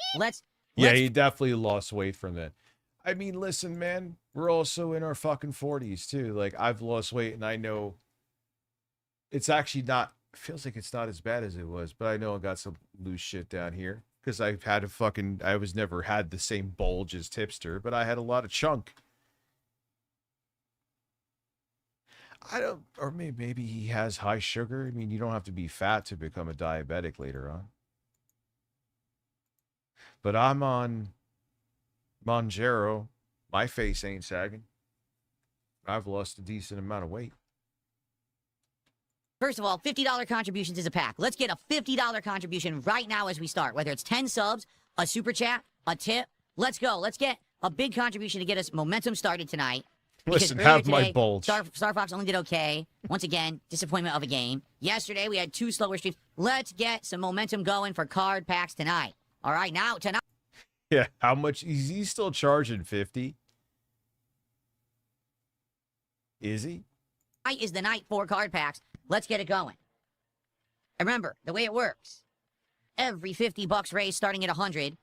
Yeah, he definitely lost weight from that. I mean, listen, man, we're also in our fucking 40s, too. Like, I've lost weight, and I know It's actually not, feels like it's not as bad as it was, but I know I got some loose shit down here because I've had I was never had the same bulge as Tipster, but I had a lot of chunk. Or maybe he has high sugar. I mean, you don't have to be fat to become a diabetic later on. But I'm on Monjaro. My face ain't sagging. I've lost a decent amount of weight. First of all, $50 contributions is a pack. Let's get a $50 contribution right now as we start. Whether it's 10 subs, a super chat, a tip. Let's go. Let's get a big contribution to get us momentum started tonight. Listen, have my bulge. Star Fox only did okay. Once again, disappointment of a game. Yesterday, we had 2 slower streams. Let's get some momentum going for card packs tonight. All right, now, tonight. Yeah, how much? Is he still charging 50? Is he? Tonight is the night for card packs. Let's get it going. And remember, the way it works, every 50 bucks raised starting at 100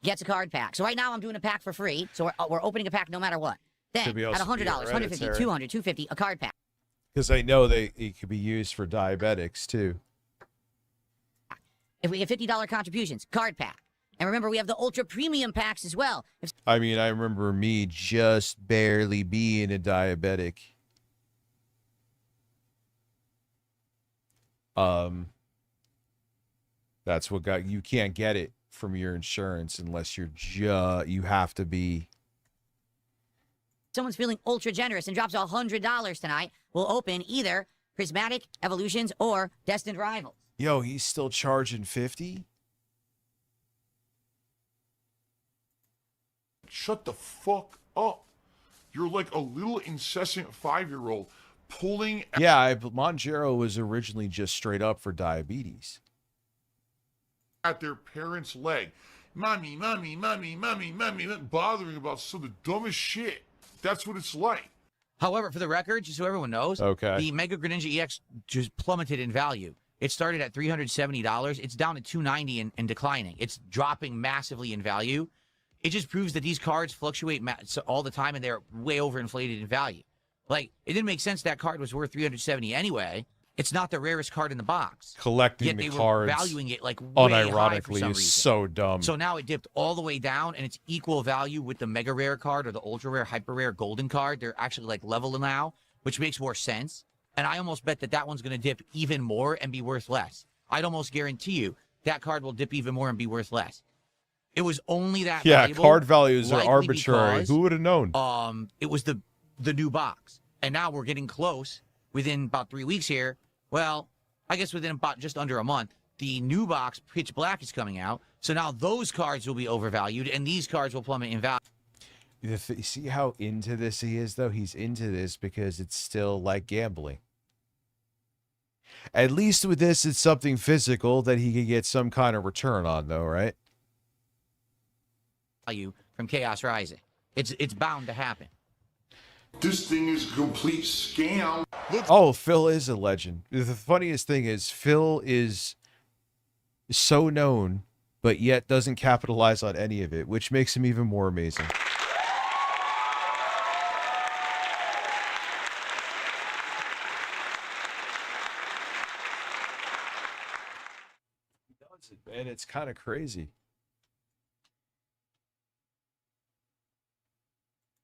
gets a card pack. So right now, I'm doing a pack for free. So we're opening a pack no matter what. Then, at $100, 150, 200, 250, a card pack. Because I know it could be used for diabetics, too. If we get $50 contributions, card pack. And remember, we have the ultra premium packs as well. I mean, I remember me just barely being a diabetic. That's what got you can't get it from your insurance unless you have to be. Someone's feeling ultra generous and drops $100 tonight. We'll open either Prismatic Evolutions or Destined Rivals. Yo, he's still charging 50? Shut the fuck up. You're like a little incessant 5-year-old pulling. Yeah, Monjaro was originally just straight up for diabetes. At their parents' leg. Mommy, bothering about some of the dumbest shit. That's what it's like. However, for the record, just so everyone knows, okay, the Mega Greninja EX just plummeted in value. It started at $370. It's down to $290 and declining. It's dropping massively in value. It just proves that these cards fluctuate all the time and they're way overinflated in value. Like, it didn't make sense that card was worth $370 anyway. It's not the rarest card in the box. Collecting Yet the they cards, were valuing it like way high for some is reason. so dumb. So now it dipped all the way down, and it's equal value with the mega rare card or the ultra rare, hyper rare, golden card. They're actually like level now, which makes more sense. And I almost bet that that one's going to dip even more and be worth less. I'd almost guarantee you that card will dip even more and be worth less. It was only that valuable, card values are likely arbitrary. because, Who would have known? It was the new box. And now we're getting close within about 3 weeks here. Well, I guess within about just under a month, the new box, Pitch Black, is coming out. So now those cards will be overvalued, and these cards will plummet in value. You see how into this he is, though? He's into this because it's still like gambling. At least with this, it's something physical that he can get some kind of return on, though, right? Value from Chaos Rising. It's bound to happen. This thing is a complete scam. Oh, Phil is a legend. The funniest thing is Phil is so known, but yet doesn't capitalize on any of it, which makes him even more amazing. And it's kind of crazy.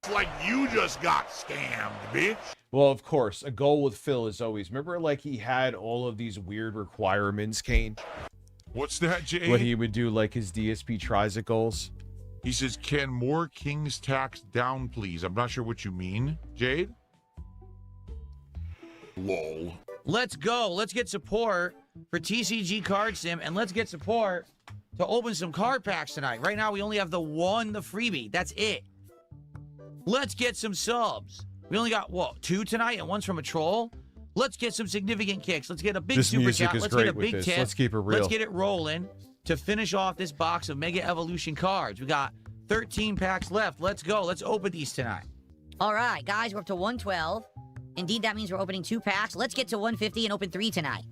It's like you just got scammed, bitch. Well, of course, a goal with Phil is always, remember, like, he had all of these weird requirements, Kane? What's that, Jade? When he would do, like, his DSP tricycles. He says, can more King's tax down, please? I'm not sure what you mean, Jade. Lol. Let's go. Let's get support for TCG Card Sim, and let's get support to open some card packs tonight. Right now, we only have the freebie. That's it. Let's get some subs. We only got, what, 2 tonight, and one's from a troll? Let's get some significant kicks. Let's get a big super chat. Let's get a big tip. Let's keep it real. Let's get it rolling to finish off this box of Mega Evolution cards. We got 13 packs left. Let's go. Let's open these tonight. All right, guys, we're up to 112. Indeed, that means we're opening 2 packs. Let's get to 150 and open 3 tonight.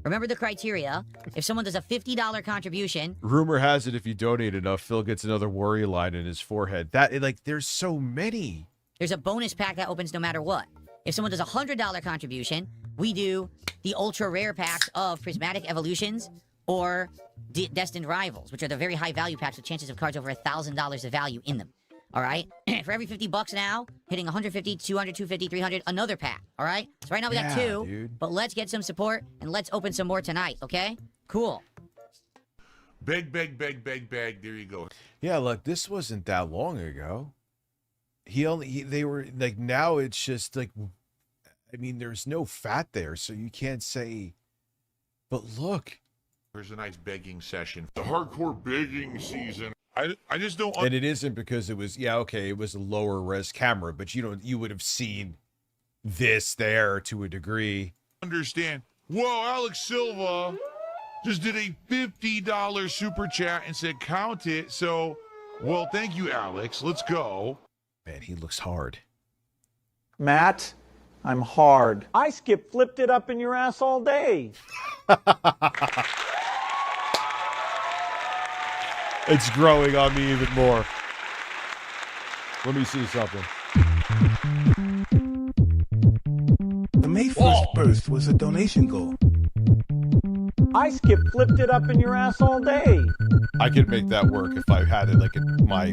Remember the criteria. If someone does a $50 contribution... Rumor has it if you donate enough, Phil gets another worry line in his forehead. There's so many. There's a bonus pack that opens no matter what. If someone does a $100 contribution, we do the ultra rare packs of Prismatic Evolutions or Destined Rivals, which are the very high value packs with chances of cards over $1,000 of value in them. All right? For every 50 bucks now, hitting 150, 200, 250, 300, another pack. All right? So right now we got two, dude. but let's get some support and let's open some more tonight, okay? Cool. Beg, beg, beg, beg, beg. There you go. Yeah, look, this wasn't that long ago. They were like, now it's just like, I mean, there's no fat there, so you can't say, but look. There's a nice begging session. The hardcore begging season. I just don't. And it isn't because it was, it was a lower res camera, but you would have seen this there to a degree. Understand. Whoa, Alex Silva just did a $50 super chat and said count it. So, well, thank you, Alex. Let's go. Man, he looks hard. Matt, I'm hard. I flipped it up in your ass all day. It's growing on me even more. Let me see something. The May 1st burst was a donation goal. I flipped it up in your ass all day. I could make that work if I had it like in my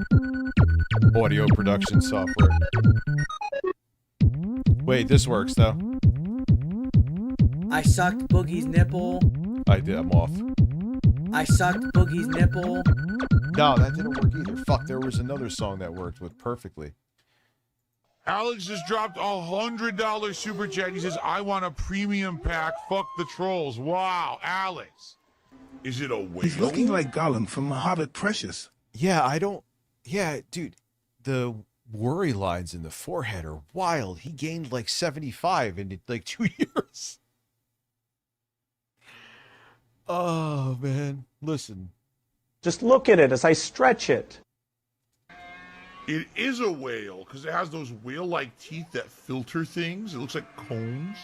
audio production software. Wait, this works though. I sucked Boogie's nipple. I did. I'm off. I sucked Boogie's nipple. No, that didn't work either. Fuck, there was another song that worked with perfectly. Alex just dropped $100 super chat. He says, I want a premium pack. Fuck the trolls. Wow, Alex. Is it a whale? He's looking like Gollum from The Hobbit Precious. Yeah, dude, the worry lines in the forehead are wild. He gained like 75 in like 2 years. Oh, man. Listen. Just look at it as I stretch it. It is a whale because it has those whale-like teeth that filter things. It looks like cones.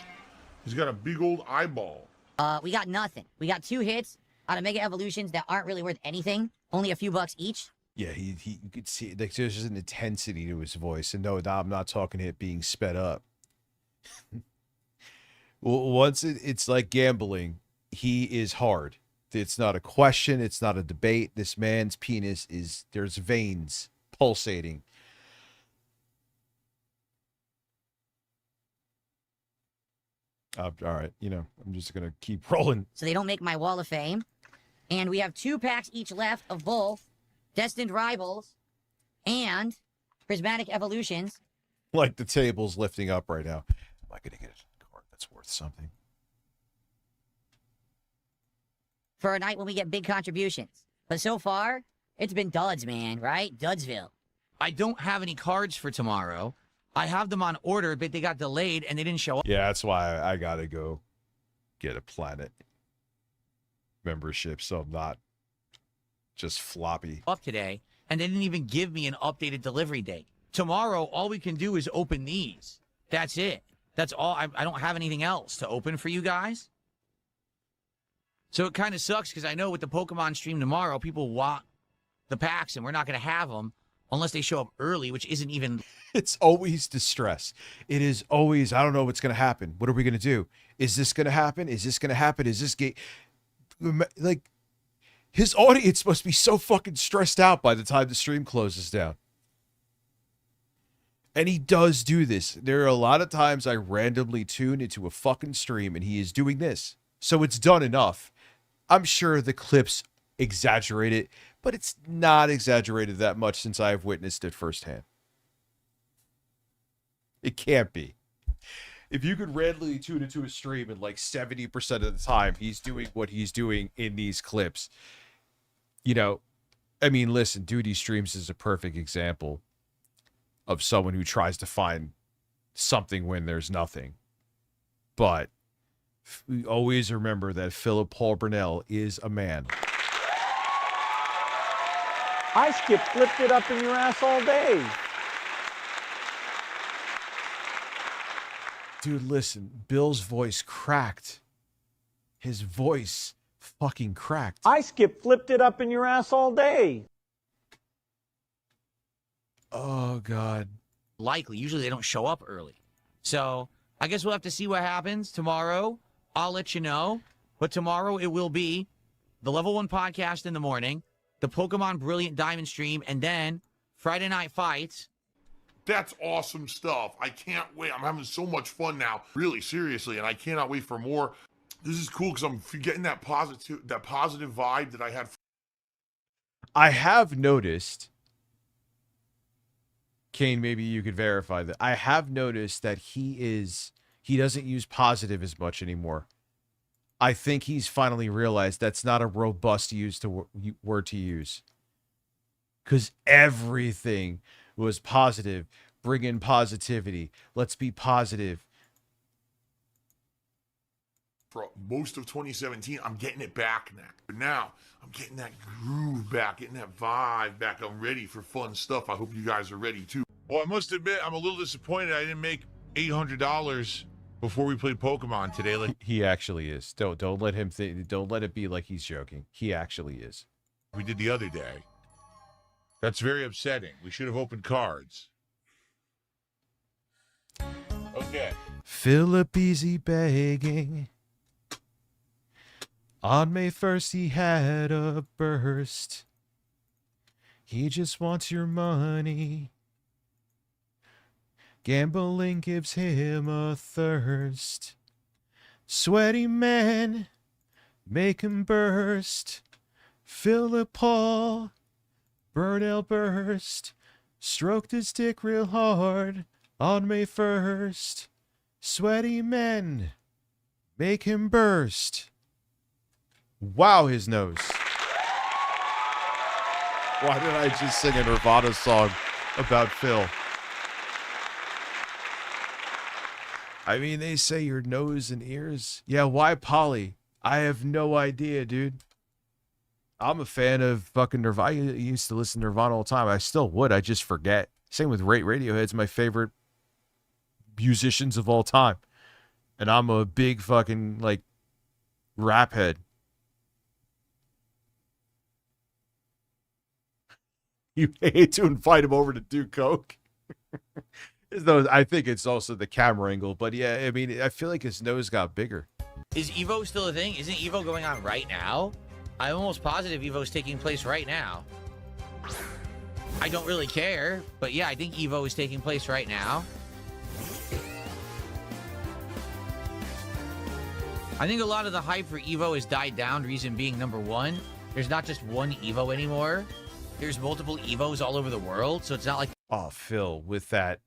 He's got a big old eyeball. We got nothing. We got 2 hits out of Mega Evolutions that aren't really worth anything. Only a few bucks each. Yeah, you could see like there's just an intensity to his voice. And no, I'm not talking it being sped up. Well, once it's like gambling, he is hard. It's not a question. It's not a debate. This man's penis there's veins pulsating. All right, I'm just gonna keep rolling. So they don't make my Wall of Fame. And we have 2 packs each left of both Destined Rivals and Prismatic Evolutions. Like the table's lifting up right now. Am I gonna get a card that's worth something? For a night when we get big contributions. But so far, it's been duds, man, right? Dudsville. I don't have any cards for tomorrow. I have them on order, but they got delayed and they didn't show up. Yeah, that's why I gotta go get a Planet membership, so I'm not just floppy. Up today, and they didn't even give me an updated delivery date. Tomorrow, all we can do is open these. That's it. That's all. I don't have anything else to open for you guys. So it kind of sucks because I know with the Pokemon stream tomorrow, people want the packs, and we're not going to have them unless they show up early, which isn't even... It's always distress. It is always, I don't know what's going to happen. What are we going to do? Is this going to happen? Is this going to happen? Is this gay? Like, his audience must be so fucking stressed out by the time the stream closes down. And he does do this. There are a lot of times I randomly tune into a fucking stream and he is doing this. So it's done enough. I'm sure the clips exaggerate it, but it's not exaggerated that much since I've witnessed it firsthand. It can't be. If you could randomly tune into a stream and like 70% of the time he's doing what he's doing in these clips, I mean, listen, Duty Streams is a perfect example of someone who tries to find something when there's nothing. But we always remember that Philip Paul Burnell is a man. I flipped it up in your ass all day. Dude, listen, Bill's voice cracked. His voice fucking cracked. I flipped it up in your ass all day. Oh, God. Likely. Usually they don't show up early. So I guess we'll have to see what happens tomorrow. I'll let you know. But tomorrow it will be the Level 1 podcast in the morning, the Pokemon Brilliant Diamond stream, and then Friday Night Fights. That's awesome stuff. I can't wait. I'm having so much fun now, really, seriously, and I cannot wait for more. This is cool because I'm getting that positive vibe that I had. I have noticed, Kane, maybe you could verify that. I have noticed that he doesn't use positive as much anymore. I think he's finally realized that's not a robust word to use. Because everything was positive. Bring in positivity. Let's be positive. For most of 2017, I'm getting it back now. But now, I'm getting that groove back, getting that vibe back. I'm ready for fun stuff. I hope you guys are ready too. Well, I must admit, I'm a little disappointed I didn't make $800 before we played Pokemon today. Like He actually is. Don't let him think. Don't let it be like he's joking. He actually is. We did the other day. That's very upsetting. We should have opened cards. Okay. Philip easy begging. On May 1st, he had a burst. He just wants your money. Gambling gives him a thirst. Sweaty men make him burst. Philip Paul, Burnell burst. Stroked his dick real hard on May 1st. Sweaty men make him burst. Wow, his nose. Why did I just sing a Nirvana song about Phil? I mean, they say your nose and ears. Yeah, why Polly? I have no idea, dude. I'm a fan of fucking Nirvana. I used to listen to Nirvana all the time. I still would. I just forget. Same with Radiohead's my favorite musicians of all time. And I'm a big fucking, like, rap head. You hate to invite him over to do coke. Though I think it's also the camera angle, but yeah, I mean, I feel like his nose got bigger. Is Evo still a thing? Isn't Evo going on right now? I'm almost positive Evo is taking place right now. I don't really care, but yeah, I think Evo is taking place right now. I think a lot of the hype for Evo has died down, reason being, number one, there's not just one Evo anymore. There's multiple Evos all over the world, so it's not like... Oh, Phil, with that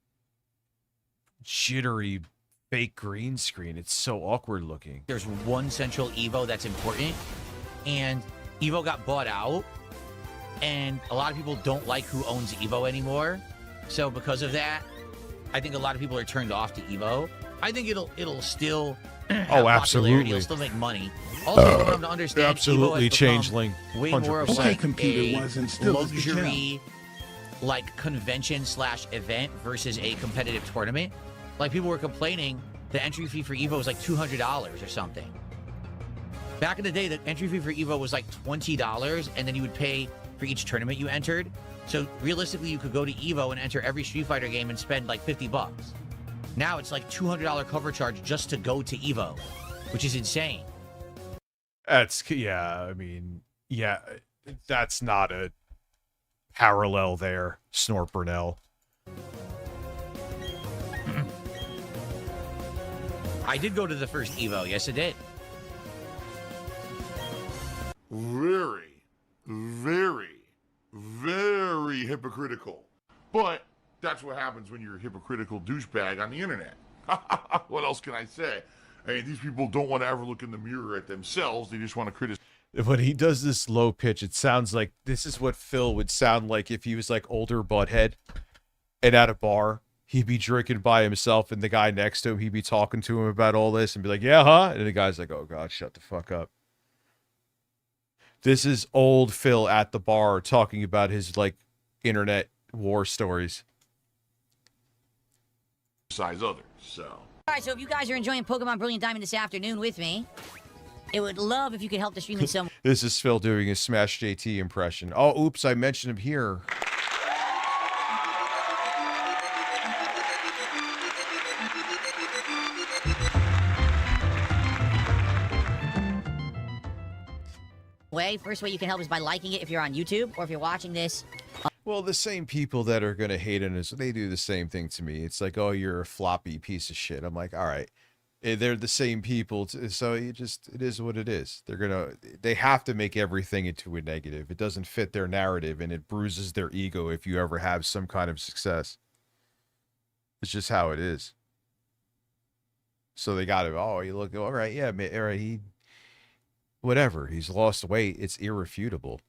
jittery fake green screen, it's so awkward looking. There's one central Evo that's important, and Evo got bought out, and a lot of people don't like who owns Evo anymore. So because of that, I think a lot of people are turned off to Evo. I think it'll still have absolutely. It'll still make money. Also, you have to understand, absolutely, Evo has changeling. way 100%. more of My like computer a was and still is the luxury, like convention / event versus a competitive tournament. Like people were complaining the entry fee for Evo was like $200 or something. Back in the day, the entry fee for Evo was like $20, and then you would pay for each tournament you entered. So realistically, you could go to Evo and enter every Street Fighter game and spend like $50. Now it's like $200 cover charge just to go to Evo, which is insane. That's, yeah, I mean, yeah, that's not a parallel there, Snort Burnell. I did go to the first Evo. Yes, I did. Very, very, very hypocritical. But that's what happens when you're a hypocritical douchebag on the internet. What else can I say? I mean, these people don't want to ever look in the mirror at themselves. They just want to criticize. When he does this low pitch, it sounds like this is what Phil would sound like if he was like older butthead and at a bar. He'd be drinking by himself, and the guy next to him, he'd be talking to him about all this and be like, yeah, huh? And the guy's like, oh, God, shut the fuck up. This is old Phil at the bar talking about his, like, internet war stories. Size others, so. All right, so if you guys are enjoying Pokemon Brilliant Diamond this afternoon with me, it would love if you could help the stream in some... This is Phil doing his Smash JT impression. Oh, oops, I mentioned him here. First way you can help is by liking it if you're on YouTube, or if you're watching this. Well, the same people that are going to hate on us, they do the same thing to me. It's like, oh, you're a floppy piece of shit. I'm like, all right. They're the same people, so it is what it is. They have to make everything into a negative. It doesn't fit their narrative, and it bruises their ego if you ever have some kind of success. It's just how it is. So they got to, oh, you look, all right, yeah, all right, whatever, he's lost weight. It's irrefutable.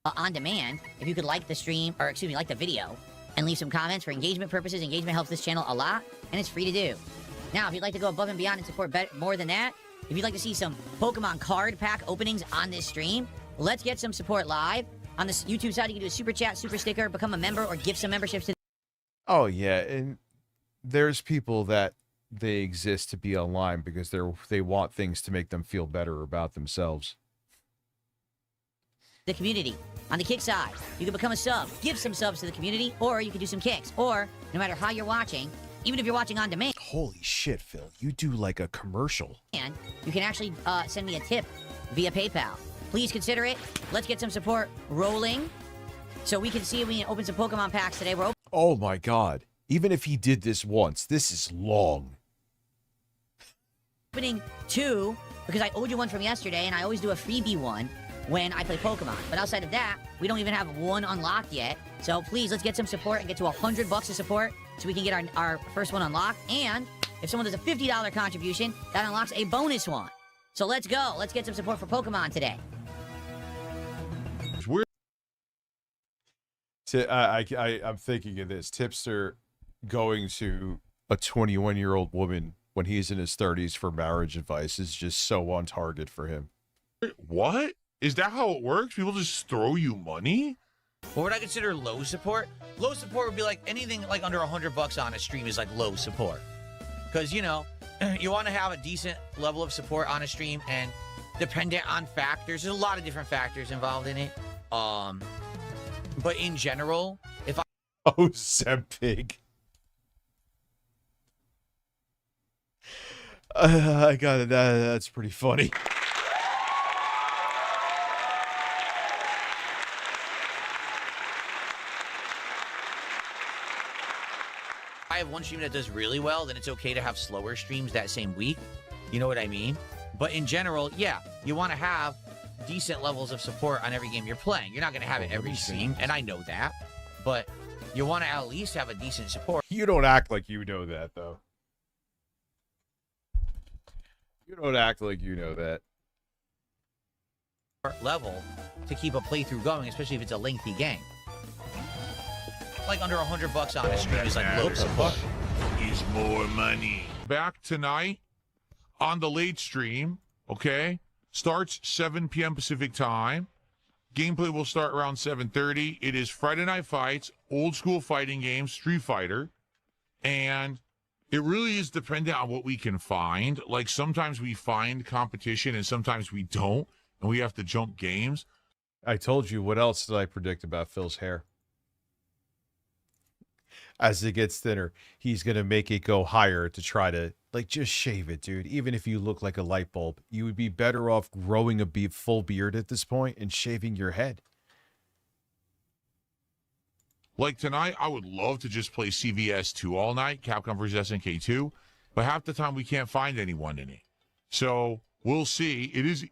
On demand, if you could like the stream, or excuse me, like the video, and leave some comments for engagement purposes. Engagement helps this channel a lot, and it's free to do. Now, if you'd like to go above and beyond and support more than that, if you'd like to see some Pokemon card pack openings on this stream, let's get some support live. On this YouTube side, you can do a super chat, super sticker, become a member, or give some memberships to. Oh, yeah, and there's people that they exist to be online because they want things to make them feel better about themselves. The community. On the kick side, you can become a sub, give some subs to the community, or you can do some kicks. Or, no matter how you're watching, even if you're watching on demand. Holy shit, Phil. You do like a commercial. And you can actually send me a tip via PayPal. Please consider it. Let's get some support rolling so we can see if we can open some Pokemon packs today. We're Oh my god. Even if he did this once, this is long. opening 2 because I owed you one from yesterday, and I always do a freebie one when I play Pokemon. But outside of that, we don't even have one unlocked yet. So please, let's get some support and get to $100 of support so we can get our first one unlocked. And if someone does a $50 contribution, that unlocks a bonus one. So let's go. Let's get some support for Pokemon today. I'm thinking of this. Tipster going to a 21-year-old woman when he's in his 30s for marriage advice is just so on target for him. What? Is that how it works? People just throw you money? What would I consider low support? Low support would be like anything like under $100 on a stream is like low support. Because, you know, you want to have a decent level of support on a stream, and dependent on factors, there's a lot of different factors involved in it. But in general, if I... Oh, Zempig. I got it. That's pretty funny. I have one stream that does really well, then it's okay to have slower streams that same week. You know what I mean? But in general, yeah, you want to have decent levels of support on every game you're playing. You're not going to have it every stream, and I know that. But you want to at least have a decent support. You don't act like you know that, though. You don't act like you know that. Level to keep a playthrough going, especially if it's a lengthy game. Like under $100 on a stream is like low support. Is more money. Back tonight on the late stream, okay? Starts 7 p.m. Pacific time. Gameplay will start around 7:30. It is Friday Night Fights, old school fighting games, Street Fighter. And it really is dependent on what we can find. Like sometimes we find competition and sometimes we don't, and we have to jump games. I told you, what else did I predict about Phil's hair? As it gets thinner, he's going to make it go higher to try to, like, just shave it, dude. Even if you look like a light bulb, you would be better off growing a full beard at this point and shaving your head. Like tonight, I would love to just play CVS 2 all night, Capcom vs. SNK 2, but half the time we can't find anyone in it. So we'll see. It is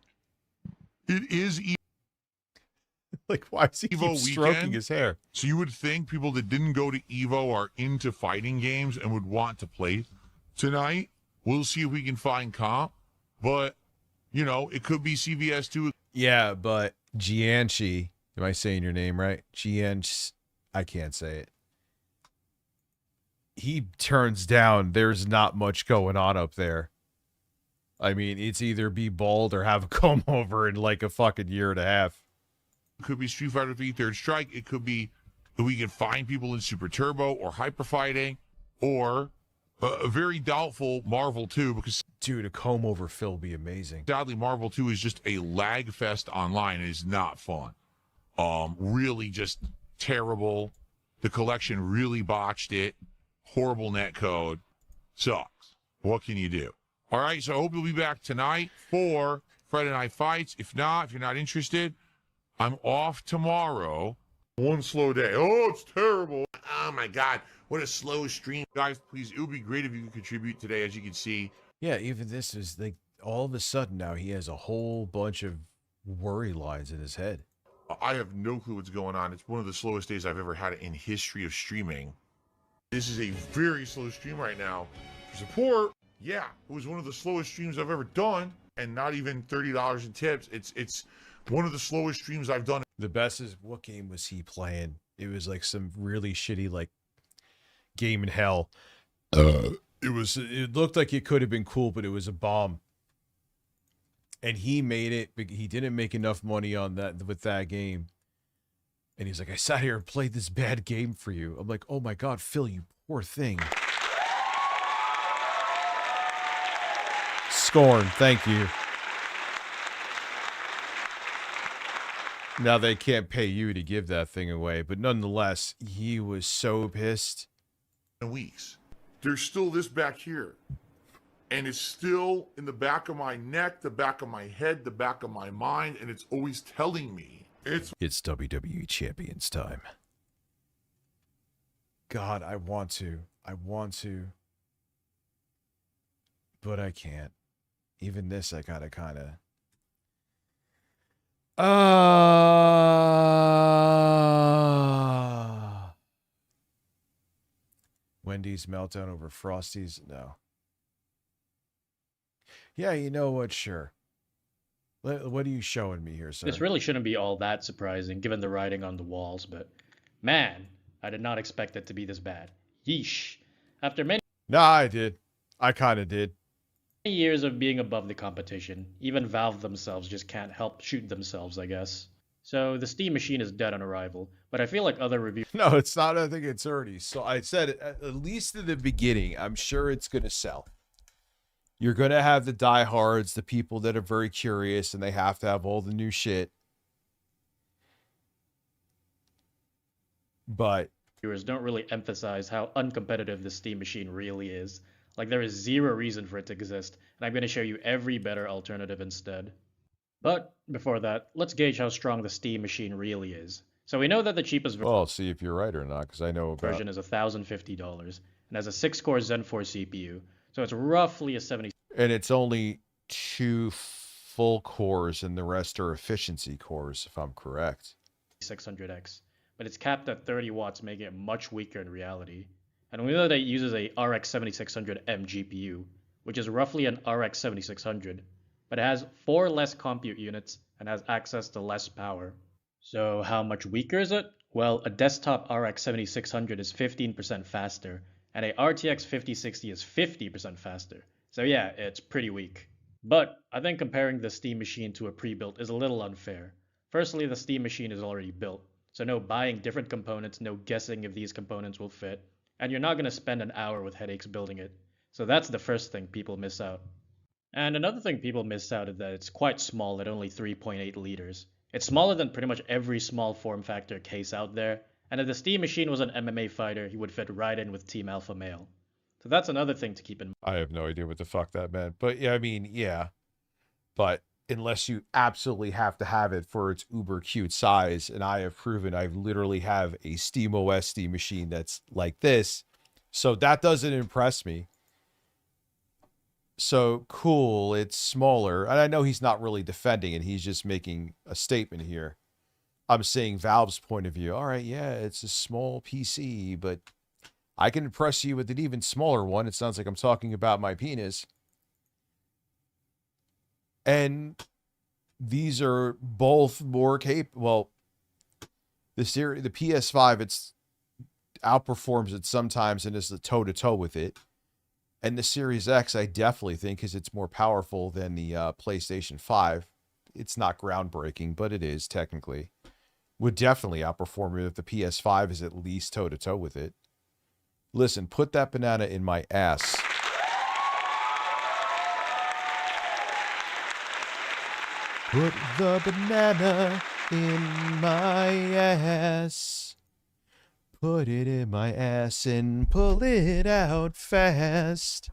like, why does he keep stroking his hair? So you would think people that didn't go to Evo are into fighting games and would want to play tonight. We'll see if we can find comp, but, you know, it could be CVS 2. Yeah, but Gianchi, am I saying your name right? Gianchi, I can't say it. He turns down, there's not much going on up there. I mean, it's either be bald or have a comb over in like a fucking year and a half. It could be Street Fighter 3 Third Strike. It could be that we can find people in Super Turbo or Hyper Fighting, or a very doubtful Marvel 2, because dude, a comb over Phil would be amazing. Sadly, Marvel 2 is just a lag fest online. It is not fun. Really just terrible. The collection really botched it. Horrible netcode. Sucks. What can you do? All right, so I hope you'll be back tonight for Friday Night Fights. If not, if you're not interested, I'm off tomorrow. One slow day. Oh, it's terrible. Oh my God, what a slow stream. Guys, please, it would be great if you could contribute today, as you can see. Yeah, even this is like all of a sudden now he has a whole bunch of worry lines in his head. I have no clue what's going on. It's one of the slowest days I've ever had in history of streaming. This is a very slow stream right now. For support, yeah, it was one of the slowest streams I've ever done, and not even $30 in tips. It's one of the slowest streams I've done. The best is, what game was he playing? It was like some really shitty like game in hell. It looked like it could have been cool, but it was a bomb. And he made it, but he didn't make enough money on that with that game. And he's like, I sat here and played this bad game for you. I'm like, oh my God, Phil, you poor thing. Scorn, thank you. Now they can't pay you to give that thing away, but nonetheless, he was so pissed. Weeks. There's still this back here. And it's still in the back of my neck, the back of my head, the back of my mind, and it's always telling me. It's WWE Champions time. God, I want to. But I can't. Even this, I gotta kind of... Wendy's meltdown over Frosty's? No. Yeah, you know what? Sure. What are you showing me here, sir? This really shouldn't be all that surprising, given the writing on the walls, but man, I did not expect it to be this bad. Yeesh. After many I did. I kind of did. years of being above the competition, even Valve themselves just can't help shoot themselves, I guess. So the Steam machine is dead on arrival, but I feel like other reviews... No, it's not. I think it's already. So I said, at least in the beginning, I'm sure it's going to sell. You're going to have the diehards, the people that are very curious, and they have to have all the new shit. But viewers don't really emphasize how uncompetitive the Steam machine really is. Like, there is zero reason for it to exist, and I'm going to show you every better alternative instead. But before that, let's gauge how strong the Steam machine really is. So we know that the cheapest well, I'll see if you're right or not, because I know about... version is $1,050 and has a 6-core Zen 4 CPU. So it's roughly a 70... And it's only 2 full cores, and the rest are efficiency cores, if I'm correct. 600X. But it's capped at 30 watts, making it much weaker in reality. And we know that it uses a RX 7600M GPU, which is roughly an RX 7600, but it has 4 less compute units and has access to less power. So how much weaker is it? Well, a desktop RX 7600 is 15% faster, and a RTX 5060 is 50% faster. So yeah, it's pretty weak. But I think comparing the Steam machine to a pre-built is a little unfair. Firstly, the Steam machine is already built, so no buying different components, no guessing if these components will fit, and you're not going to spend an hour with headaches building it. So that's the first thing people miss out. And another thing people miss out is that it's quite small at only 3.8 liters. It's smaller than pretty much every small form factor case out there, and if the Steam machine was an MMA fighter, he would fit right in with Team Alpha Male. So that's another thing to keep in mind. I have no idea what the fuck that meant, but yeah, I mean, yeah. But unless you absolutely have to have it for its uber cute size, and I have proven I literally have a SteamOS Steam machine that's like this, so that doesn't impress me. So cool, it's smaller, and I know he's not really defending it, he's just making a statement here. I'm saying Valve's point of view. All right, yeah, it's a small PC, but I can impress you with an even smaller one. It sounds like I'm talking about my penis. And these are both more capable. Well, the PS5, it's outperforms it sometimes and is the toe-to-toe with it. And the Series X, I definitely think, is it's more powerful than the PlayStation 5. It's not groundbreaking, but it is technically. Would definitely outperform it if the PS5 is at least toe-to-toe with it. Listen, put that banana in my ass. Put the banana in my ass. Put it in my ass and pull it out fast.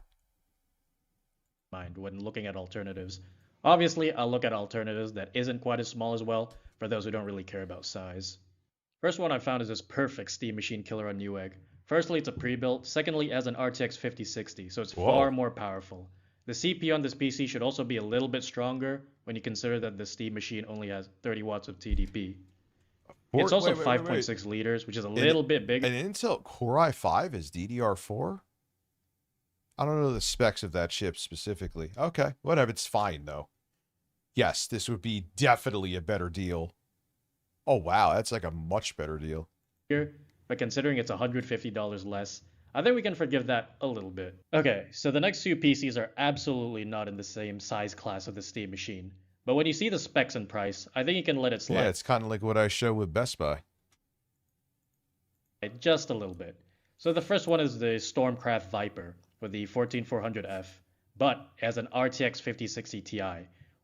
Mind when looking at alternatives. Obviously, I'll look at alternatives that isn't quite as small as well, for those who don't really care about size. First one I found is this perfect Steam Machine killer on Newegg. Firstly, it's a pre-built. Secondly, it has an RTX 5060, so it's far more powerful. The CPU on this PC should also be a little bit stronger when you consider that the Steam Machine only has 30 watts of TDP. It's also 5.6 liters, which is a little bit bigger. An Intel Core i5 is DDR4? I don't know the specs of that chip specifically. Okay, whatever. It's fine, though. Yes, this would be definitely a better deal. Oh, wow. That's like a much better deal. But considering it's $150 less, I think we can forgive that a little bit. Okay, so the next two PCs are absolutely not in the same size class of the Steam Machine. But when you see the specs and price, I think you can let it slide. Yeah, it's kind of like what I show with Best Buy. Just a little bit. So the first one is the Stormcraft Viper with the 14400F, but it has an RTX 5060 Ti,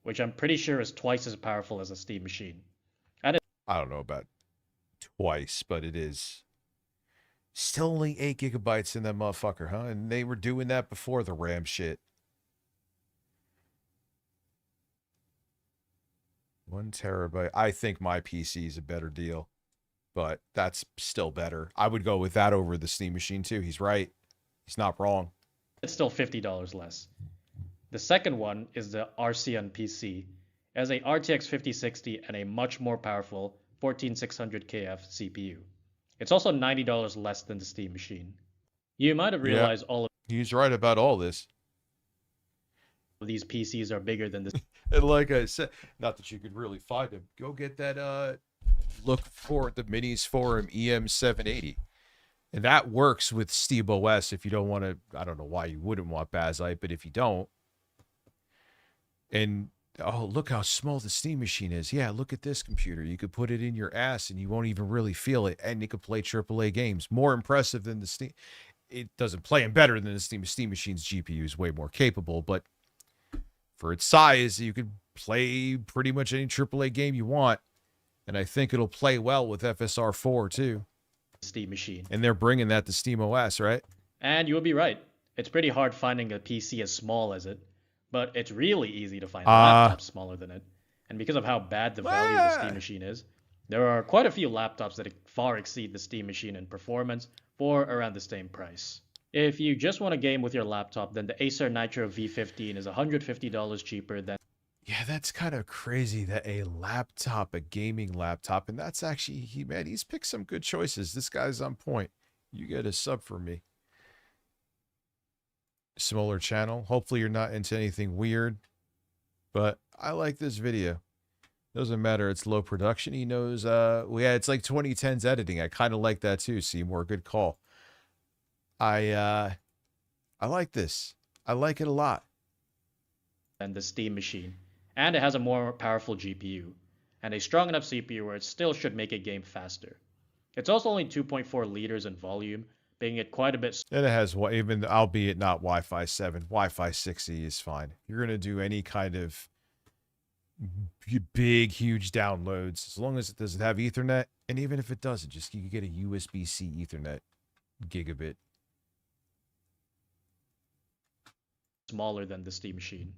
which I'm pretty sure is twice as powerful as a Steam Machine. And I don't know about twice, but it is. Still only 8 gigabytes in that motherfucker, huh? And they were doing that before the RAM shit. 1 terabyte. I think my PC is a better deal, but that's still better. I would go with that over the Steam Machine too. He's right. He's not wrong. it's still $50 less. The second one is the Arceon PC. It has a RTX 5060 and a much more powerful 14600KF CPU. It's also $90 less than the Steam Machine. You might have realized all of He's right about all this. these PCs are bigger than this. And like I said, not that you could really find them. Go get that look for the Minis Forum EM780. And that works with SteamOS if you don't want to. I don't know why you wouldn't want Bakelite, but if you don't. And oh, look how small the Steam Machine is. Yeah, look at this computer. You could put it in your ass and you won't even really feel it. And you could play AAA games. More impressive than the Steam. It doesn't play them better than the Steam Machine's GPU is way more capable, but for its size, you could play pretty much any AAA game you want. And I think it'll play well with FSR 4 too. Steam Machine. And they're bringing that to SteamOS, right? And you'll be right. It's pretty hard finding a PC as small as it, but it's really easy to find laptops smaller than it. And because of how bad the value of the Steam Machine is, there are quite a few laptops that far exceed the Steam Machine in performance for around the same price. If you just want to game with your laptop, then the Acer Nitro V15 is $150 cheaper than... Yeah, that's kind of crazy that a gaming laptop, and that's actually, he's picked some good choices. This guy's on point. You get a sub for me. Smaller channel. Hopefully you're not into anything weird, but I like this video. Doesn't matter. It's low production. He knows, it's like 2010s editing. I kind of like that too. Seymour, good call. I like this. I like it a lot. And the Steam Machine. And it has a more powerful GPU, and a strong enough CPU where it still should make a game faster. It's also only 2.4 liters in volume, making it quite a bit... And it has, even albeit not Wi-Fi 7, Wi-Fi 6E is fine. You're going to do any kind of big, huge downloads, as long as it doesn't have Ethernet, and even if it doesn't, just you can get a USB-C Ethernet gigabit. Smaller than the Steam Machine.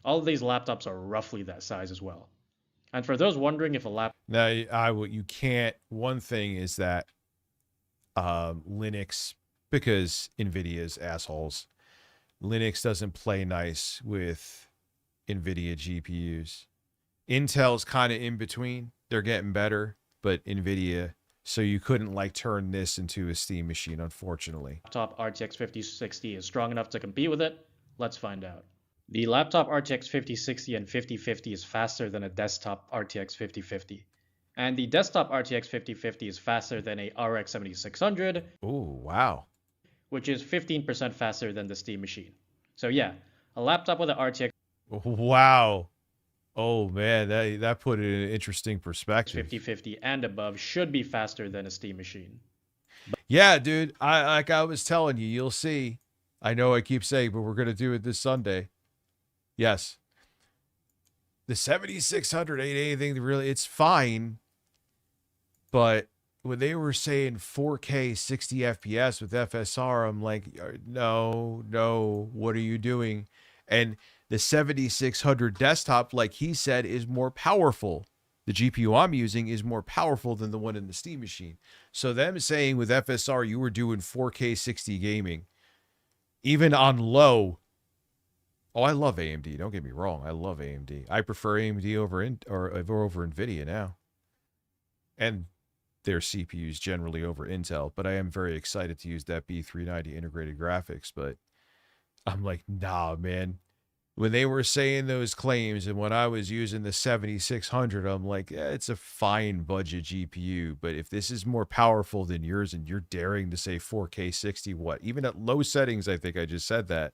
All of these laptops are roughly that size as well. And for those wondering if a laptop... Now, you can't... One thing is that Linux, because NVIDIA's assholes, Linux doesn't play nice with NVIDIA GPUs. Intel's kind of in between. They're getting better, but NVIDIA... So you couldn't, turn this into a Steam Machine, unfortunately. Laptop RTX 5060 is strong enough to compete with it? Let's find out. The laptop RTX 5060 and 5050 is faster than a desktop RTX 5050. And the desktop RTX 5050 is faster than a RX 7600. Oh, wow. Which is 15% faster than the Steam Machine. So yeah, a laptop with an RTX... Wow. Oh, man, that put it in an interesting perspective. 5050 and above should be faster than a Steam Machine. Yeah, dude, like I was telling you, you'll see. I know I keep saying, but we're going to do it this Sunday. Yes. The 7600 ain't anything really, it's fine. But when they were saying 4K 60 FPS with FSR, I'm like, no, what are you doing? And the 7600 desktop, like he said, is more powerful. The GPU I'm using is more powerful than the one in the Steam machine. So them saying with FSR you were doing 4K 60 gaming, even on low. Oh, I love AMD. Don't get me wrong. I love AMD. I prefer AMD over NVIDIA now. And their CPUs generally over Intel. But I am very excited to use that B390 integrated graphics. But I'm like, nah, man. When they were saying those claims and when I was using the 7600, I'm like, it's a fine budget GPU. But if this is more powerful than yours and you're daring to say 4K 60, what? Even at low settings, I think I just said that.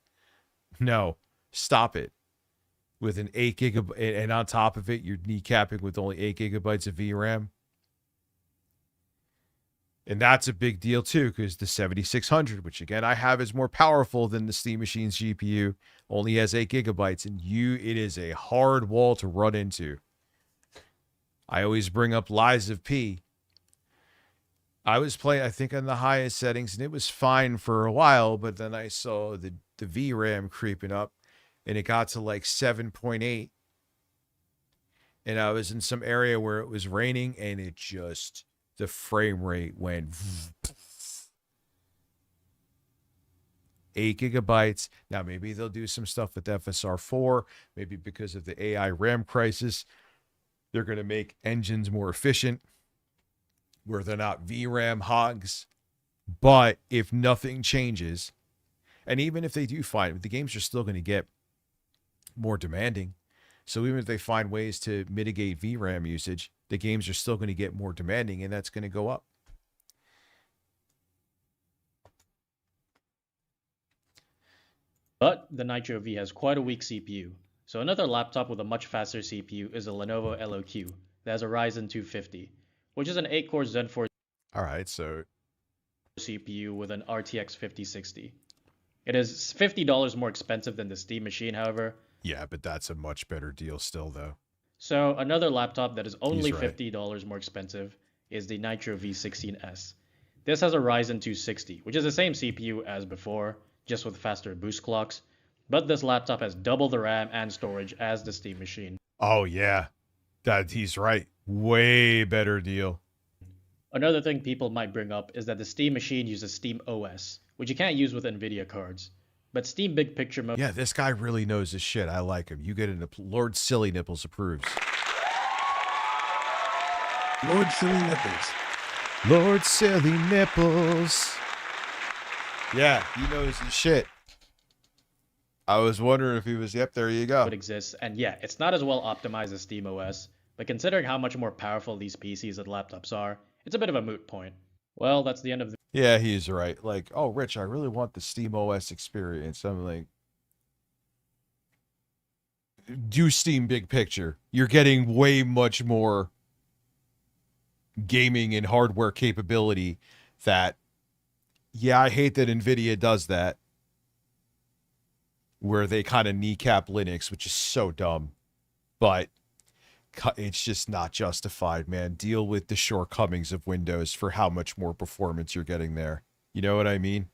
No, stop it. With an 8 gigabyte, and on top of it, you're kneecapping with only 8 gigabytes of VRAM. And that's a big deal too, because the 7600, which again I have, is more powerful than the Steam Machine's GPU, only has 8 gigabytes, and it is a hard wall to run into. I always bring up Lies of P. I was playing, I think, on the highest settings, and it was fine for a while, but then I saw the VRAM creeping up, and it got to like 7.8, and I was in some area where it was raining, and it just... the frame rate went 8 gigabytes. Now, maybe they'll do some stuff with FSR4. Maybe because of the AI RAM crisis, they're going to make engines more efficient where they're not VRAM hogs. But if nothing changes, and even if they do find it, the games are still going to get more demanding. So even if they find ways to mitigate VRAM usage, the games are still going to get more demanding, and that's going to go up. But the Nitro V has quite a weak CPU. So another laptop with a much faster CPU is a Lenovo LOQ that has a Ryzen 250, which is an 8-core Zen 4 All right, so CPU with an RTX 5060. It is $50 more expensive than the Steam machine, however. Yeah, but that's a much better deal still, though. So another laptop that is only He's right. $50 more expensive is the Nitro V16S. This has a Ryzen 260, which is the same CPU as before, just with faster boost clocks. But this laptop has double the RAM and storage as the Steam machine. Oh, yeah. He's right. Way better deal. Another thing people might bring up is that the Steam machine uses Steam OS, which you can't use with NVIDIA cards. But Steam Big Picture mode... Yeah, this guy really knows his shit. I like him. You get into Lord Silly Nipples approves. Lord Silly Nipples. Lord Silly Nipples. Yeah, he knows his shit. I was wondering if he was... Yep, there you go. It exists, and yeah, it's not as well optimized as Steam OS, but considering how much more powerful these PCs and laptops are, it's a bit of a moot point. Well, that's the end of the... Yeah, he's right. Like, oh, Rich, I really want the Steam OS experience. I'm like, do Steam Big Picture. You're getting way much more gaming and hardware capability that, yeah, I hate that NVIDIA does that, where they kind of kneecap Linux, which is so dumb. But it's just not justified, man. Deal with the shortcomings of Windows for how much more performance you're getting there. You know what I mean?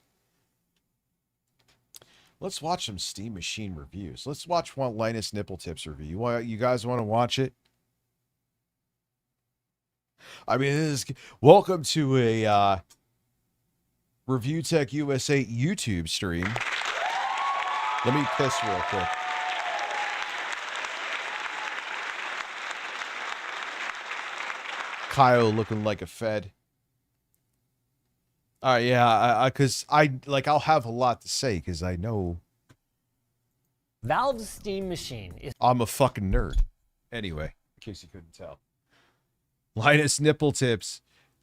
Let's watch some Steam Machine reviews. Let's watch one Linus Nipple Tips review. You guys want to watch it? I mean, welcome to a Review Tech USA YouTube stream. Let me piss real quick. Kyle looking like a Fed. Yeah, because I'll have a lot to say because I know Valve's Steam Machine is... I'm a fucking nerd. Anyway, in case you couldn't tell. Linus Nipple Tips.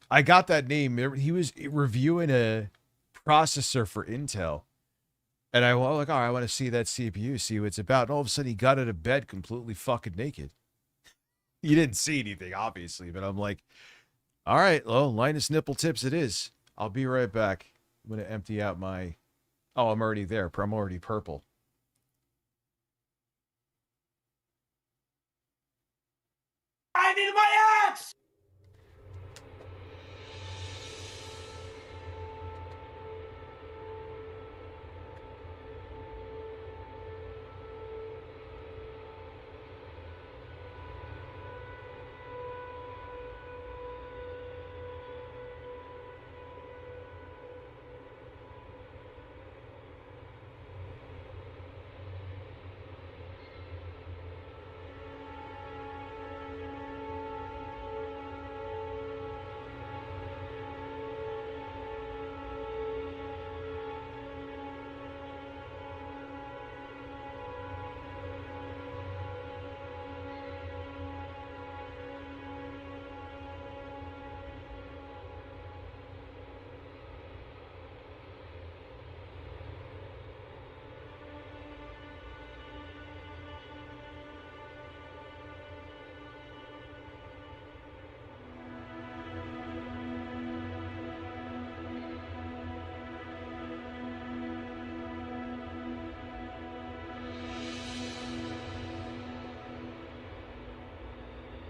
I got that name. He was reviewing a processor for Intel. And I was like, all right, I want to see that CPU, see what it's about. And all of a sudden he got out of bed completely fucking naked. You didn't see anything, obviously, but I'm like, all right, well, Linus Nipple Tips it is. I'll be right back. I'm going to empty out my... Oh, I'm already there. I'm already purple. I need my axe!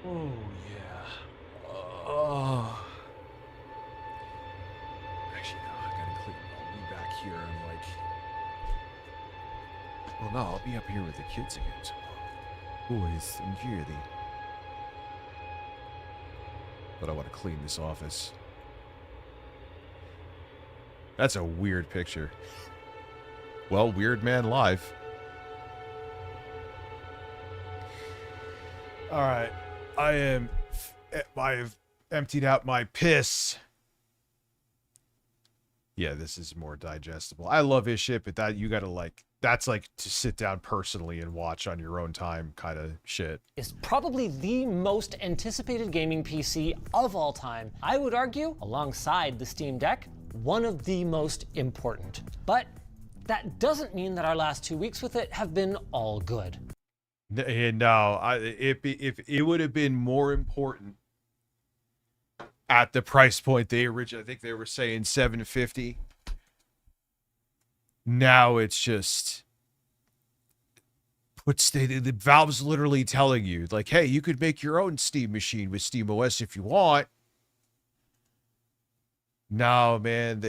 Oh, yeah. Oh. Actually, no, I gotta clean. I'll be back here and, like... Well, no, I'll be up here with the kids again tomorrow. Boys and girly. But I want to clean this office. That's a weird picture. Well, Weird Man Live. Alright. I've emptied out my piss. Yeah, this is more digestible. I love his shit, but that you gotta like, that's like to sit down personally and watch on your own time kind of shit. Is probably the most anticipated gaming PC of all time. I would argue, alongside the Steam Deck, one of the most important. But that doesn't mean that our last 2 weeks with it have been all good. No, if it would have been more important at the price point they originally, I think they were saying $750. Now it's just the Valve's literally telling you, like, hey, you could make your own Steam machine with SteamOS if you want. No, man,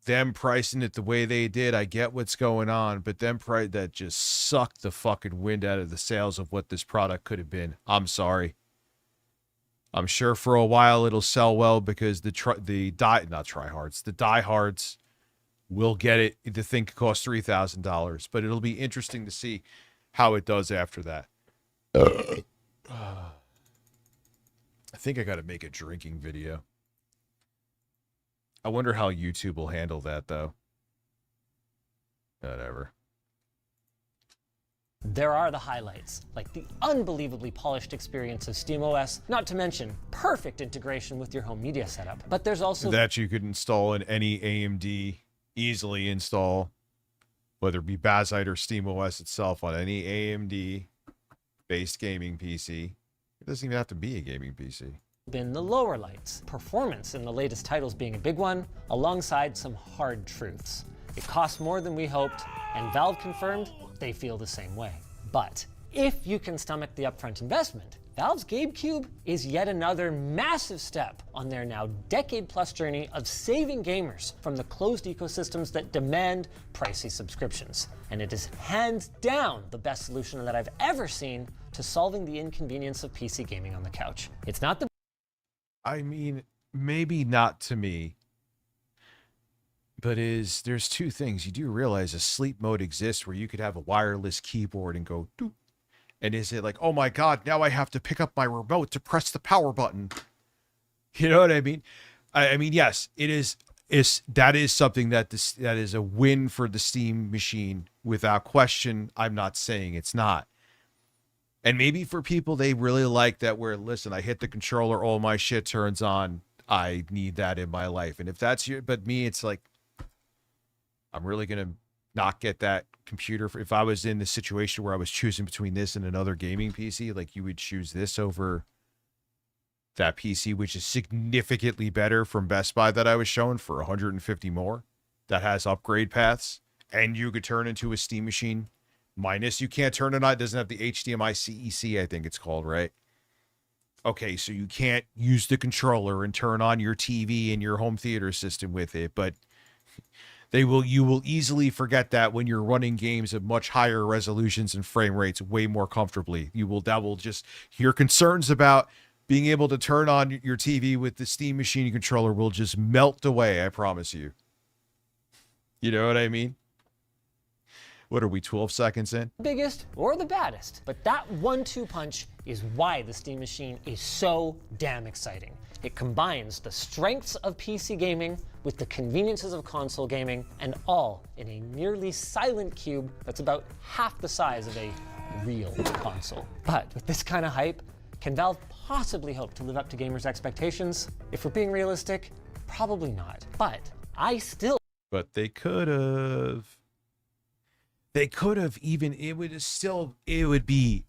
them pricing it the way they did, I get what's going on, but them price that just sucked the fucking wind out of the sails of what this product could have been. I'm sorry. I'm sure for a while it'll sell well because the diehards will get it to think it costs $3,000, but it'll be interesting to see how it does after that. I think I got to make a drinking video. I wonder how YouTube will handle that, though. Whatever. There are the highlights, like the unbelievably polished experience of SteamOS, not to mention perfect integration with your home media setup. But there's also that you could install in any AMD, easily install, whether it be Bazite or SteamOS itself on any AMD-based gaming PC. It doesn't even have to be a gaming PC. Been the lower lights, performance in the latest titles being a big one, alongside some hard truths. It costs more than we hoped, and Valve confirmed they feel the same way. But if you can stomach the upfront investment, Valve's GameCube is yet another massive step on their now decade-plus journey of saving gamers from the closed ecosystems that demand pricey subscriptions. And it is hands down the best solution that I've ever seen to solving the inconvenience of PC gaming on the couch. It's not the... I mean, maybe not to me, but there's two things. You do realize a sleep mode exists where you could have a wireless keyboard and go doop. And is it like, oh my God, now I have to pick up my remote to press the power button? You know what I mean? I mean, yes, it is. That is something that is a win for the Steam machine without question. I'm not saying it's not. And maybe for people, they really like that where, listen, I hit the controller, all my shit turns on. I need that in my life. And if that's you, but me, it's like, I'm really going to not get that computer. If I was in the situation where I was choosing between this and another gaming PC, like you would choose this over that PC, which is significantly better from Best Buy that I was shown for 150 more, that has upgrade paths, and you could turn into a Steam machine. Minus, you can't turn it on. It doesn't have the HDMI CEC, I think it's called, right? Okay, so you can't use the controller and turn on your TV and your home theater system with it, but you will easily forget that when you're running games at much higher resolutions and frame rates way more comfortably. That will just, your concerns about being able to turn on your TV with the Steam machine controller will just melt away, I promise you. You know what I mean? What are we, 12 seconds in? Biggest or the baddest. But that 1-2 punch is why the Steam machine is so damn exciting. It combines the strengths of PC gaming with the conveniences of console gaming, and all in a nearly silent cube that's about half the size of a real console. But with this kind of hype, can Valve possibly hope to live up to gamers' expectations? If we're being realistic, probably not. But they could have. They could have even, it would be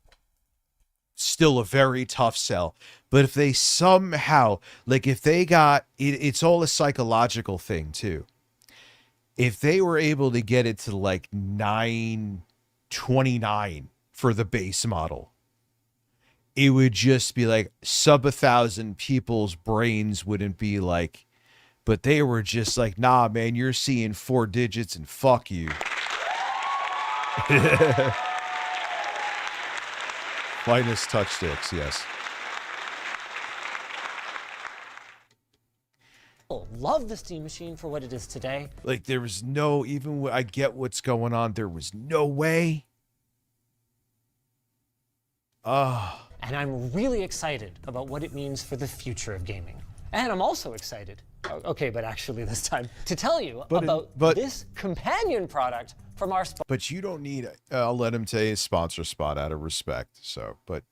still a very tough sell. But if they somehow, like if they got, it's all a psychological thing too. If they were able to get it to like $929 for the base model, it would just be like sub 1,000 people's brains wouldn't be like, but they were just like, nah, man, you're seeing 4 digits and fuck you. Minus touch sticks, yes. Love the Steam Machine for what it is today. Like, there was no, even I get what's going on, there was no way. And I'm really excited about what it means for the future of gaming. And I'm also excited, okay, but actually this time, to tell you about this companion product from our sponsor. But you don't need, I'll let him take his sponsor spot out of respect, so, but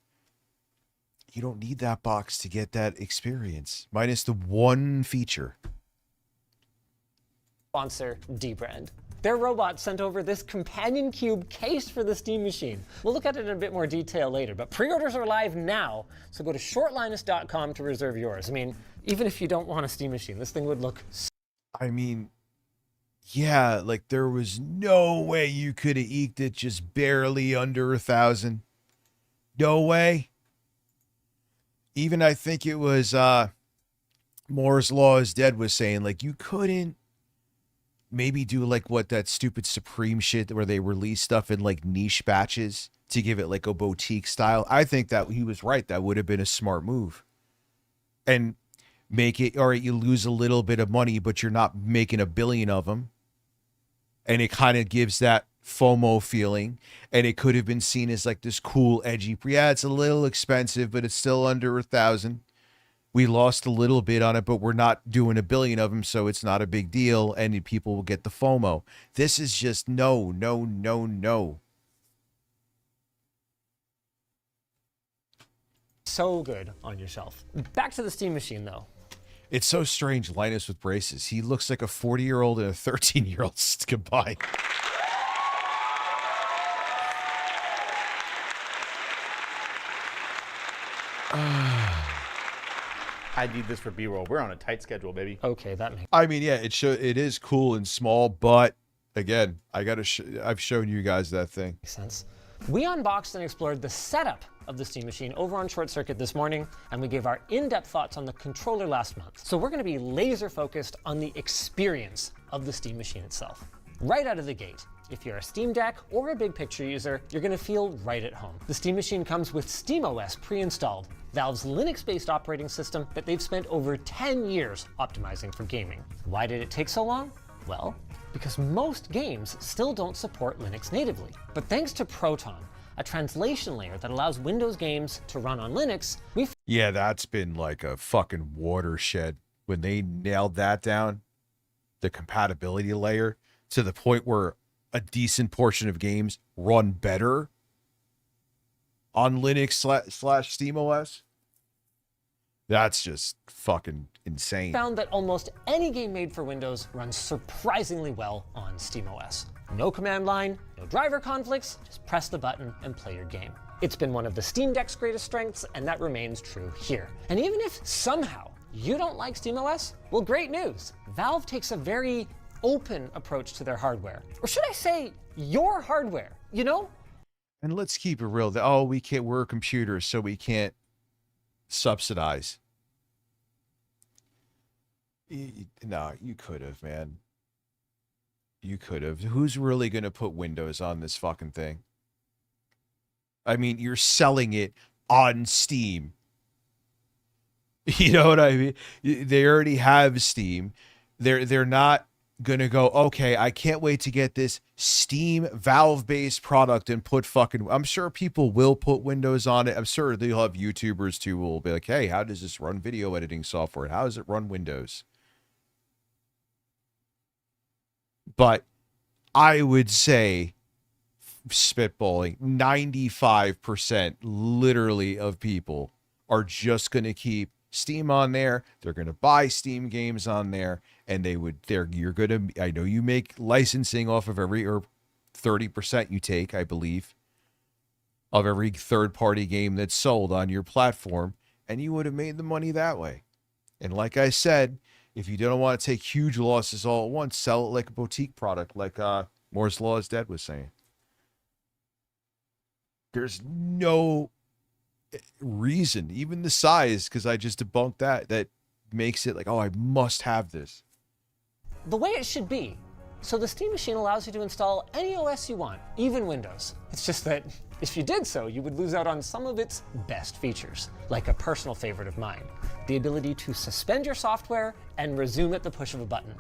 you don't need that box to get that experience, minus the one feature. Sponsor, D-Brand. Their robot sent over this companion cube case for the Steam Machine. We'll look at it in a bit more detail later, but pre-orders are live now, so go to shortlinus.com to reserve yours. I mean, even if you don't want a Steam Machine, this thing would look... I mean, yeah, like there was no way you could have eked it just barely under 1,000. No way. Even I think it was Moore's Law is Dead was saying, like, you couldn't maybe do like what that stupid Supreme shit where they release stuff in like niche batches to give it like a boutique style. I think that he was right. That would have been a smart move. And make it, all right, you lose a little bit of money, but you're not making 1 billion of them. And it kind of gives that FOMO feeling. And it could have been seen as like this cool, edgy, yeah, it's a little expensive, but it's still under 1,000. We lost a little bit on it, but we're not doing 1 billion of them, so it's not a big deal, and people will get the FOMO. This is just no, no, no, no. So good on your shelf. Back to the Steam Machine, though. It's so strange, Linus with braces. He looks like a 40-year-old and a 13-year-old combined. I need this for B-roll. We're on a tight schedule, baby. Okay, that makes... I mean, yeah, it is cool and small, but again, I've shown you guys that thing. Makes sense. We unboxed and explored the setup of the Steam Machine over on Short Circuit this morning, and we gave our in-depth thoughts on the controller last month. So we're going to be laser focused on the experience of the Steam Machine itself. Right out of the gate, if you're a Steam Deck or a big picture user, you're going to feel right at home. The Steam Machine comes with SteamOS pre-installed, Valve's Linux-based operating system that they've spent over 10 years optimizing for gaming. Why did it take so long? Well, because most games still don't support Linux natively. But thanks to Proton, a translation layer that allows Windows games to run on Linux, yeah, that's been like a fucking watershed when they nailed that down, the compatibility layer, to the point where a decent portion of games run better on Linux slash SteamOS. That's just fucking insane. Found that almost any game made for Windows runs surprisingly well on SteamOS. No command line, no driver conflicts, just press the button and play your game. It's been one of the Steam Deck's greatest strengths, and that remains true here. And even if somehow you don't like SteamOS, well, great news. Valve takes a very open approach to their hardware. Or should I say, your hardware, you know? And let's keep it real. Oh, we're computers, so we can't subsidize. No, you could have, man. You could have. Who's really going to put Windows on this fucking thing? I mean, you're selling it on Steam. You know what I mean? They already have Steam. They're not going to go, okay, I can't wait to get this Steam Valve-based product and put fucking... I'm sure people will put Windows on it. I'm sure they'll have YouTubers too who will be like, hey, how does this run video editing software? How does it run Windows? But I would say, spitballing, 95% literally of people are just going to keep Steam on there. They're going to buy Steam games on there, and you're going to, I know you make licensing off of or 30% you take, I believe, of every third-party game that's sold on your platform, and you would have made the money that way. And like I said, if you don't want to take huge losses all at once, sell it like a boutique product, like Moore's Law is Dead was saying. There's no reason, even the size, because I just debunked that makes it like, oh, I must have this. The way it should be. So the Steam Machine allows you to install any OS you want, even Windows. It's just that if you did so, you would lose out on some of its best features, like a personal favorite of mine, the ability to suspend your software and resume at the push of a button,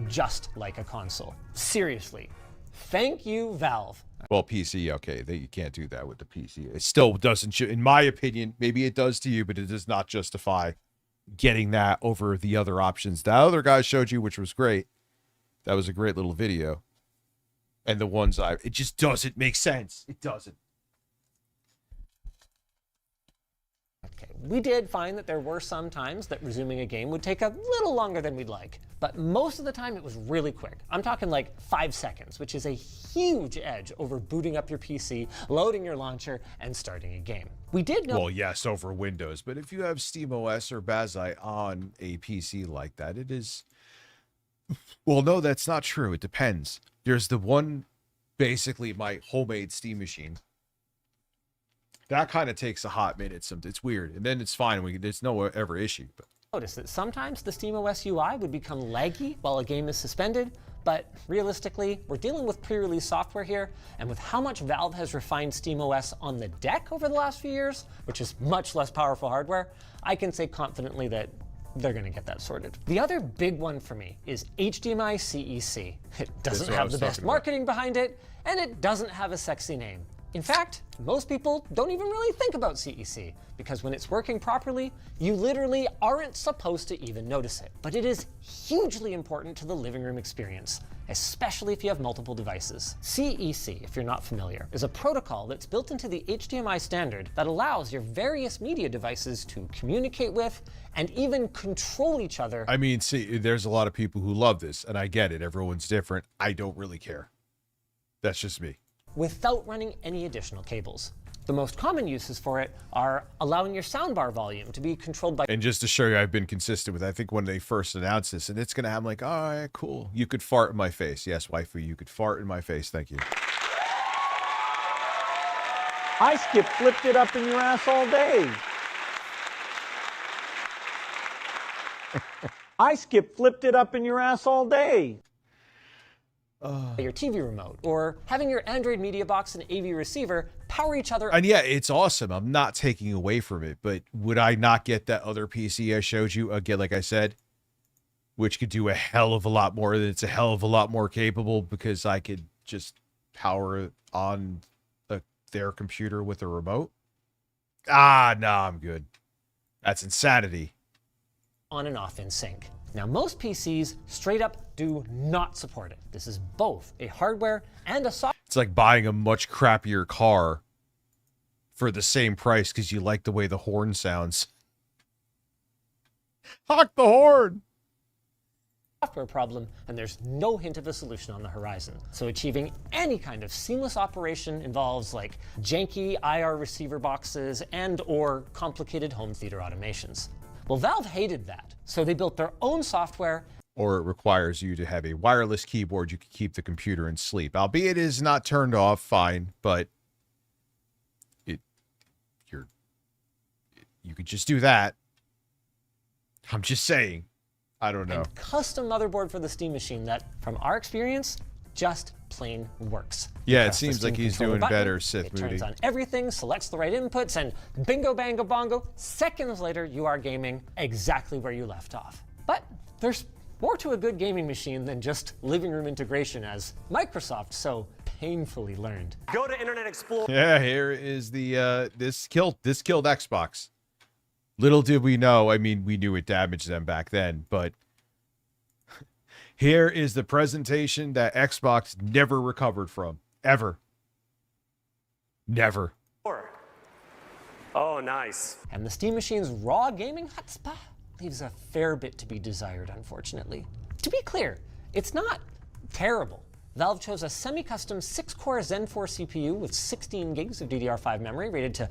just like a console. Seriously, thank you, Valve. Well, PC, okay, you can't do that with the PC. It still doesn't, in my opinion, maybe it does to you, but it does not justify getting that over the other options that other guys showed you, which was great. That was a great little video. And the ones it just doesn't make sense. It doesn't. Okay, we did find that there were some times that resuming a game would take a little longer than we'd like, but most of the time it was really quick. I'm talking like 5 seconds, which is a huge edge over booting up your PC, loading your launcher, and starting a game. We did know— Well, yes, over Windows, but if you have SteamOS or Bazai on a PC like that, it is... Well, no, that's not true. It depends. There's the one, basically my homemade Steam machine. That kind of takes a hot minute. It's weird, and then it's fine. There's no ever issue. But notice that sometimes the SteamOS UI would become laggy while a game is suspended, but realistically, we're dealing with pre-release software here, and with how much Valve has refined SteamOS on the deck over the last few years, which is much less powerful hardware, I can say confidently that they're going to get that sorted. The other big one for me is HDMI CEC. It doesn't have the best marketing behind it, and it doesn't have a sexy name. In fact, most people don't even really think about CEC, because when it's working properly, you literally aren't supposed to even notice it. But it is hugely important to the living room experience, especially if you have multiple devices. CEC, if you're not familiar, is a protocol that's built into the HDMI standard that allows your various media devices to communicate with and even control each other. I mean, see, there's a lot of people who love this, and I get it. Everyone's different. I don't really care. That's just me. Without running any additional cables. The most common uses for it are allowing your soundbar volume to be controlled by— And just to show you I've been consistent with, I think when they first announced this, and it's going to have like, all right, cool. You could fart in my face. Yes, waifu, you could fart in my face. Thank you. I flipped it up in your ass all day. I flipped it up in your ass all day. Your TV remote, or having your Android media box and AV receiver power each other. And yeah, it's awesome. I'm not taking away from it, but would I not get that other PC I showed you again, like I said, which could do a hell of a lot more, that it's a hell of a lot more capable because I could just power it on their computer with a remote? Ah, no, I'm good. That's insanity. On and off in sync. Now, most PCs straight up do not support it. This is both a hardware and a software. It's like buying a much crappier car for the same price because you like the way the horn sounds. Honk the horn! Software problem, and there's no hint of a solution on the horizon. So achieving any kind of seamless operation involves like janky IR receiver boxes and or complicated home theater automations. Well, Valve hated that, so they built their own software. Or it requires you to have a wireless keyboard you can keep the computer in sleep. Albeit it is not turned off, fine, but you could just do that. I'm just saying. I don't know. And custom motherboard for the Steam machine that, from our experience, just plain works. Yeah, it seems like he's doing better, Sith Moody. It Moody. turns on everything, selects the right inputs, and bingo, bango, bongo, seconds later, you are gaming exactly where you left off. But there's more to a good gaming machine than just living room integration, as Microsoft so painfully learned. Go to Internet Explorer. Yeah, here is the this killed Xbox. Little did we know, I mean, we knew it damaged them back then, but here is the presentation that Xbox never recovered from. Ever. Never. Oh, nice. And the Steam machine's raw gaming hotspot leaves a fair bit to be desired, unfortunately. To be clear, it's not terrible. Valve chose a semi-custom 6-core Zen 4 CPU with 16 gigs of DDR5 memory rated to...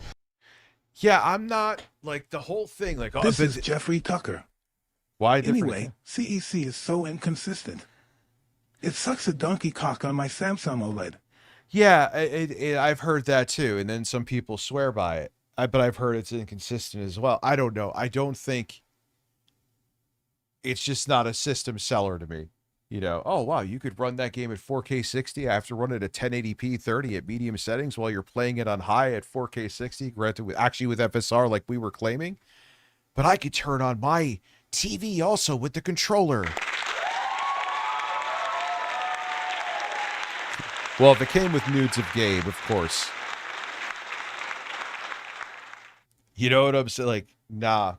Yeah, I'm not, like, the whole thing, like... This is Jeffrey Tucker. Why Anyway, CEC is so inconsistent. It sucks a donkey cock on my Samsung OLED. Yeah, I've heard that too, and then some people swear by it. but I've heard it's inconsistent as well. I don't know. I don't think it's just not a system seller to me. You know, oh, wow, you could run that game at 4K 60. I have to run it at 1080p 30 at medium settings while you're playing it on high at 4K 60, granted with FSR like we were claiming. But I could turn on my TV also with the controller. Well, if it came with nudes of Gabe, of course. You know what I'm saying? Like, nah.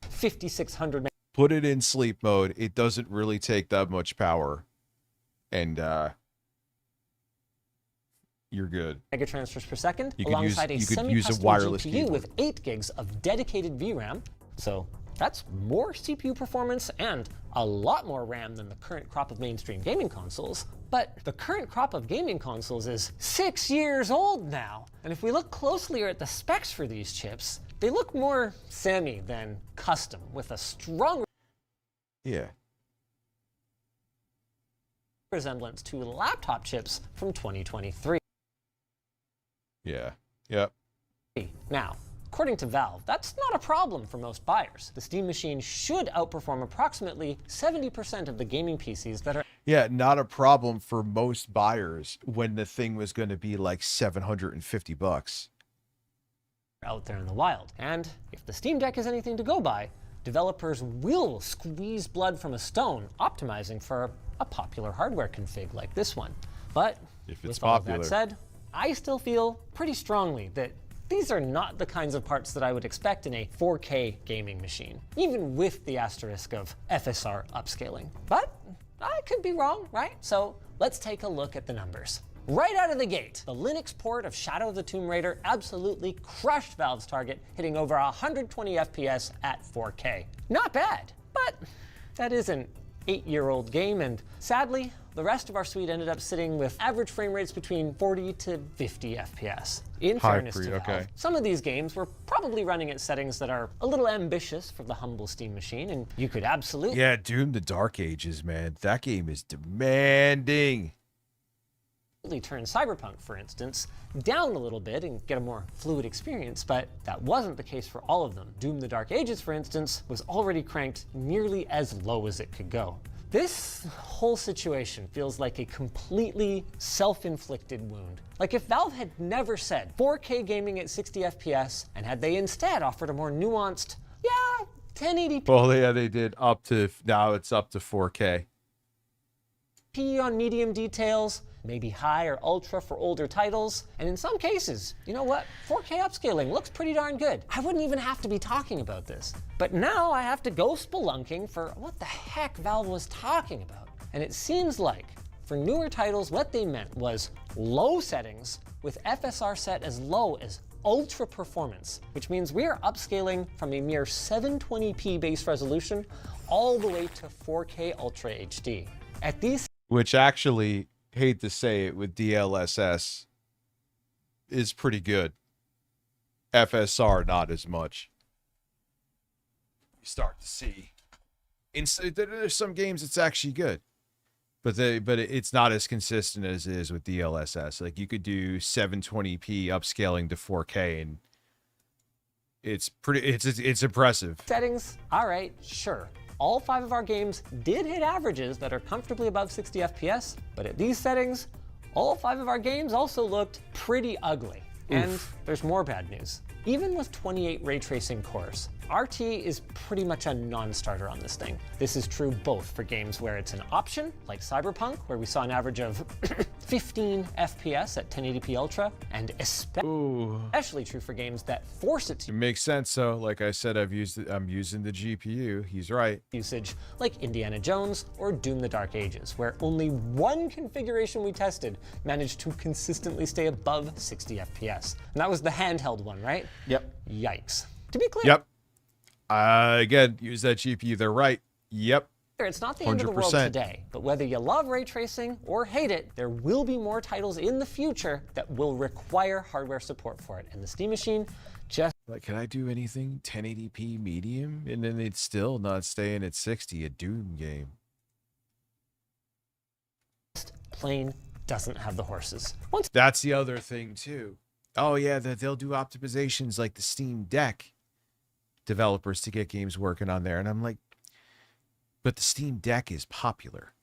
5600. Put it in sleep mode. It doesn't really take that much power. And you're good. Mega transfers per second, You could alongside use a a semi-custom wireless GPU keyboard. with 8 gigs of dedicated VRAM. So that's more CPU performance and a lot more RAM than the current crop of mainstream gaming consoles. But the current crop of gaming consoles is 6 years old now. And if we look closely at the specs for these chips, they look more semi than custom, with a strong resemblance to laptop chips from 2023. Yeah. Yep. Now, according to Valve, that's not a problem for most buyers. The Steam machine should outperform approximately 70% of the gaming PCs that are Yeah, not a problem for most buyers when the thing was going to be like $750. out there in the wild. And if the Steam Deck is anything to go by, developers will squeeze blood from a stone optimizing for a popular hardware config like this one. But if it's with all popular. that said, I still feel pretty strongly that these are not the kinds of parts that I would expect in a 4K gaming machine, even with the asterisk of FSR upscaling. But I could be wrong, right? So let's take a look at the numbers. Right out of the gate, the Linux port of Shadow of the Tomb Raider absolutely crushed Valve's target, hitting over 120 FPS at 4K. Not bad, but that is an 8-year-old game, and sadly, the rest of our suite ended up sitting with average frame rates between 40 to 50 FPS. In fairness to Valve, some of these games were probably running at settings that are a little ambitious for the humble Steam machine, and you could absolutely Yeah, Doom the Dark Ages, man. That game is demanding. turn Cyberpunk, for instance, down a little bit and get a more fluid experience, but that wasn't the case for all of them. Doom the Dark Ages, for instance, was already cranked nearly as low as it could go. This whole situation feels like a completely self-inflicted wound. Like if Valve had never said 4K gaming at 60 FPS, and had they instead offered a more nuanced, 1080p Well, yeah, they did now it's up to 4K. on medium details, maybe high or ultra for older titles, and in some cases, you know what, 4K upscaling looks pretty darn good. I wouldn't even have to be talking about this. But now I have to go spelunking for what the heck Valve was talking about. And it seems like, for newer titles, what they meant was low settings with FSR set as low as ultra performance, which means we are upscaling from a mere 720p base resolution all the way to 4K Ultra HD. At these Which actually, hate to say it, with DLSS is pretty good. FSR, not as much. You start to see. There's some games it's actually good. But it's not as consistent as it is with DLSS. Like you could do 720p upscaling to 4K and it's impressive. settings, all right, sure. All 5 of our games did hit averages that are comfortably above 60 FPS, but at these settings, all 5 of our games also looked pretty ugly. And there's more bad news. Even with 28 ray tracing cores, RT is pretty much a non-starter on this thing. This is true both for games where it's an option, like Cyberpunk, where we saw an average of 15 FPS at 1080p Ultra, and especially true for games that force it to It makes sense, though. Like I said, I'm using the GPU. He's right. usage, like Indiana Jones or Doom the Dark Ages, where only one configuration we tested managed to consistently stay above 60 FPS. And that was the handheld one, right? Yep. Yikes. To be clear, Yep. Again, use that GPU. They're right. Yep. it's not the end of the world 100%. today, but whether you love ray tracing or hate it, there will be more titles in the future that will require hardware support for it. And the Steam machine just Like, can I do anything 1080p medium? And then it's still not staying at 60, a Doom game. plain doesn't have the horses. That's the other thing, too. oh yeah, they'll do optimizations like the Steam Deck developers to get games working on there. And I'm like, but the Steam Deck is popular.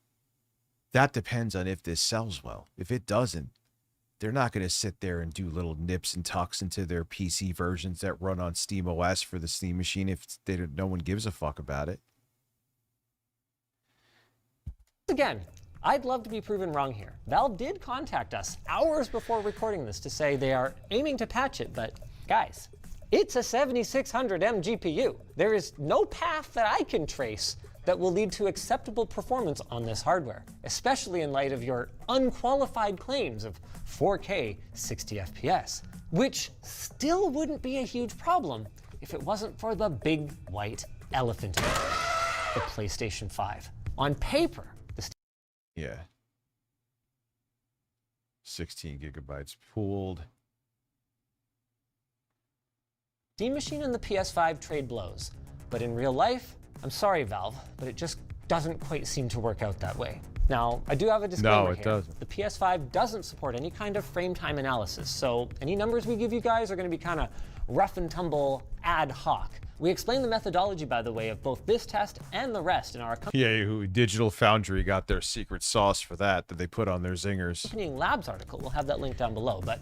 That depends on if this sells well. If it doesn't, they're not going to sit there and do little nips and tucks into their PC versions that run on Steam OS for the Steam machine if no one gives a fuck about it. Again, I'd love to be proven wrong here. Valve did contact us hours before recording this to say they are aiming to patch it, but guys, it's a 7600M GPU. There is no path that I can trace that will lead to acceptable performance on this hardware, especially in light of your unqualified claims of 4K 60 FPS, which still wouldn't be a huge problem if it wasn't for the big white elephant in the room, the PlayStation 5. On paper, yeah. 16 gigabytes pooled. Steam Machine and the PS5 trade blows, but in real life, I'm sorry, Valve, but it just doesn't quite seem to work out that way. Now, I do have a disclaimer No, it here. doesn't. The PS5 doesn't support any kind of frame time analysis, so any numbers we give you guys are going to be kind of rough and tumble ad hoc. We explain the methodology, by the way, of both this test and the rest in our Yeah, Digital Foundry got their secret sauce for that they put on their zingers. accompanying Labs article. We'll have that link down below. But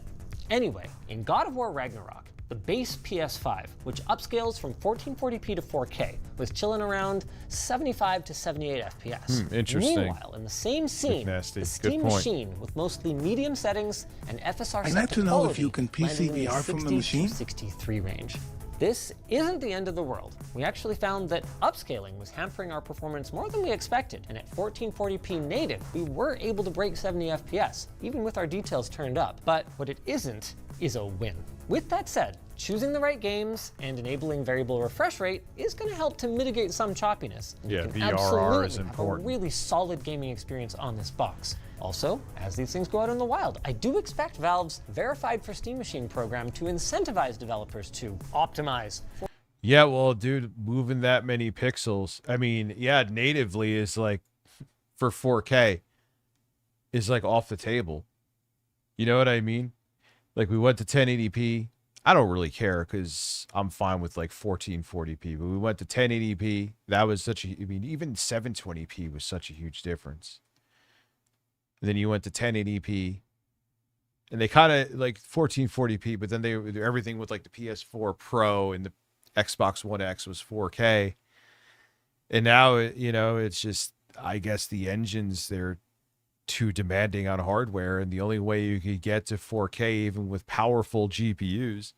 anyway, in God of War Ragnarok, the base PS5, which upscales from 1440p to 4K, was chilling around 75 to 78 FPS. Interesting. Meanwhile, in the same scene, Nasty. the Good Steam point. Machine, with mostly medium settings and FSR I'd like to know if you can landed in the PCVR from the 60 machine. to 63 range. This isn't the end of the world. We actually found that upscaling was hampering our performance more than we expected, and at 1440p native, we were able to break 70 FPS, even with our details turned up. But what it isn't is a win. With that said, choosing the right games and enabling variable refresh rate is going to help to mitigate some choppiness. And Yeah, you can VRR absolutely is have important. a really solid gaming experience on this box. Also, as these things go out in the wild, I do expect Valve's Verified for Steam Machine program to incentivize developers to optimize. Yeah, well, dude, moving that many pixels, I mean, yeah, natively is like, for 4K, is like off the table. You know what I mean? Like, we went to 1080p. I don't really care because I'm fine with like 1440p, but we went to 1080p. That was such a, I mean, even 720p was such a huge difference. And then you went to 1080p, and they kind of like 1440p, but then everything with like the PS4 Pro and the Xbox One X was 4K. And now, it's just, I guess the engines, they're too demanding on hardware, and the only way you could get to 4K, even with powerful GPUs,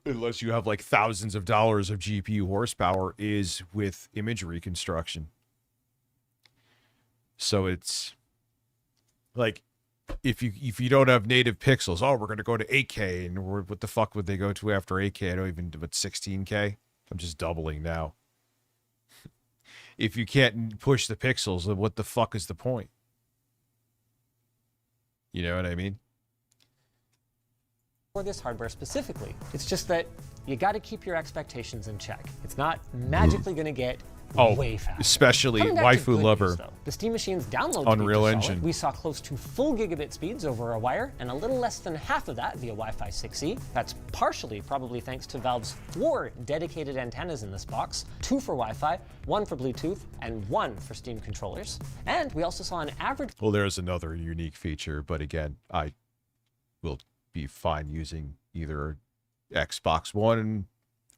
unless you have like thousands of dollars of GPU horsepower, is with image reconstruction. So it's like, if you don't have native pixels, we're going to go to 8K, and what the fuck would they go to after 8K? I don't even do it. 16K. I'm just doubling now. If you can't push the pixels, then what the fuck is the point? You know what I mean? For this hardware specifically, it's just that you got to keep your expectations in check. It's not magically going to get way faster. Especially Coming back to waifu good lover. news, though, the Steam Machine's download Unreal speeds are solid. Engine. We saw close to full gigabit speeds over a wire, and a little less than half of that via Wi-Fi 6E. That's partially probably thanks to Valve's 4 dedicated antennas in this box, 2 for Wi-Fi, 1 for Bluetooth, and 1 for Steam controllers. And we also saw an average. Well, there's another unique feature, but again, I will be fine using either Xbox One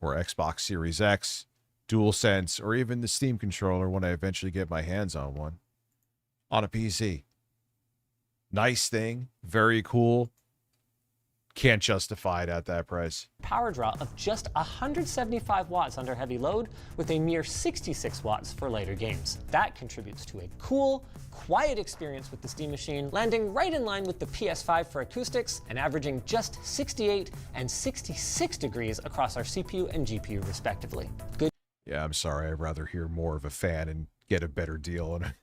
or Xbox Series X, DualSense, or even the Steam controller when I eventually get my hands on one on a PC. Nice thing, very cool. Can't justify it at that price. Power draw of just 175 watts under heavy load, with a mere 66 watts for lighter games. That contributes to a cool, quiet experience with the Steam Machine, landing right in line with the PS5 for acoustics and averaging just 68 and 66 degrees across our CPU and GPU respectively. Good. Yeah, I'm sorry. I'd rather hear more of a fan and get a better deal on it.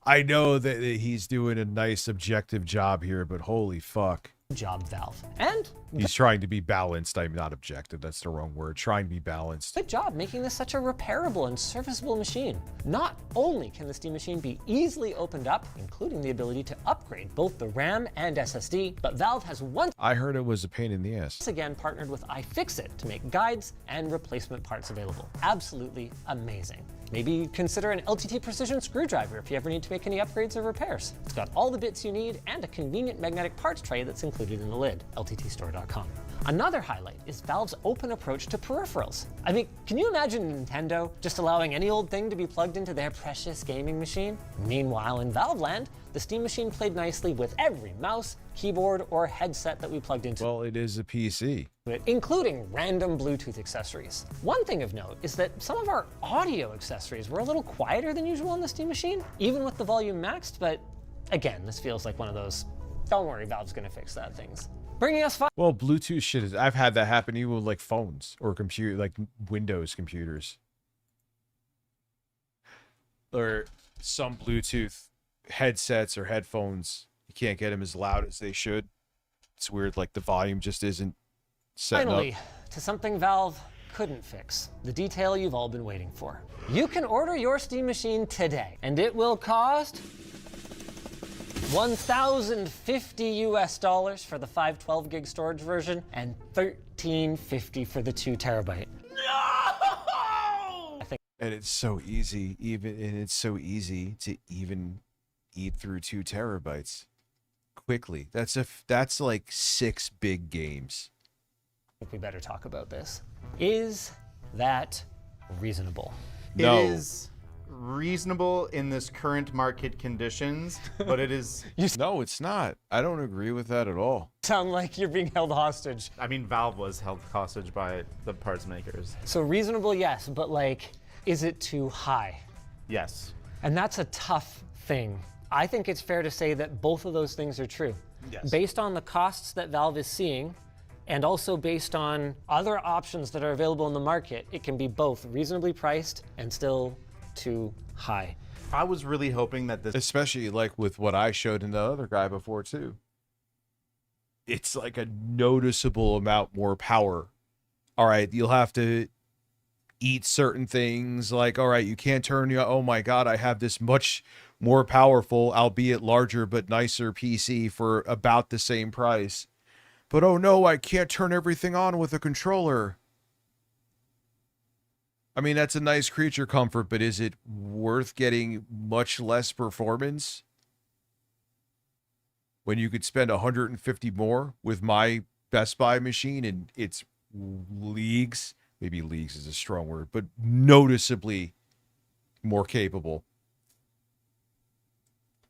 I know that he's doing a nice objective job here, but holy fuck. job, Valve. And He's trying to be balanced. I'm not objective. That's the wrong word. Trying to be balanced. good job making this such a repairable and serviceable machine. Not only can the Steam Machine be easily opened up, including the ability to upgrade both the RAM and SSD, but Valve has once I heard it was a pain in the ass. again partnered with iFixit to make guides and replacement parts available. Absolutely amazing. Maybe consider an LTT precision screwdriver if you ever need to make any upgrades or repairs. It's got all the bits you need and a convenient magnetic parts tray that's included in the lid, lttstore.com. Another highlight is Valve's open approach to peripherals. I mean, can you imagine Nintendo just allowing any old thing to be plugged into their precious gaming machine? Meanwhile, in Valve land, the Steam Machine played nicely with every mouse, keyboard, or headset that we plugged into. Well, it is a PC. Including random Bluetooth accessories. One thing of note is that some of our audio accessories were a little quieter than usual on the Steam Machine, even with the volume maxed, but again, this feels like one of those, don't worry, Valve's gonna fix that things. Bringing us Well, Bluetooth shit is, I've had that happen even with like phones or like Windows computers. Or some Bluetooth headsets or headphones, you can't get them as loud as they should. It's weird, like the volume just isn't setting Finally, up. to something Valve couldn't fix. The detail you've all been waiting for. You can order your Steam Machine today, and it will cost $1,050 US for the 512 gig storage version and $1,350 for the 2 terabyte. And it's so easy, it's so easy to even eat through 2 terabytes quickly. That's like 6 big games. I think we better talk about this. Is that reasonable? No. It is reasonable in this current market conditions, but it is... No, it's not. I don't agree with that at all. Sound like you're being held hostage. I mean, Valve was held hostage by the parts makers. So reasonable, yes, but like, is it too high? Yes. And that's a tough thing. I think it's fair to say that both of those things are true. Yes. Based on the costs that Valve is seeing, and also based on other options that are available in the market, it can be both reasonably priced and still too high. I was really hoping that this... Especially like with what I showed in the other guy before too. It's like a noticeable amount more power. All right, you'll have to eat certain things, like, all right, you can't turn your, oh my God, I have this much more powerful, albeit larger but nicer PC for about the same price. But oh no, I can't turn everything on with a controller. I mean, that's a nice creature comfort, but is it worth getting much less performance when you could spend 150 more with my Best Buy machine and it's leagues? Maybe leagues is a strong word, but noticeably more capable.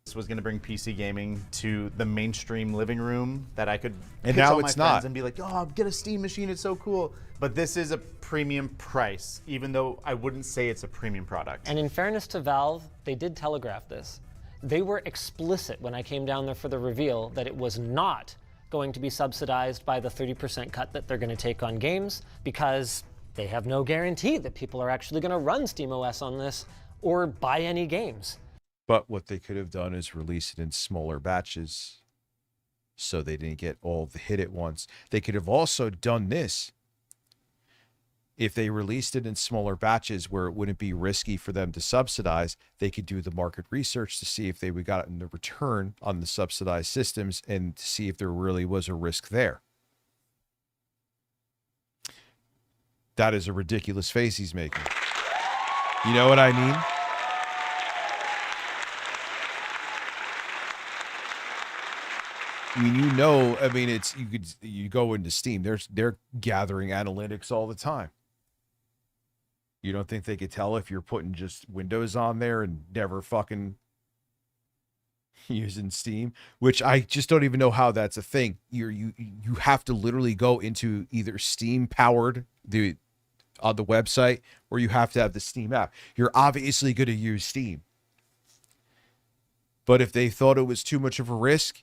This was going to bring PC gaming to the mainstream living room that I could And pitch now all my it's friends not. and be like, oh, get a Steam machine, it's so cool. But this is a premium price, even though I wouldn't say it's a premium product. And in fairness to Valve, they did telegraph this. They were explicit when I came down there for the reveal that it was not going to be subsidized by the 30% cut that they're going to take on games, because they have no guarantee that people are actually going to run SteamOS on this or buy any games. But what they could have done is release it in smaller batches so they didn't get all the hit at once. They could have also done this if they released it in smaller batches where it wouldn't be risky for them to subsidize. They could do the market research to see if they would got a return on the subsidized systems and to see if there really was a risk there. That is a ridiculous face he's making. You know what I mean? I mean, you know, I mean, it's, you go into Steam, they're gathering analytics all the time. You don't think they could tell if you're putting just Windows on there and never fucking using Steam? Which I just don't even know how that's a thing. You have to literally go into either Steam powered on the website, or you have to have the Steam app. You're obviously going to use Steam. But if they thought it was too much of a risk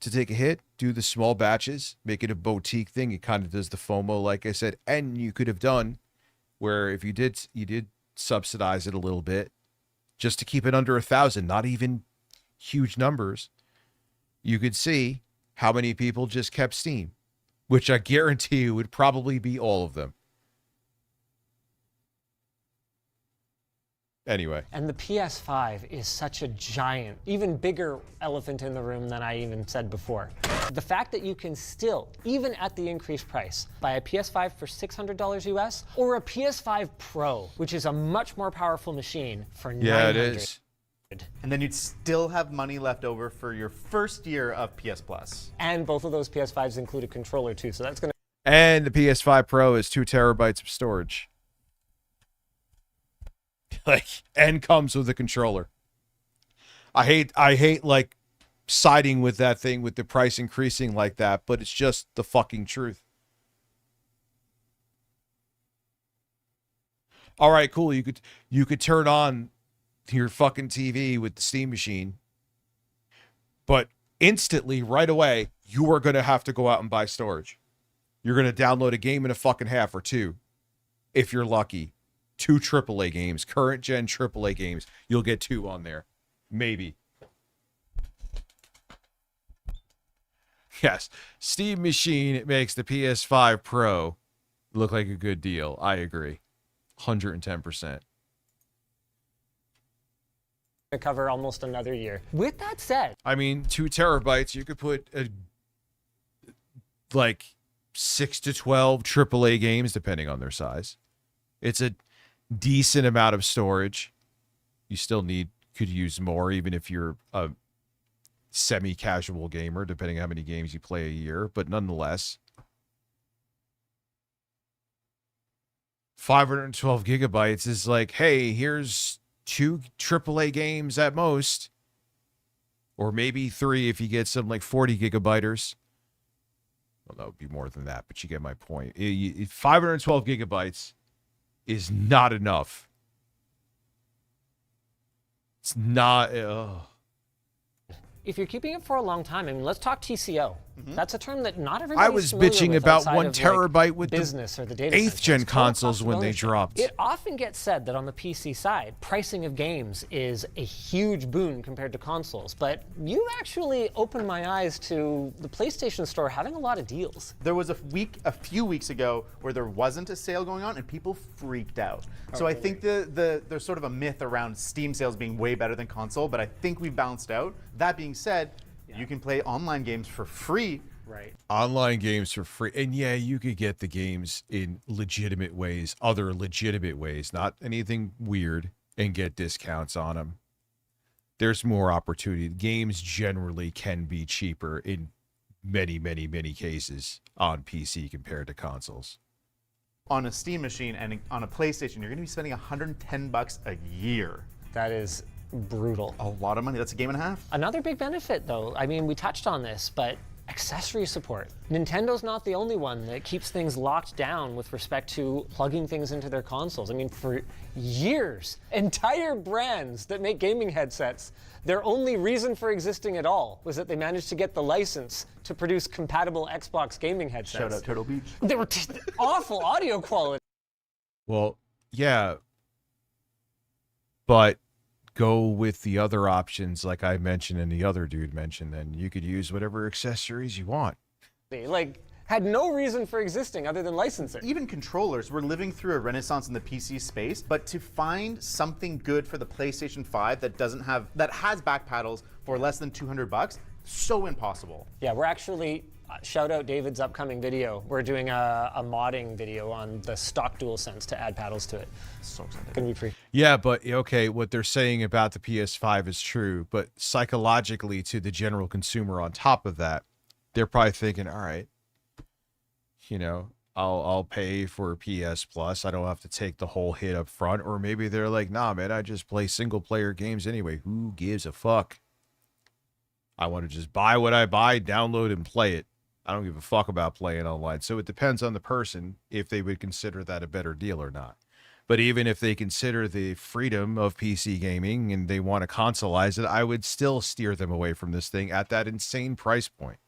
to take a hit, do the small batches, make it a boutique thing. It kind of does the FOMO, like I said. And you could have done where if you did subsidize it a little bit just to keep it under 1,000, not even huge numbers, you could see how many people just kept Steam? Which I guarantee you would probably be all of them. Anyway. And the PS5 is such a giant, even bigger elephant in the room than I even said before. The fact that you can still, even at the increased price, buy a PS5 for $600 US or a PS5 Pro, which is a much more powerful machine, for $900. Yeah, it is. And then you'd still have money left over for your first year of PS Plus. And both of those PS5s include a controller too, so that's going to... And the PS5 Pro is 2 terabytes of storage. And comes with a controller. I hate like siding with that thing with the price increasing like that, but it's just the fucking truth. All right, cool. You could turn on your fucking TV with the Steam machine, but instantly, right away, you are going to have to go out and buy storage. You're going to download a game in a fucking half or two, if you're lucky. 2 AAA games, current gen AAA games. You'll get 2 on there. Maybe. Yes. Steam machine makes the PS5 Pro look like a good deal. I agree. 110%. to cover almost another year. With that said, I mean, 2 terabytes, you could put like 6 to 12 AAA games, depending on their size. It's a decent amount of storage. You still could use more, even if you're a semi-casual gamer, depending on how many games you play a year. But nonetheless, 512 gigabytes is like, hey, here's 2 AAA games at most, or maybe 3 if you get some like 40 gigabyters. Well, that would be more than that, but you get my point. 512 gigabytes is not enough. It's not. if you're keeping it for a long time, I mean, let's talk TCO. That's a term that not everybody. I was bitching about 1 terabyte with business the or the data 8th gen centers. consoles when they dropped. It often gets said that on the PC side, pricing of games is a huge boon compared to consoles. But you actually opened my eyes to the PlayStation Store having a lot of deals. There was a few weeks ago where there wasn't a sale going on and people freaked out. So I think there's sort of a myth around Steam sales being way better than console, but I think we've balanced out. That being said, you can play online games for free. Right. Online games for free. And yeah, you could get the games in legitimate ways, other legitimate ways, not anything weird, and get discounts on them. There's more opportunity. Games generally can be cheaper in many, many, many cases on PC compared to consoles. On a Steam machine and on a PlayStation, you're going to be spending $110 a year. That is brutal. A lot of money. That's a game and a half. Another big benefit, though, I mean, we touched on this, but accessory support. Nintendo's not the only one that keeps things locked down with respect to plugging things into their consoles. I mean, for years, entire brands that make gaming headsets, their only reason for existing at all was that they managed to get the license to produce compatible Xbox gaming headsets. Shout out Turtle Beach. They were awful audio quality. Well, yeah, but go with the other options like I mentioned and the other dude mentioned, and you could use whatever accessories you want. Like, had no reason for existing other than licensing. Even controllers, we're living through a renaissance in the PC space, but to find something good for the PlayStation 5 that has back paddles for less than $200, so impossible. Yeah, we're actually, shout out David's upcoming video. We're doing a modding video on the stock DualSense to add paddles to it. So excited. Gonna be free. Yeah, but okay, what they're saying about the PS5 is true, but psychologically to the general consumer on top of that, they're probably thinking, all right, you know, I'll pay for PS Plus. I don't have to take the whole hit up front. Or maybe they're like, nah, man, I just play single player games anyway. Who gives a fuck? I want to just buy what I buy, download and play it. I don't give a fuck about playing online. So it depends on the person if they would consider that a better deal or not. But even if they consider the freedom of PC gaming and they want to consoleize it, I would still steer them away from this thing at that insane price point.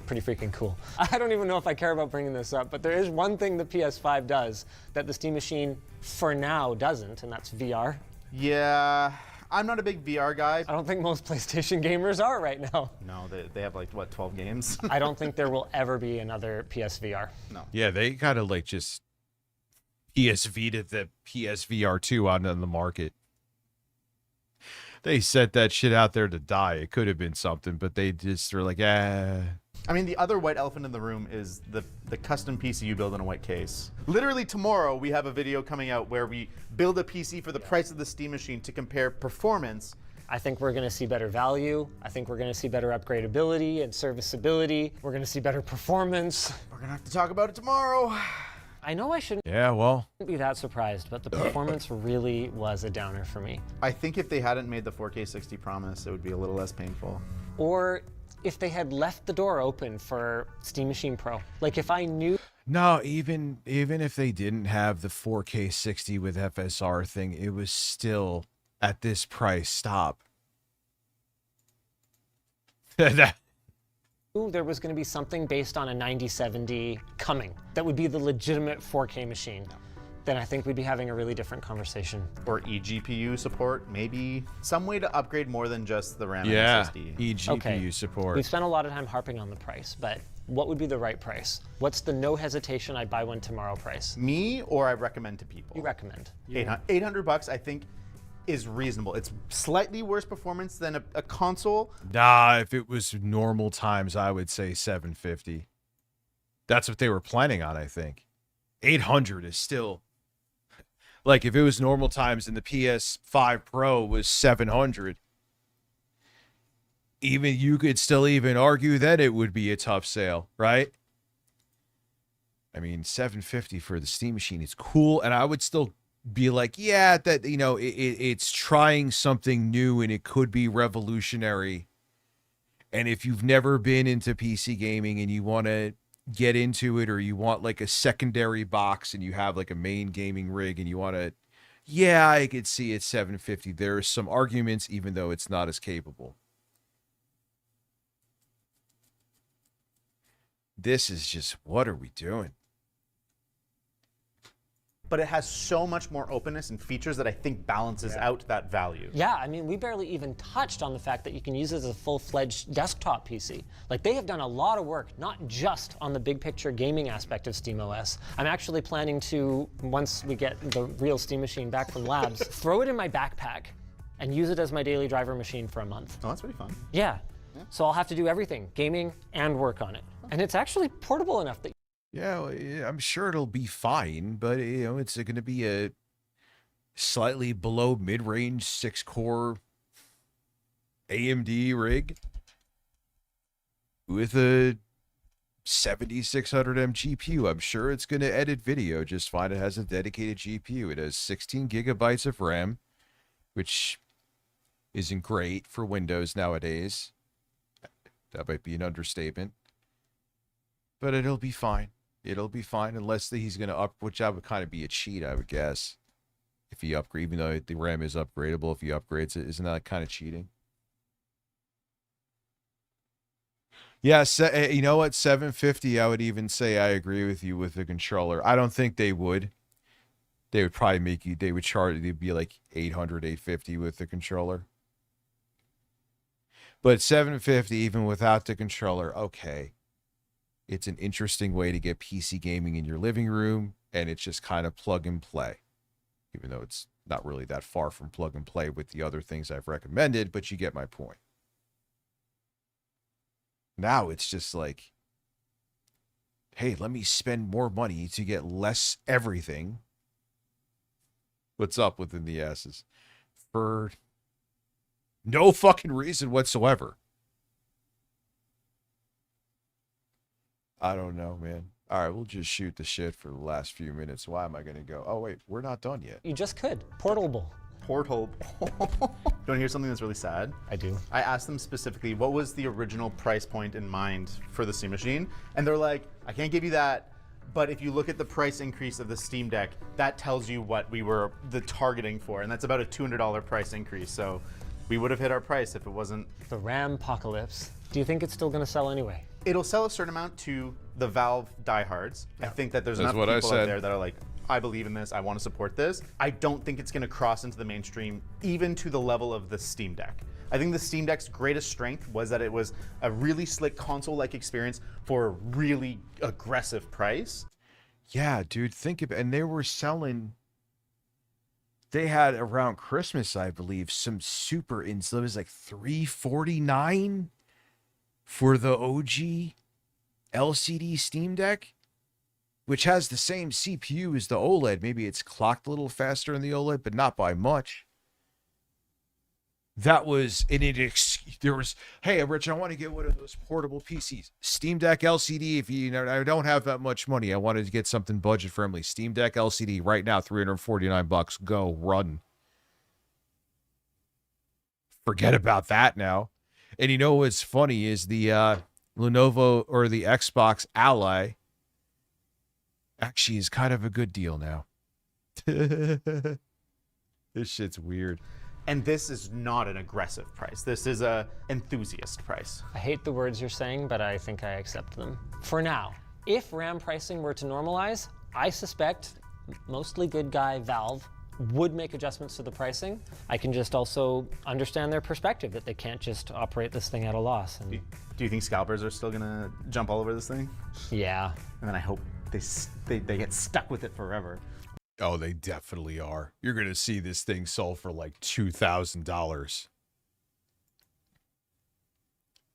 Pretty freaking cool. I don't even know if I care about bringing this up, but there is one thing the PS5 does that the Steam machine for now doesn't, and that's VR. Yeah, I'm not a big VR guy. I don't think most PlayStation gamers are right now. No, they have like, what, 12 games? I don't think there will ever be another PSVR. No. Yeah, they kind of like just PS Vita the PSVR 2 out on the market. They set that shit out there to die. It could have been something, but they just are like, ah. I mean, the other white elephant in the room is the custom PC you build in a white case. Literally tomorrow, we have a video coming out where we build a PC for the price of the Steam machine to compare performance. I think we're going to see better value. I think we're going to see better upgradability and serviceability. We're going to see better performance. We're going to have to talk about it tomorrow. I know I shouldn't be that surprised, but the performance really was a downer for me. I think if they hadn't made the 4K 60 promise, it would be a little less painful. Or if they had left the door open for Steam Machine Pro. Like if I knew... No, even if they didn't have the 4K 60 with FSR thing, it was still at this price. Stop. There was going to be something based on a 9070 coming that would be the legitimate 4K machine, then I think we'd be having a really different conversation. Or eGPU support, maybe some way to upgrade more than just the RAM and SSD. eGPU support. We've spent a lot of time harping on the price, but what would be the right price? What's the no hesitation, I'd buy one tomorrow price? Me, or I recommend to people? You recommend. $800 I think is reasonable. It's slightly worse performance than a console. Nah, if it was normal times, I would say $750. That's what they were planning on, I think. $800 is still... Like, if it was normal times and the PS5 Pro was $700, even you could still even argue that it would be a tough sale, right? I mean, $750 for the Steam machine is cool, and I would still be like, yeah, that, you know, it's trying something new and it could be revolutionary. And if you've never been into PC gaming and you want to get into it, or you want like a secondary box and you have like a main gaming rig and you want to, yeah, I could see it $750. There are some arguments, even though it's not as capable. This is just, what are we doing? But it has so much more openness and features that I think balances out that value. Yeah, I mean, we barely even touched on the fact that you can use it as a full-fledged desktop PC. Like, they have done a lot of work, not just on the big picture gaming aspect of SteamOS. I'm actually planning to, once we get the real Steam machine back from labs, throw it in my backpack and use it as my daily driver machine for a month. Oh, that's pretty fun. Yeah. So I'll have to do everything, gaming and work on it. And it's actually portable enough that... Yeah, well, I'm sure it'll be fine, but, you know, it's going to be a slightly below mid-range 6-core AMD rig with a 7600M GPU. I'm sure it's going to edit video just fine. It has a dedicated GPU. It has 16 gigabytes of RAM, which isn't great for Windows nowadays. That might be an understatement. But it'll be fine. It'll be fine unless he's going to which that would kind of be a cheat, I would guess. If he upgrade, even though the RAM is upgradable, if he upgrades it, isn't that kind of cheating? Yeah, you know what? $750, I would even say I agree with you with the controller. I don't think they would. They would probably make you, they would charge, they'd be like $800, $850 with the controller. But $750 even without the controller, okay. It's an interesting way to get PC gaming in your living room, and it's just kind of plug and play. Even though it's not really that far from plug and play with the other things I've recommended, but you get my point. Now it's just like, hey, let me spend more money to get less everything. What's up within the asses? For no fucking reason whatsoever. I don't know, man. All right, we'll just shoot the shit for the last few minutes. Why am I going to go? Oh, wait, we're not done yet. You just could. Portable. Portable. You want to hear something that's really sad? I do. I asked them specifically, what was the original price point in mind for the Steam machine? And they're like, I can't give you that. But if you look at the price increase of the Steam Deck, that tells you what we were targeting for. And that's about a $200 price increase. So we would have hit our price if it wasn't. The RAM apocalypse. Do you think it's still going to sell anyway? It'll sell a certain amount to the Valve diehards. I think that there's enough people out there that are like, I believe in this. I want to support this. I don't think it's going to cross into the mainstream, even to the level of the Steam Deck. I think the Steam Deck's greatest strength was that it was a really slick console-like experience for a really aggressive price. Yeah, dude, think of it. And they were selling, they had around Christmas, I believe, some super ins. It was like $349 for the OG LCD Steam Deck, which has the same CPU as the OLED. Maybe it's clocked a little faster in the OLED, but not by much. That was, and there was, hey, Rich, I want to get one of those portable PCs. Steam Deck LCD, if you know, I don't have that much money. I wanted to get something budget friendly. Steam Deck LCD right now, $349. Go, run. Forget about that now. And you know what's funny is the Lenovo or the Xbox Ally actually is kind of a good deal now. This shit's weird. And this is not an aggressive price. This is a enthusiast price. I hate the words you're saying, but I think I accept them. For now, if RAM pricing were to normalize, I suspect mostly good guy Valve would make adjustments to the pricing. I can just also understand their perspective that they can't just operate this thing at a loss. And do you think scalpers are still gonna jump all over this thing? Yeah. And then I hope they get stuck with it forever. Oh, they definitely are. You're going to see this thing sold for like $2,000.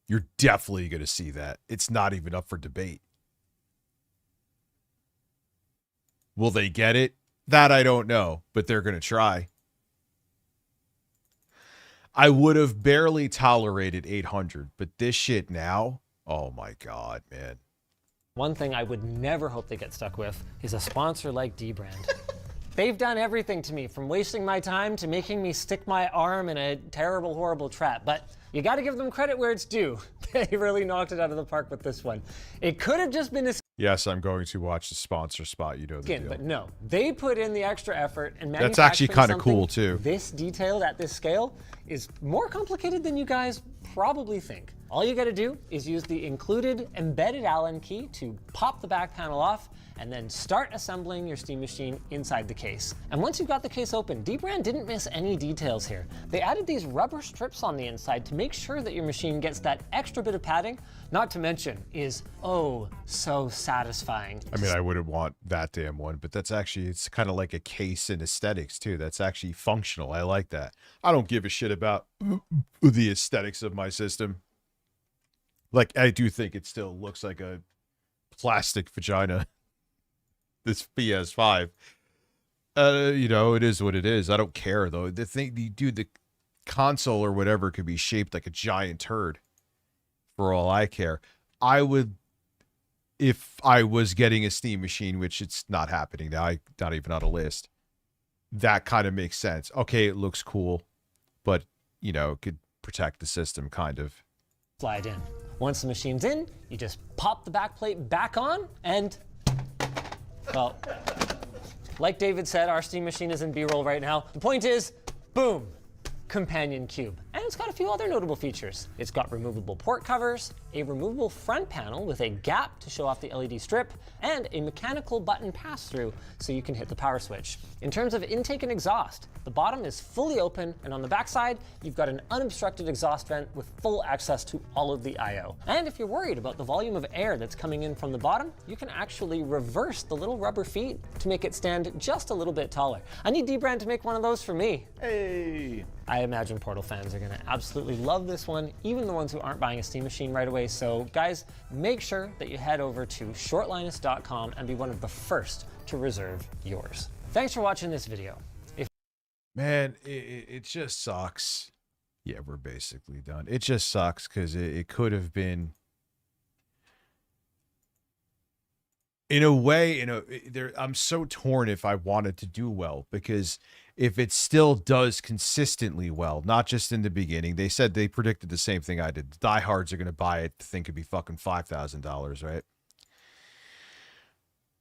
You're definitely going to see that. It's not even up for debate. Will they get it? That I don't know, but they're going to try. I would have barely tolerated 800, but this shit now, oh my God, man. One thing I would never hope they get stuck with is a sponsor like Dbrand. They've done everything to me, from wasting my time to making me stick my arm in a terrible, horrible trap. But you got to give them credit where it's due. They really knocked it out of the park with this one. It could have just been a Yes, I'm going to watch the sponsor spot. You know the deal. But no, they put in the extra effort, and that's actually kind of cool too. This detailed at this scale is more complicated than you guys probably think. All you got to do is use the included embedded Allen key to pop the back panel off, and then start assembling your Steam machine inside the case. And once you've got the case open, Dbrand didn't miss any details here. They added these rubber strips on the inside to make sure that your machine gets that extra bit of padding, not to mention is, oh, so satisfying. I mean, I wouldn't want that damn one, but that's actually, it's kind of like a case in aesthetics too. That's actually functional. I like that. I don't give a shit about the aesthetics of my system. Like, I do think it still looks like a plastic vagina. This PS5, you know, it is what it is. I don't care though. The thing, the console or whatever could be shaped like a giant turd. For all I care, I would, if I was getting a Steam machine, which it's not happening now. Not even on a list. That kind of makes sense. Okay, it looks cool, but you know, it could protect the system, kind of. Slide in. Once the machine's in, you just pop the backplate back on and. Well, like David said, our Steam machine is in B-roll right now. The point is, boom, companion cube. And it's got a few other notable features. It's got removable port covers, a removable front panel with a gap to show off the LED strip, and a mechanical button pass-through so you can hit the power switch. In terms of intake and exhaust, the bottom is fully open, and on the backside, you've got an unobstructed exhaust vent with full access to all of the I/O. And if you're worried about the volume of air that's coming in from the bottom, you can actually reverse the little rubber feet to make it stand just a little bit taller. I need Dbrand to make one of those for me. Hey! I imagine Portal fans are gonna absolutely love this one, even the ones who aren't buying a Steam machine right away. So guys, make sure that you head over to shortlinus.com and be one of the first to reserve yours. Thanks for watching this video. Man, it just sucks. Yeah, we're basically done. It just sucks because it could have been, in a way, I'm so torn if I wanted to do well, because if it still does consistently well, not just in the beginning, they said they predicted the same thing I did. The diehards are going to buy it, think it'd be fucking $5,000, right?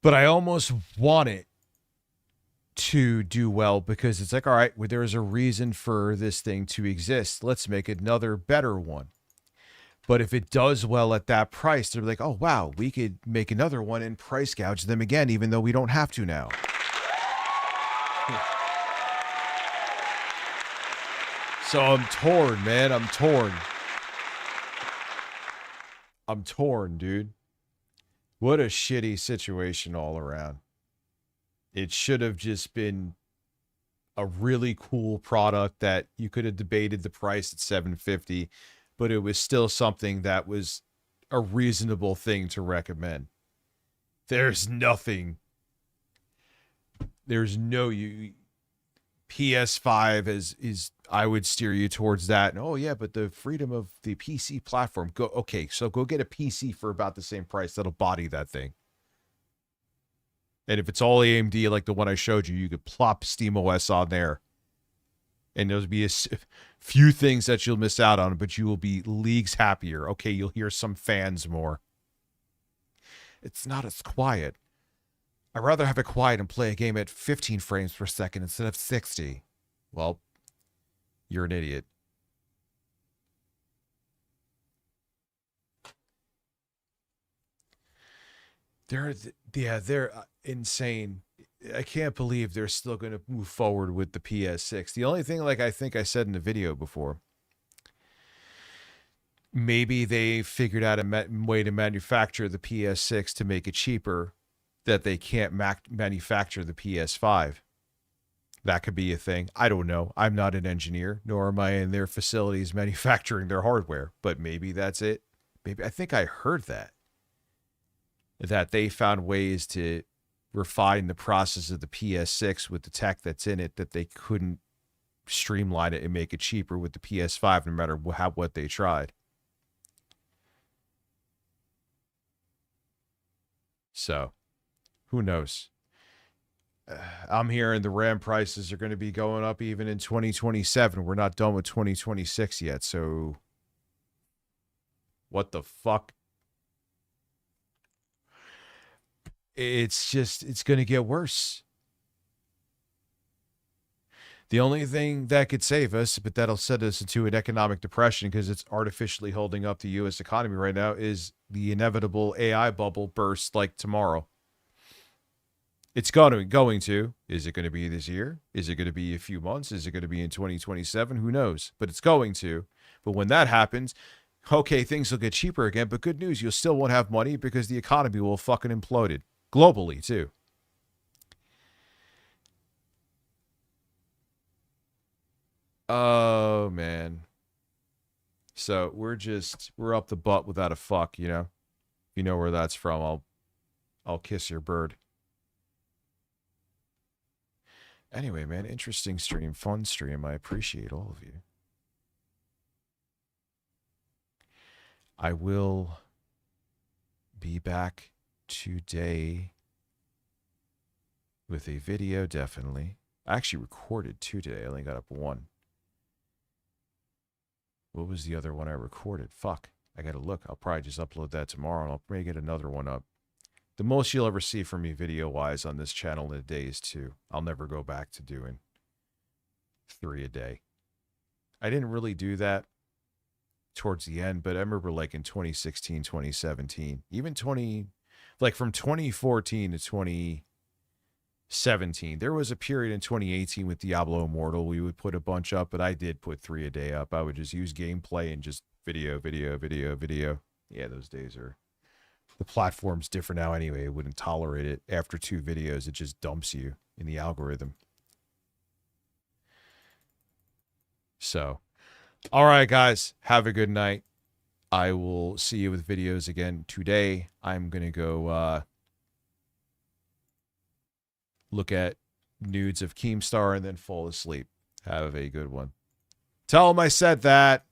But I almost want it to do well, because it's like, all right, well, there's a reason for this thing to exist. Let's make another better one. But if it does well at that price, they're like, oh, wow, we could make another one and price gouge them again, even though we don't have to now. So I'm torn, man. I'm torn. I'm torn, dude. What a shitty situation all around. It should have just been a really cool product that you could have debated the price at $750, but it was still something that was a reasonable thing to recommend. There's nothing. There's no PS5 is I would steer you towards that. And oh yeah, but the freedom of the PC platform. So go get a PC for about the same price that'll body that thing. And if it's all AMD like the one I showed you, you could plop SteamOS on there. And there'll be a few things that you'll miss out on, but you will be leagues happier. Okay, you'll hear some fans more. It's not as quiet. I'd rather have it quiet and play a game at 15 frames per second instead of 60. Well, you're an idiot. They're insane. I can't believe they're still going to move forward with the PS6. The only thing, like I think I said in the video before, maybe they figured out a way to manufacture the PS6 to make it cheaper, that they can't manufacture the PS5. That could be a thing. I don't know. I'm not an engineer, nor am I in their facilities manufacturing their hardware, but maybe that's it. Maybe I think I heard that they found ways to refine the process of the PS6 with the tech that's in it, that they couldn't streamline it and make it cheaper with the PS5 no matter what they tried. So, who knows? I'm hearing the RAM prices are going to be going up even in 2027. We're not done with 2026 yet, so what the fuck? It's going to get worse. The only thing that could save us, but that'll set us into an economic depression because it's artificially holding up the U.S. economy right now, is the inevitable AI bubble burst like tomorrow. It's going to. Is it going to be this year? Is it going to be a few months? Is it going to be in 2027? Who knows? But it's going to. But when that happens, okay, things will get cheaper again. But good news, you still won't have money because the economy will fucking imploded. Globally, too. Oh, man. So we're up the butt without a fuck, you know? If you know where that's from, I'll kiss your bird. Anyway, man, interesting stream, fun stream. I appreciate all of you. I will be back today with a video, definitely. I actually recorded 2 today. I only got up 1. What was the other one I recorded? Fuck. I gotta look. I'll probably just upload that tomorrow, and I'll probably get another one up. The most you'll ever see from me video-wise on this channel in a day is 2. I'll never go back to doing 3 a day. I didn't really do that towards the end, but I remember like in 2016, 2017, even from 2014 to 2017, there was a period in 2018 with Diablo Immortal. We would put a bunch up, but I did put 3 a day up. I would just use gameplay and just video. Yeah, those days are... The platform's different now anyway. It wouldn't tolerate it. After 2 videos, it just dumps you in the algorithm. So, all right, guys. Have a good night. I will see you with videos again today. I'm going to go look at nudes of Keemstar and then fall asleep. Have a good one. Tell him I said that.